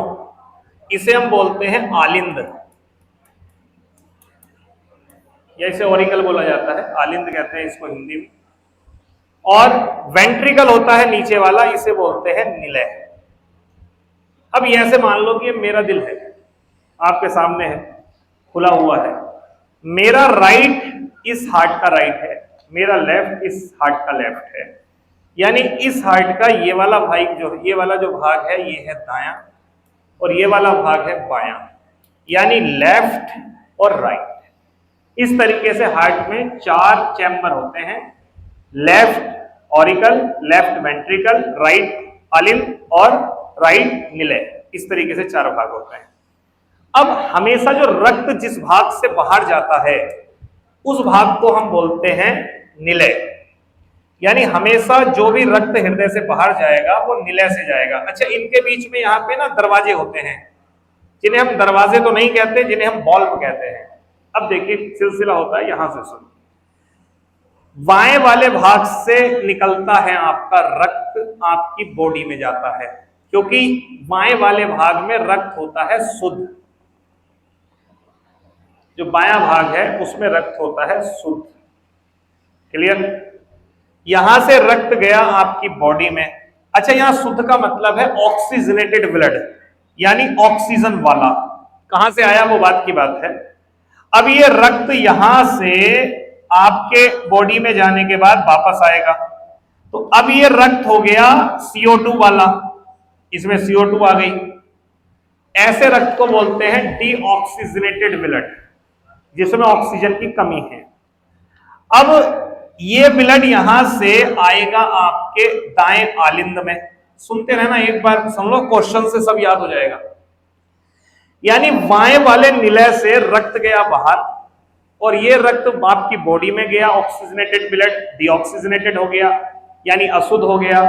इसे हम बोलते हैं आलिंद, या इसे ऑरिकल बोला जाता है, आलिंद कहते हैं इसको हिंदी में। और वेंट्रिकल होता है नीचे वाला, इसे बोलते हैं निलय। अब ऐसे मान लो कि ये मेरा दिल है, आपके सामने है, खुला हुआ है। मेरा राइट इस हार्ट का राइट है, मेरा लेफ्ट इस हार्ट का लेफ्ट है। यानी इस हार्ट का ये वाला भाग जो, ये वाला जो भाग है, ये है दायां, और ये वाला भाग है बायां, यानी लेफ्ट और राइट। इस तरीके से हार्ट में 4 चैम्बर होते हैं, left auricle, left ventricle, right आलिंद और राइट निलय। इस तरीके से 4 भाग होते हैं। अब हमेशा जो रक्त जिस भाग से बाहर जाता है, उस भाग को हम बोलते हैं निलय। यानी हमेशा जो भी रक्त हृदय से बाहर जाएगा वो निलय से जाएगा। अच्छा, इनके बीच में यहाँ पे ना दरवाजे होते हैं, जिन्हें हम दरवाजे तो नहीं कहते, जिन्हें हम बॉल्व कहते हैं। अब देखिए सिलसिला होता है, यहां से सुनो। बाएं वाले भाग से निकलता है आपका रक्त, आपकी बॉडी में जाता है, क्योंकि बाएं वाले भाग में रक्त होता है शुद्ध। जो बायां भाग है उसमें रक्त होता है शुद्ध। क्लियर? यहां से रक्त गया आपकी बॉडी में। अच्छा, यहां शुद्ध का मतलब है ऑक्सीजनेटेड ब्लड, यानी ऑक्सीजन वाला। कहां से आया वो बात की बात है। अब ये रक्त यहां से आपके बॉडी में जाने के बाद वापस आएगा, तो अब ये रक्त हो गया CO2 वाला, इसमें CO2 आ गई। ऐसे रक्त को बोलते हैं डीऑक्सीजनेटेड ब्लड, जिसमें ऑक्सीजन की कमी है। अब ये ब्लड यहां से आएगा आपके दाएं आलिंद में, सुनते रहना, एक बार सुन लो, क्वेश्चन से सब याद हो जाएगा। यानी बाएं वाले निलय से रक्त गया बाहर और ये रक्त आपकी बॉडी में गया, ऑक्सीजनेटेड ब्लड डीऑक्सीजनेटेड हो गया यानी अशुद्ध हो गया,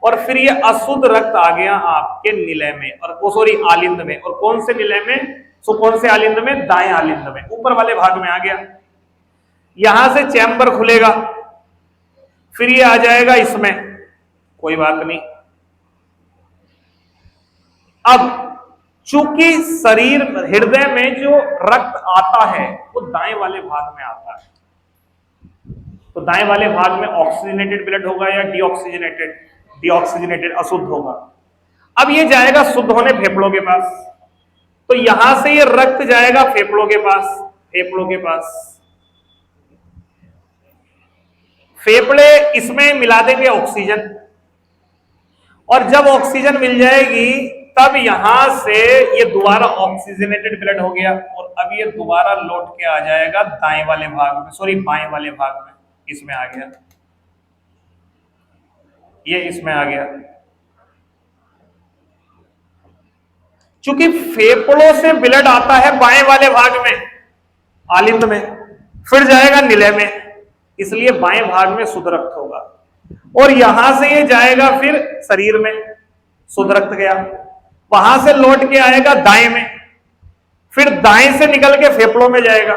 और फिर ये अशुद्ध रक्त आ गया आपके निलय में, और सॉरी आलिंद में। और कौन से निलय में? कौन से आलिंद में? दाएं आलिंद में, ऊपर वाले भाग में आ गया। यहां से चैम्बर खुलेगा, फिर ये आ जाएगा इसमें, कोई बात नहीं। अब चूंकि शरीर हृदय में जो रक्त आता है वो दाएं वाले भाग में आता है, तो दाएं वाले भाग में ऑक्सीजनेटेड ब्लड होगा या डीऑक्सीजनेटेड? डीऑक्सीजनेटेड, अशुद्ध होगा। अब ये जाएगा शुद्ध होने फेफड़ों के पास, तो यहां से ये रक्त जाएगा फेफड़ों के पास। फेफड़ों के पास फेफड़े इसमें मिला देंगे ऑक्सीजन, और जब ऑक्सीजन मिल जाएगी तब यहां से ये दोबारा ऑक्सीजनेटेड ब्लड हो गया, और अब ये दोबारा लौट के आ जाएगा दाएं वाले भाग में, सॉरी बाएं वाले भाग में, इसमें आ गया, ये इसमें आ गया। चूंकि फेफड़ों से ब्लड आता है बाएं वाले भाग में, आलिंद में, फिर जाएगा निलय में, इसलिए बाएं भाग में शुद्ध रक्त होगा, और यहां से ये जाएगा फिर शरीर में, शुद्ध रक्त गया, वहां से लौट के आएगा दाएं में, फिर दाएं से निकल के फेफड़ों में जाएगा,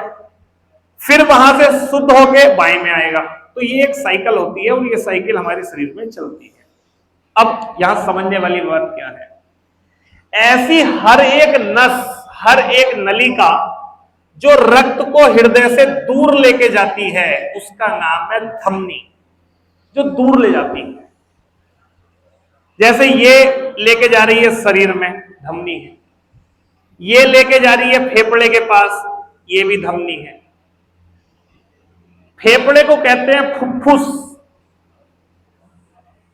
फिर वहां से शुद्ध होके बाएं में आएगा। तो ये एक साइकिल होती है, और ये साइकिल हमारे शरीर में चलती है। अब यहां समझने वाली बात क्या है, ऐसी हर एक नस, हर एक नलिका जो रक्त को हृदय से दूर लेके जाती है उसका नाम है धमनी, जो दूर ले जाती है। जैसे ये लेके जा रही है शरीर में, धमनी है, ये लेके जा रही है फेफड़े के पास, ये भी धमनी है। फेफड़े को कहते हैं फुफ्फुस,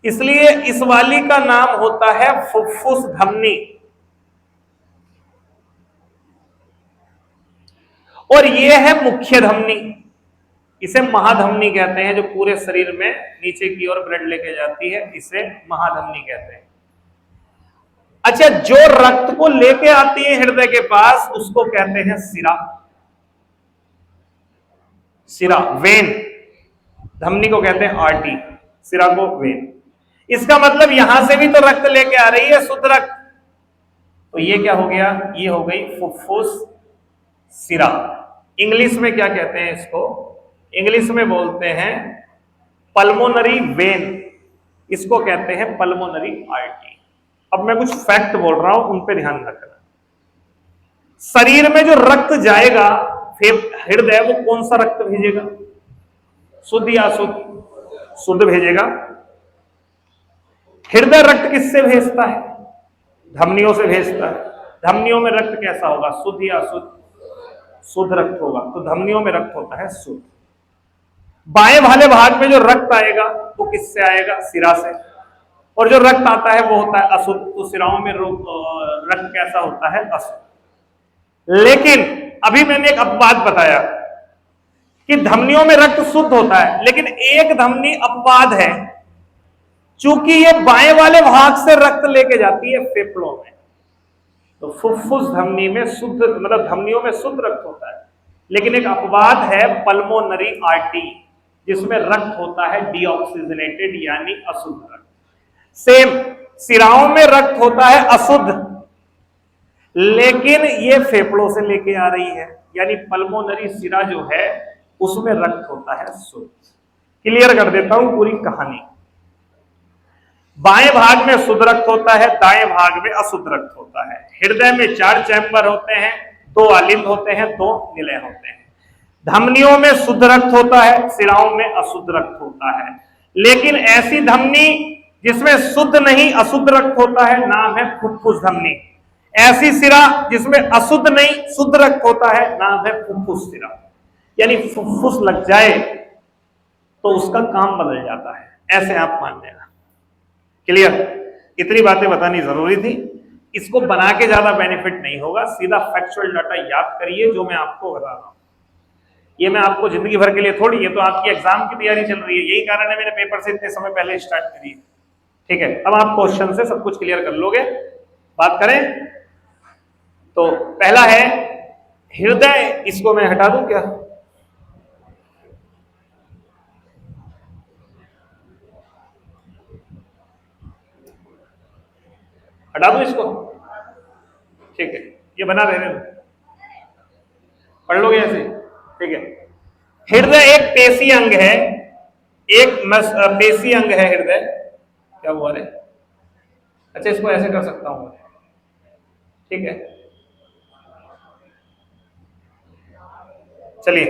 इसलिए इस वाली का नाम होता है फुफ्फुस धमनी। और ये है मुख्य धमनी, इसे महाधमनी कहते हैं, जो पूरे शरीर में नीचे की ओर ब्लड लेके जाती है, इसे महाधमनी कहते हैं। अच्छा, जो रक्त को लेके आती है हृदय के पास उसको कहते हैं सिरा। सिरा, वेन। धमनी को कहते हैं आर्टी, सिरा को वेन। इसका मतलब यहां से भी तो रक्त लेके आ रही है, शुद्ध रक्त, तो ये क्या हो गया? ये हो गई फुफ्फुस सिरा। इंग्लिश में क्या कहते हैं इसको? इंग्लिश में बोलते हैं पल्मोनरी वेन, इसको कहते हैं पल्मोनरी आर्टरी। अब मैं कुछ फैक्ट बोल रहा हूं, उन पे ध्यान रखना। शरीर में जो रक्त जाएगा हृदय, वो कौन सा रक्त भेजेगा? शुद्ध या अशुद्ध? शुद्ध भेजेगा। हृदय रक्त किससे भेजता है? धमनियों से भेजता है। धमनियों में रक्त कैसा होगा? शुद्ध या अशुद्ध? शुद्ध रक्त होगा, तो धमनियों में रक्त होता है शुद्ध। बाएं वाले भाग में जो रक्त आएगा वो किससे आएगा? सिरा से। और जो रक्त आता है वो होता है अशुद्ध, तो सिराओं में रक्त कैसा होता है? अशुद्ध। लेकिन अभी मैंने एक अपवाद बताया कि धमनियों में रक्त शुद्ध होता है, लेकिन एक धमनी अपवाद है, चूंकि ये बाएं वाले भाग से रक्त लेके जाती है फेफड़ों में, तो फुफ्फुस धमनी में शुद्ध, मतलब धमनियों में शुद्ध रक्त होता है। लेकिन एक अपवाद है पल्मोनरी आर्टरी, जिसमें रक्त होता है डीऑक्सीजनेटेड यानी अशुद्ध रक्त। सेम, सिराओं में रक्त होता है अशुद्ध, लेकिन ये फेफड़ों से लेके आ रही है, यानी पल्मोनरी सिरा जो है उसमें रक्त होता है शुद्ध। क्लियर कर देता हूं पूरी कहानी। बाएं भाग में शुद्ध रक्त होता है, दाएं भाग में अशुद्ध रक्त होता है। हृदय में 4 चैम्बर होते हैं, 2 आलिंद होते हैं, 2 निलय होते हैं। धमनियों में शुद्ध रक्त होता है, सिराओं में अशुद्ध रक्त होता है। लेकिन ऐसी धमनी जिसमें शुद्ध नहीं अशुद्ध रक्त होता है, नाम है फुफ्फुस धमनी। ऐसी सिरा जिसमें अशुद्ध नहीं शुद्ध रक्त होता है, नाम है फुफ्फुस सिरा। यानी फुफ्फुस लग जाए तो उसका काम बदल जाता है, ऐसे आप मान लेना। क्लियर? इतनी बातें बतानी जरूरी थी। इसको बना के ज्यादा बेनिफिट नहीं होगा, सीधा फैक्चुअल डाटा याद करिए जो मैं आपको बता रहा हूं। ये मैं आपको जिंदगी भर के लिए थोड़ी, ये तो आपकी एग्जाम की तैयारी चल रही है, यही कारण है मैंने पेपर से इतने समय पहले स्टार्ट करी है। ठीक है, अब आप क्वेश्चन से सब कुछ क्लियर कर लोगे। बात करें तो पहला है हृदय, इसको मैं हटा दूं क्या? हटा दूं इसको? ठीक है, ये बना रहने दो, पढ़ लोगे ऐसे। ठीक है, हृदय एक पेशी अंग है, एक पेशी अंग है हृदय। क्या हुआ रे? अच्छा, इसको ऐसे कर सकता हूं, ठीक है। चलिए,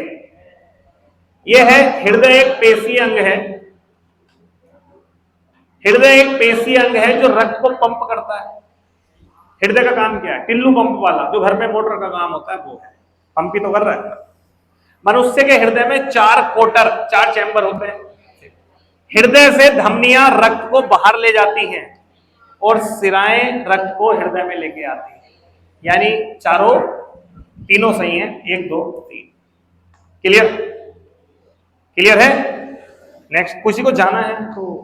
यह है हृदय एक पेशी अंग है। हृदय एक पेशी अंग है जो रक्त को पंप करता है। हृदय का काम क्या है? टिल्लू पंप वाला, जो घर में मोटर का काम होता है वो है, पंप ही तो कर रहा है। मनुष्य के हृदय में 4 कोटर, 4 चैम्बर होते हैं। हृदय से धमनियां रक्त को बाहर ले जाती हैं और सिराएं रक्त को हृदय में लेके आती हैं। यानी तीनों सही हैं, 1 2 3। क्लियर? क्लियर है? नेक्स्ट, किसी को जाना है तो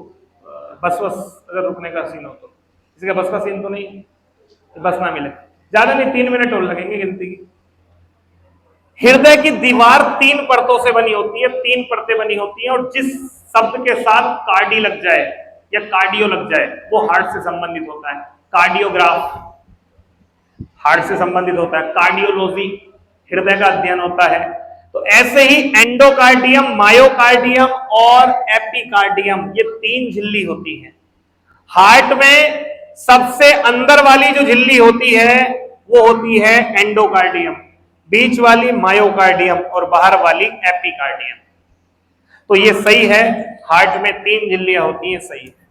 बस अगर रुकने का सीन हो तो, किसी का बस का सीन तो नहीं, तो बस ना मिले, ज्यादा नहीं, 3 मिनट और लगेंगे गिनती की। हृदय की दीवार 3 परतों से बनी होती है, 3 परतें बनी होती हैं, और जिस शब्द के साथ कार्डी लग जाए या कार्डियो लग जाए वो हार्ट से संबंधित होता है। कार्डियोग्राफ हार्ट से संबंधित होता है, कार्डियोलॉजी हृदय का अध्ययन होता है। तो ऐसे ही एंडोकार्डियम, मायोकार्डियम और एपिकार्डियम, ये 3 झिल्ली होती है। हार्ट में सबसे अंदर वाली जो झिल्ली होती है वो होती है एंडोकार्डियम, बीच वाली मायोकार्डियम और बाहर वाली एपिकार्डियम। तो ये सही है, हार्ट में 3 झिल्लियां होती हैं, सही है।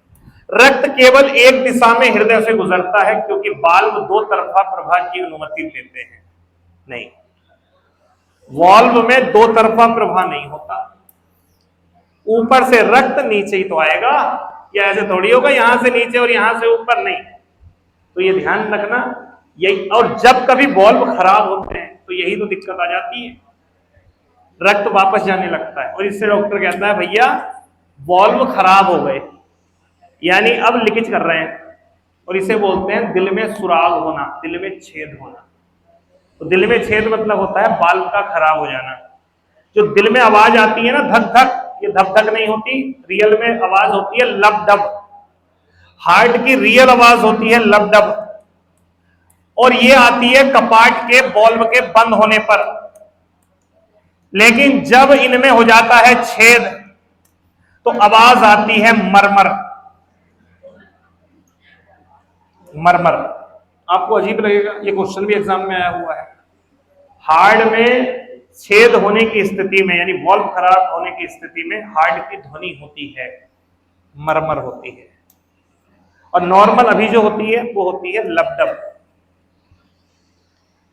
रक्त केवल एक दिशा में हृदय से गुजरता है क्योंकि वाल्व 2 तरफा प्रवाह की अनुमति देते हैं। नहीं, वाल्व में 2 तरफा प्रवाह नहीं होता। ऊपर से रक्त नीचे ही तो आएगा, या ऐसे थोड़ी होगा यहां से नीचे और यहां से ऊपर, नहीं। तो ये ध्यान रखना यही। और जब कभी वाल्व खराब होते हैं तो यही तो दिक्कत आ जाती है, रक्त वापस जाने लगता है, और इससे डॉक्टर कहता है भैया वाल्व खराब हो गए, यानी अब लीकेज कर रहे हैं, और इसे बोलते हैं दिल में सुराग होना, दिल में छेद होना। तो दिल में छेद मतलब होता है वाल्व का खराब हो जाना। जो दिल में आवाज आती है ना, धक धक, ये धक धक नहीं होती, रियल में आवाज होती है लब डब। हार्ट की रियल आवाज होती है लब डब, और ये आती है कपाट के वाल्व के बंद होने पर। लेकिन जब इनमें हो जाता है छेद तो आवाज आती है मरमर। मरमर आपको अजीब लगेगा, ये क्वेश्चन भी एग्जाम में आया हुआ है। हार्ट में छेद होने की स्थिति में, यानी वाल्व खराब होने की स्थिति में हार्ट की ध्वनि होती है मरमर होती है, और नॉर्मल अभी जो होती है वो होती है लबडब।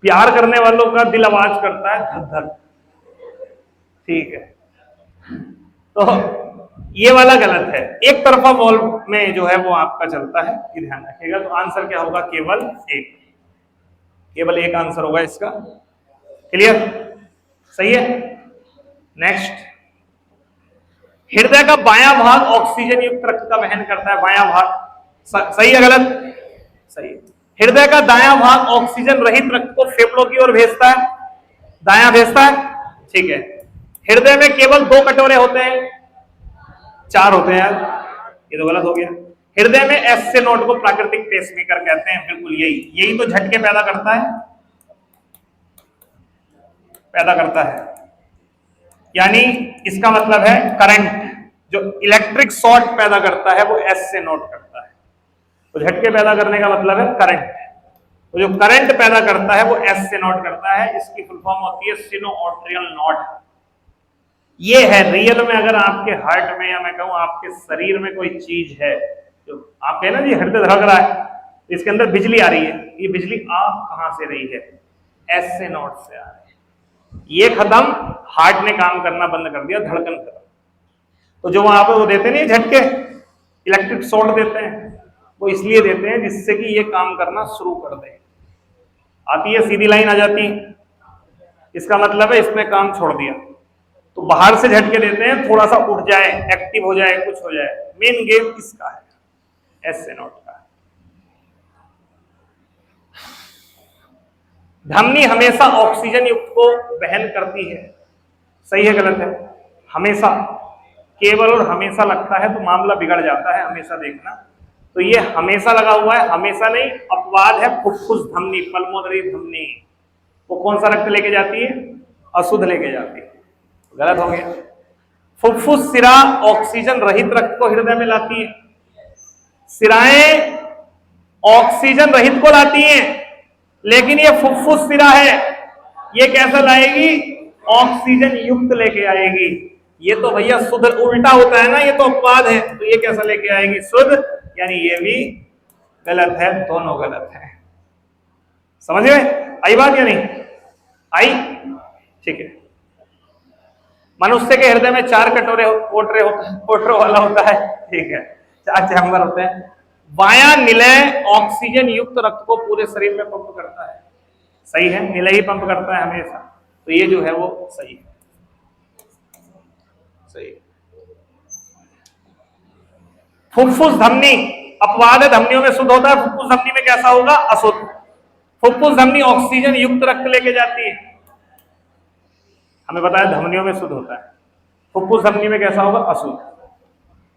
प्यार करने वालों का दिल आवाज करता है धक धक, ठीक है। तो ये वाला गलत है, एक तरफा वाल्व में जो है वो आपका चलता है, ये ध्यान रखिएगा। तो आंसर क्या होगा? केवल एक आंसर होगा इसका। क्लियर? सही है। नेक्स्ट, हृदय का बायां भाग ऑक्सीजन युक्त रक्त का वहन करता है। बायां भाग सही है गलत? सही है। हृदय का दायां भाग ऑक्सीजन रहित रक्त को फेफड़ों की ओर भेजता है, दायां भेजता है, ठीक है। हृदय में केवल 2 कटोरे होते हैं, 4 होते हैं यार, ये तो गलत हो गया। हृदय में एस से नोट को प्राकृतिक पेसमेकर कहते हैं, बिल्कुल यही तो झटके पैदा करता है, यानी इसका मतलब है करंट, जो इलेक्ट्रिक शॉर्ट पैदा करता है वो एस से नोट करता है। तो झटके पैदा करने का मतलब है करंट, तो जो करंट पैदा करता है वो एस से नोट करता है। इसकी फुल फॉर्म होती है सिनोआर्टेरियल नोट। ये है रियल में, अगर आपके हार्ट में या मैं कहूं आपके शरीर में कोई चीज है, जो आप कहें ना जी हृदय धड़क रहा है, तो इसके अंदर बिजली आ रही है, ये बिजली आ कहां से रही है? एस से नोट से आ रही है। ये खत्म, हार्ट ने काम करना बंद कर दिया, धड़कन खत्म। तो जो वहां पे वो देते नहीं झटके, इलेक्ट्रिक शॉर्ट देते हैं, वो इसलिए देते हैं जिससे कि ये काम करना शुरू कर दे। आती है सीधी लाइन आ जाती है, इसका मतलब है इसने काम छोड़ दिया। तो बाहर से झटके देते हैं, थोड़ा सा उठ जाए, एक्टिव हो जाए, कुछ हो जाए। मेन गेम इसका है, एस से नोट का। धमनी हमेशा ऑक्सीजन युक्त को वहन करती है, सही है गलत है? हमेशा, केवल और हमेशा लगता है तो मामला बिगड़ जाता है, हमेशा देखना। तो ये हमेशा लगा हुआ है, हमेशा नहीं, अपवाद है फुफ्फुस धमनी, पल्मोनरी धमनी। वो कौन सा रक्त लेके जाती है? अशुद्ध लेके जाती है, गलत हो गया। फुफ्फुस सिरा ऑक्सीजन रहित रक्त को हृदय में लाती है। सिराएं ऑक्सीजन रहित को लाती हैं, लेकिन ये फुफ्फुस सिरा है, ये कैसा लाएगी? ऑक्सीजन युक्त लेके आएगी। ये तो भैया शुद्ध उल्टा होता है ना, ये तो अपवाद है, तो ये कैसा लेके आएगी? शुद्ध, यानी ये भी गलत है, दोनों गलत है। समझ में आई बात या नहीं आई? ठीक है। मनुष्य के हृदय में 4 कोटरे वाला होता है, ठीक है, 4 चैम्बर होते हैं। बायां निलय ऑक्सीजन युक्त रक्त को पूरे शरीर में पंप करता है, सही है, निलय ही पंप करता है हमेशा, तो ये जो है वो सही है, सही है। फुफ्फुस धमनी अपवाद है, धमनियों में शुद्ध होता है, फुफ्फुस धमनी में कैसा होगा? अशुद्ध। फुफ्फुस धमनी ऑक्सीजन युक्त रक्त लेके जाती है, हमें बताया धमनियों में शुद्ध होता है, फुफ्फुस धमनी में कैसा होगा? अशुद्ध।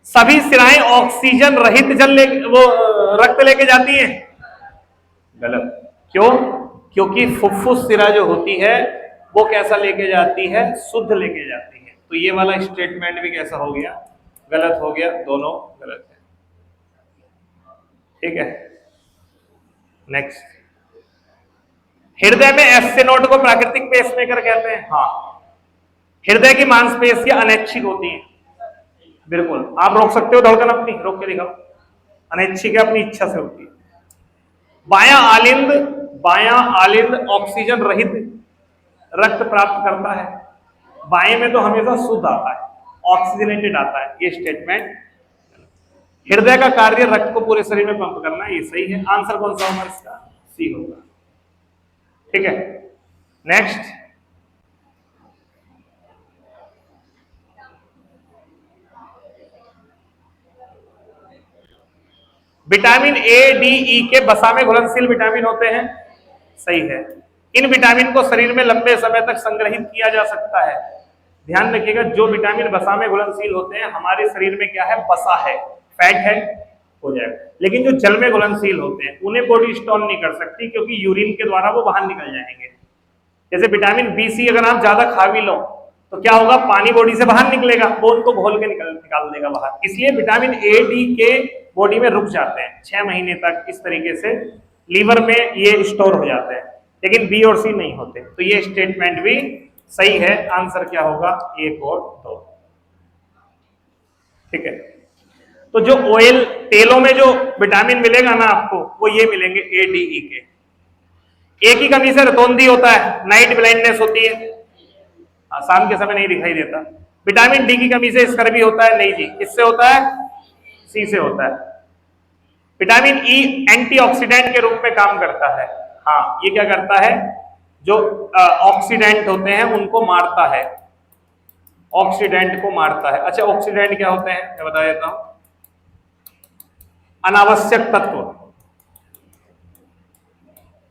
सभी सिराएं ऑक्सीजन रहित रक्त लेके जाती हैं, गलत। क्यों? क्योंकि फुफ्फुस सिरा जो होती है वो कैसा लेके जाती है? शुद्ध लेके जाती है। तो ये वाला स्टेटमेंट भी कैसा हो गया? गलत हो गया, दोनों गलत है, ठीक है। नेक्स्ट, हृदय में एस से नोट को प्राकृतिक पेसमेकर कहते हैं। हाँ, हृदय की मांसपेशियां अनैच्छिक होती हैं, बिल्कुल, आप रोक सकते हो धड़कन अपनी, रोक के दिखाओ, अनैच्छिक है, अपनी इच्छा से होती है। बायां आलिंद ऑक्सीजन रहित रक्त प्राप्त करता है, बाएं में तो हमेशा शुद्ध आता है, ऑक्सीजनेटेड आता है, ये स्टेटमेंट। हृदय का कार्य रक्त को पूरे शरीर में पंप करना, ये सही है। आंसर कौन सा होगा इसका? सी होगा, ठीक है। नेक्स्ट, विटामिन ए, डी, ई के वसा में घुलनशील विटामिन होते हैं, सही है। इन विटामिन को शरीर में लंबे समय तक संग्रहित किया जा सकता है। ध्यान रखिएगा, जो विटामिन वसा में घुलनशील होते हैं, हमारे शरीर में क्या है? वसा है, फैट है, हो जाएगा। लेकिन जो जल में घुलनशील होते हैं उन्हें बॉडी स्टोर नहीं कर सकती, क्योंकि यूरिन के द्वारा वो बाहर निकल जाएंगे। जैसे विटामिन बी सी अगर आप ज्यादा खा भी लो तो क्या होगा? पानी बॉडी से बाहर निकलेगा, वो उनको घोल के निकाल देगा बाहर। इसलिए विटामिन ए, डी के बॉडी में रुक जाते हैं 6 महीने तक, इस तरीके से लीवर में ये स्टोर हो जाते हैं, लेकिन बी और सी नहीं होते। तो ये स्टेटमेंट भी सही है। आंसर क्या होगा? 1 और 2, ठीक है। तो जो ऑयल, तेलों में जो विटामिन मिलेगा ना आपको, वो ये मिलेंगे ए, डी, ई के। ए की कमी से रतौंधी होता है, नाइट ब्लाइंडनेस होती है, शाम के समय नहीं दिखाई देता। विटामिन डी की कमी से स्कर्वी होता है, नहीं जी, किससे होता है? सी से होता है। विटामिन ई एंटीऑक्सीडेंट के रूप में काम करता है। हाँ, ये क्या करता है? जो ऑक्सीडेंट होते हैं उनको मारता है, ऑक्सीडेंट को मारता है। अच्छा, ऑक्सीडेंट क्या होते हैं मैं बता देता हूं, अनावश्यक तत्व।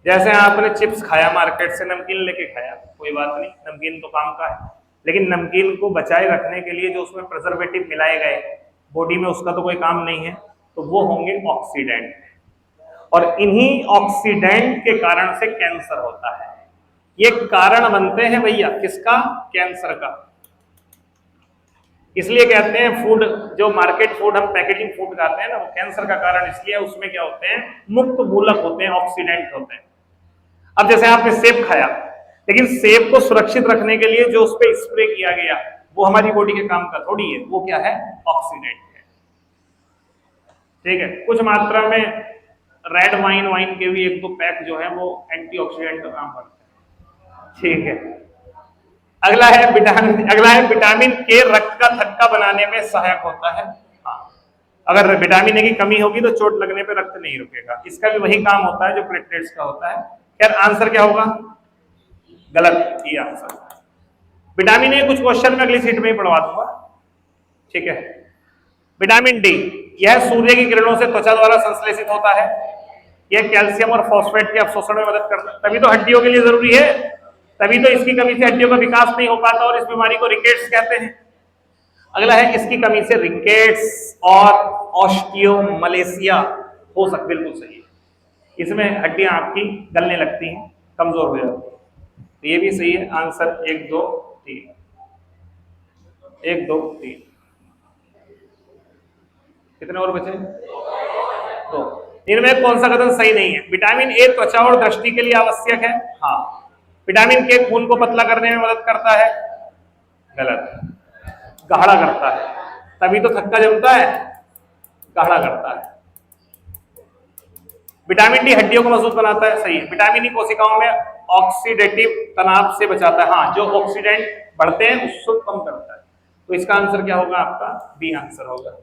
जैसे आपने चिप्स खाया, मार्केट से नमकीन लेके खाया, कोई बात नहीं, नमकीन तो काम का है, लेकिन नमकीन को बचाए रखने के लिए जो उसमें प्रिजर्वेटिव मिलाए गए बॉडी में, उसका तो कोई काम नहीं है, तो वो होंगे ऑक्सीडेंट। और इन्हीं ऑक्सीडेंट के कारण से कैंसर होता है। ये कारण बनते हैं भैया किसका? कैंसर का। इसलिए कहते हैं फूड, जो मार्केट फूड हम पैकेजिंग फूड खाते हैं ना, वो कैंसर का कारण इसलिए, उसमें क्या होते हैं? मुक्त मूलक होते हैं, ऑक्सीडेंट होते हैं। अब जैसे आपने सेब खाया, लेकिन सेब को सुरक्षित रखने के लिए जो उस पर स्प्रे किया गया, वो हमारी बॉडी के काम का थोड़ी है, वो क्या है? ऑक्सीडेंट है, ठीक है। कुछ मात्रा में रेड वाइन के भी 1-2 पैक जो है वो एंटीऑक्सीडेंट का काम करते हैं, ठीक है। अगला है विटामिन के रक्त का थक्का बनाने में सहायक होता है। हाँ, अगर विटामिन ए की कमी होगी तो चोट लगने पे रक्त नहीं रुकेगा, इसका भी वही काम होता है जो प्लेटलेट्स का होता है। खैर, आंसर क्या होगा? गलत, ये आंसर। विटामिन ए कुछ क्वेश्चन में अगली सीट में ही पढ़वा दूंगा, ठीक है। विटामिन डी, यह सूर्य की किरणों से त्वचा द्वारा संश्लेषित होता है। यह कैल्शियम और फॉस्फेट के अवशोषण में मदद करता है, तभी तो हड्डियों के लिए जरूरी है, तभी तो इसकी कमी से हड्डियों का विकास नहीं हो पाता और इस बीमारी को रिकेट्स कहते हैं। अगला है, इसकी कमी से रिकेट्स और ऑस्टियोमलेशिया हो सकता, बिल्कुल सही है, इसमें हड्डियां आपकी गलने लगती हैं, कमजोर हो जाती है, तो ये भी सही है आंसर 1 2 3, 1 2 3। कितने और बचे? 2। इनमें कौन सा कथन सही नहीं है? विटामिन ए त्वचा और दृष्टि के लिए आवश्यक है। हाँ। विटामिन के खून को पतला करने में मदद करता है। गलत, गाढ़ा करता है, तभी तो थक्का जमता है, गाढ़ा करता है। विटामिन डी हड्डियों को मजबूत बनाता है। सही है। विटामिन ई कोशिकाओं में ऑक्सीडेटिव तनाव से बचाता है। हाँ, जो ऑक्सीडेंट बढ़ते हैं उसको कम करता है। तो इसका आंसर क्या होगा आपका? बी आंसर होगा।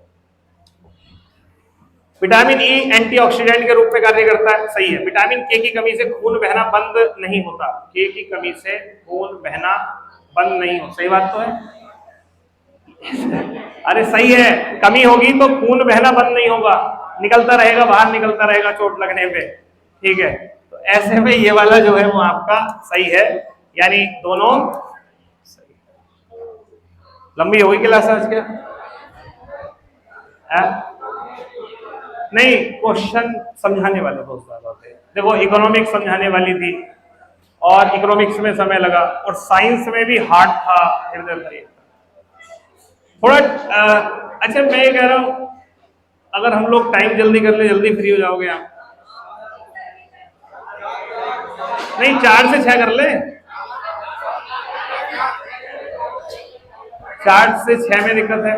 विटामिन ई एंटीऑक्सीडेंट के रूप में कार्य करता है। सही है। विटामिन के की कमी से खून बहना बंद नहीं होता। के की कमी से खून बहना बंद नहीं होता। सही बात तो है। अरे सही है, कमी होगी तो खून बहना बंद नहीं होगा, निकलता रहेगा, बाहर निकलता रहेगा चोट लगने पे। ठीक है, तो ऐसे में ये वाला जो है वो आपका सही है, यानी दोनों सही। लंबी हो गई क्लास आज क्या? नहीं, क्वेश्चन समझाने वाले बहुत ज्यादा थे। देखो, इकोनॉमिक्स समझाने वाली थी और इकोनॉमिक्स में समय लगा, और साइंस में भी हार्ड था, इधर थोड़ा अच्छा मैं ये कह रहा हूं, अगर हम लोग टाइम जल्दी कर ले, जल्दी फ्री हो जाओगे आप? नहीं, 4 से 6 कर ले, 4 से 6 में दिक्कत है।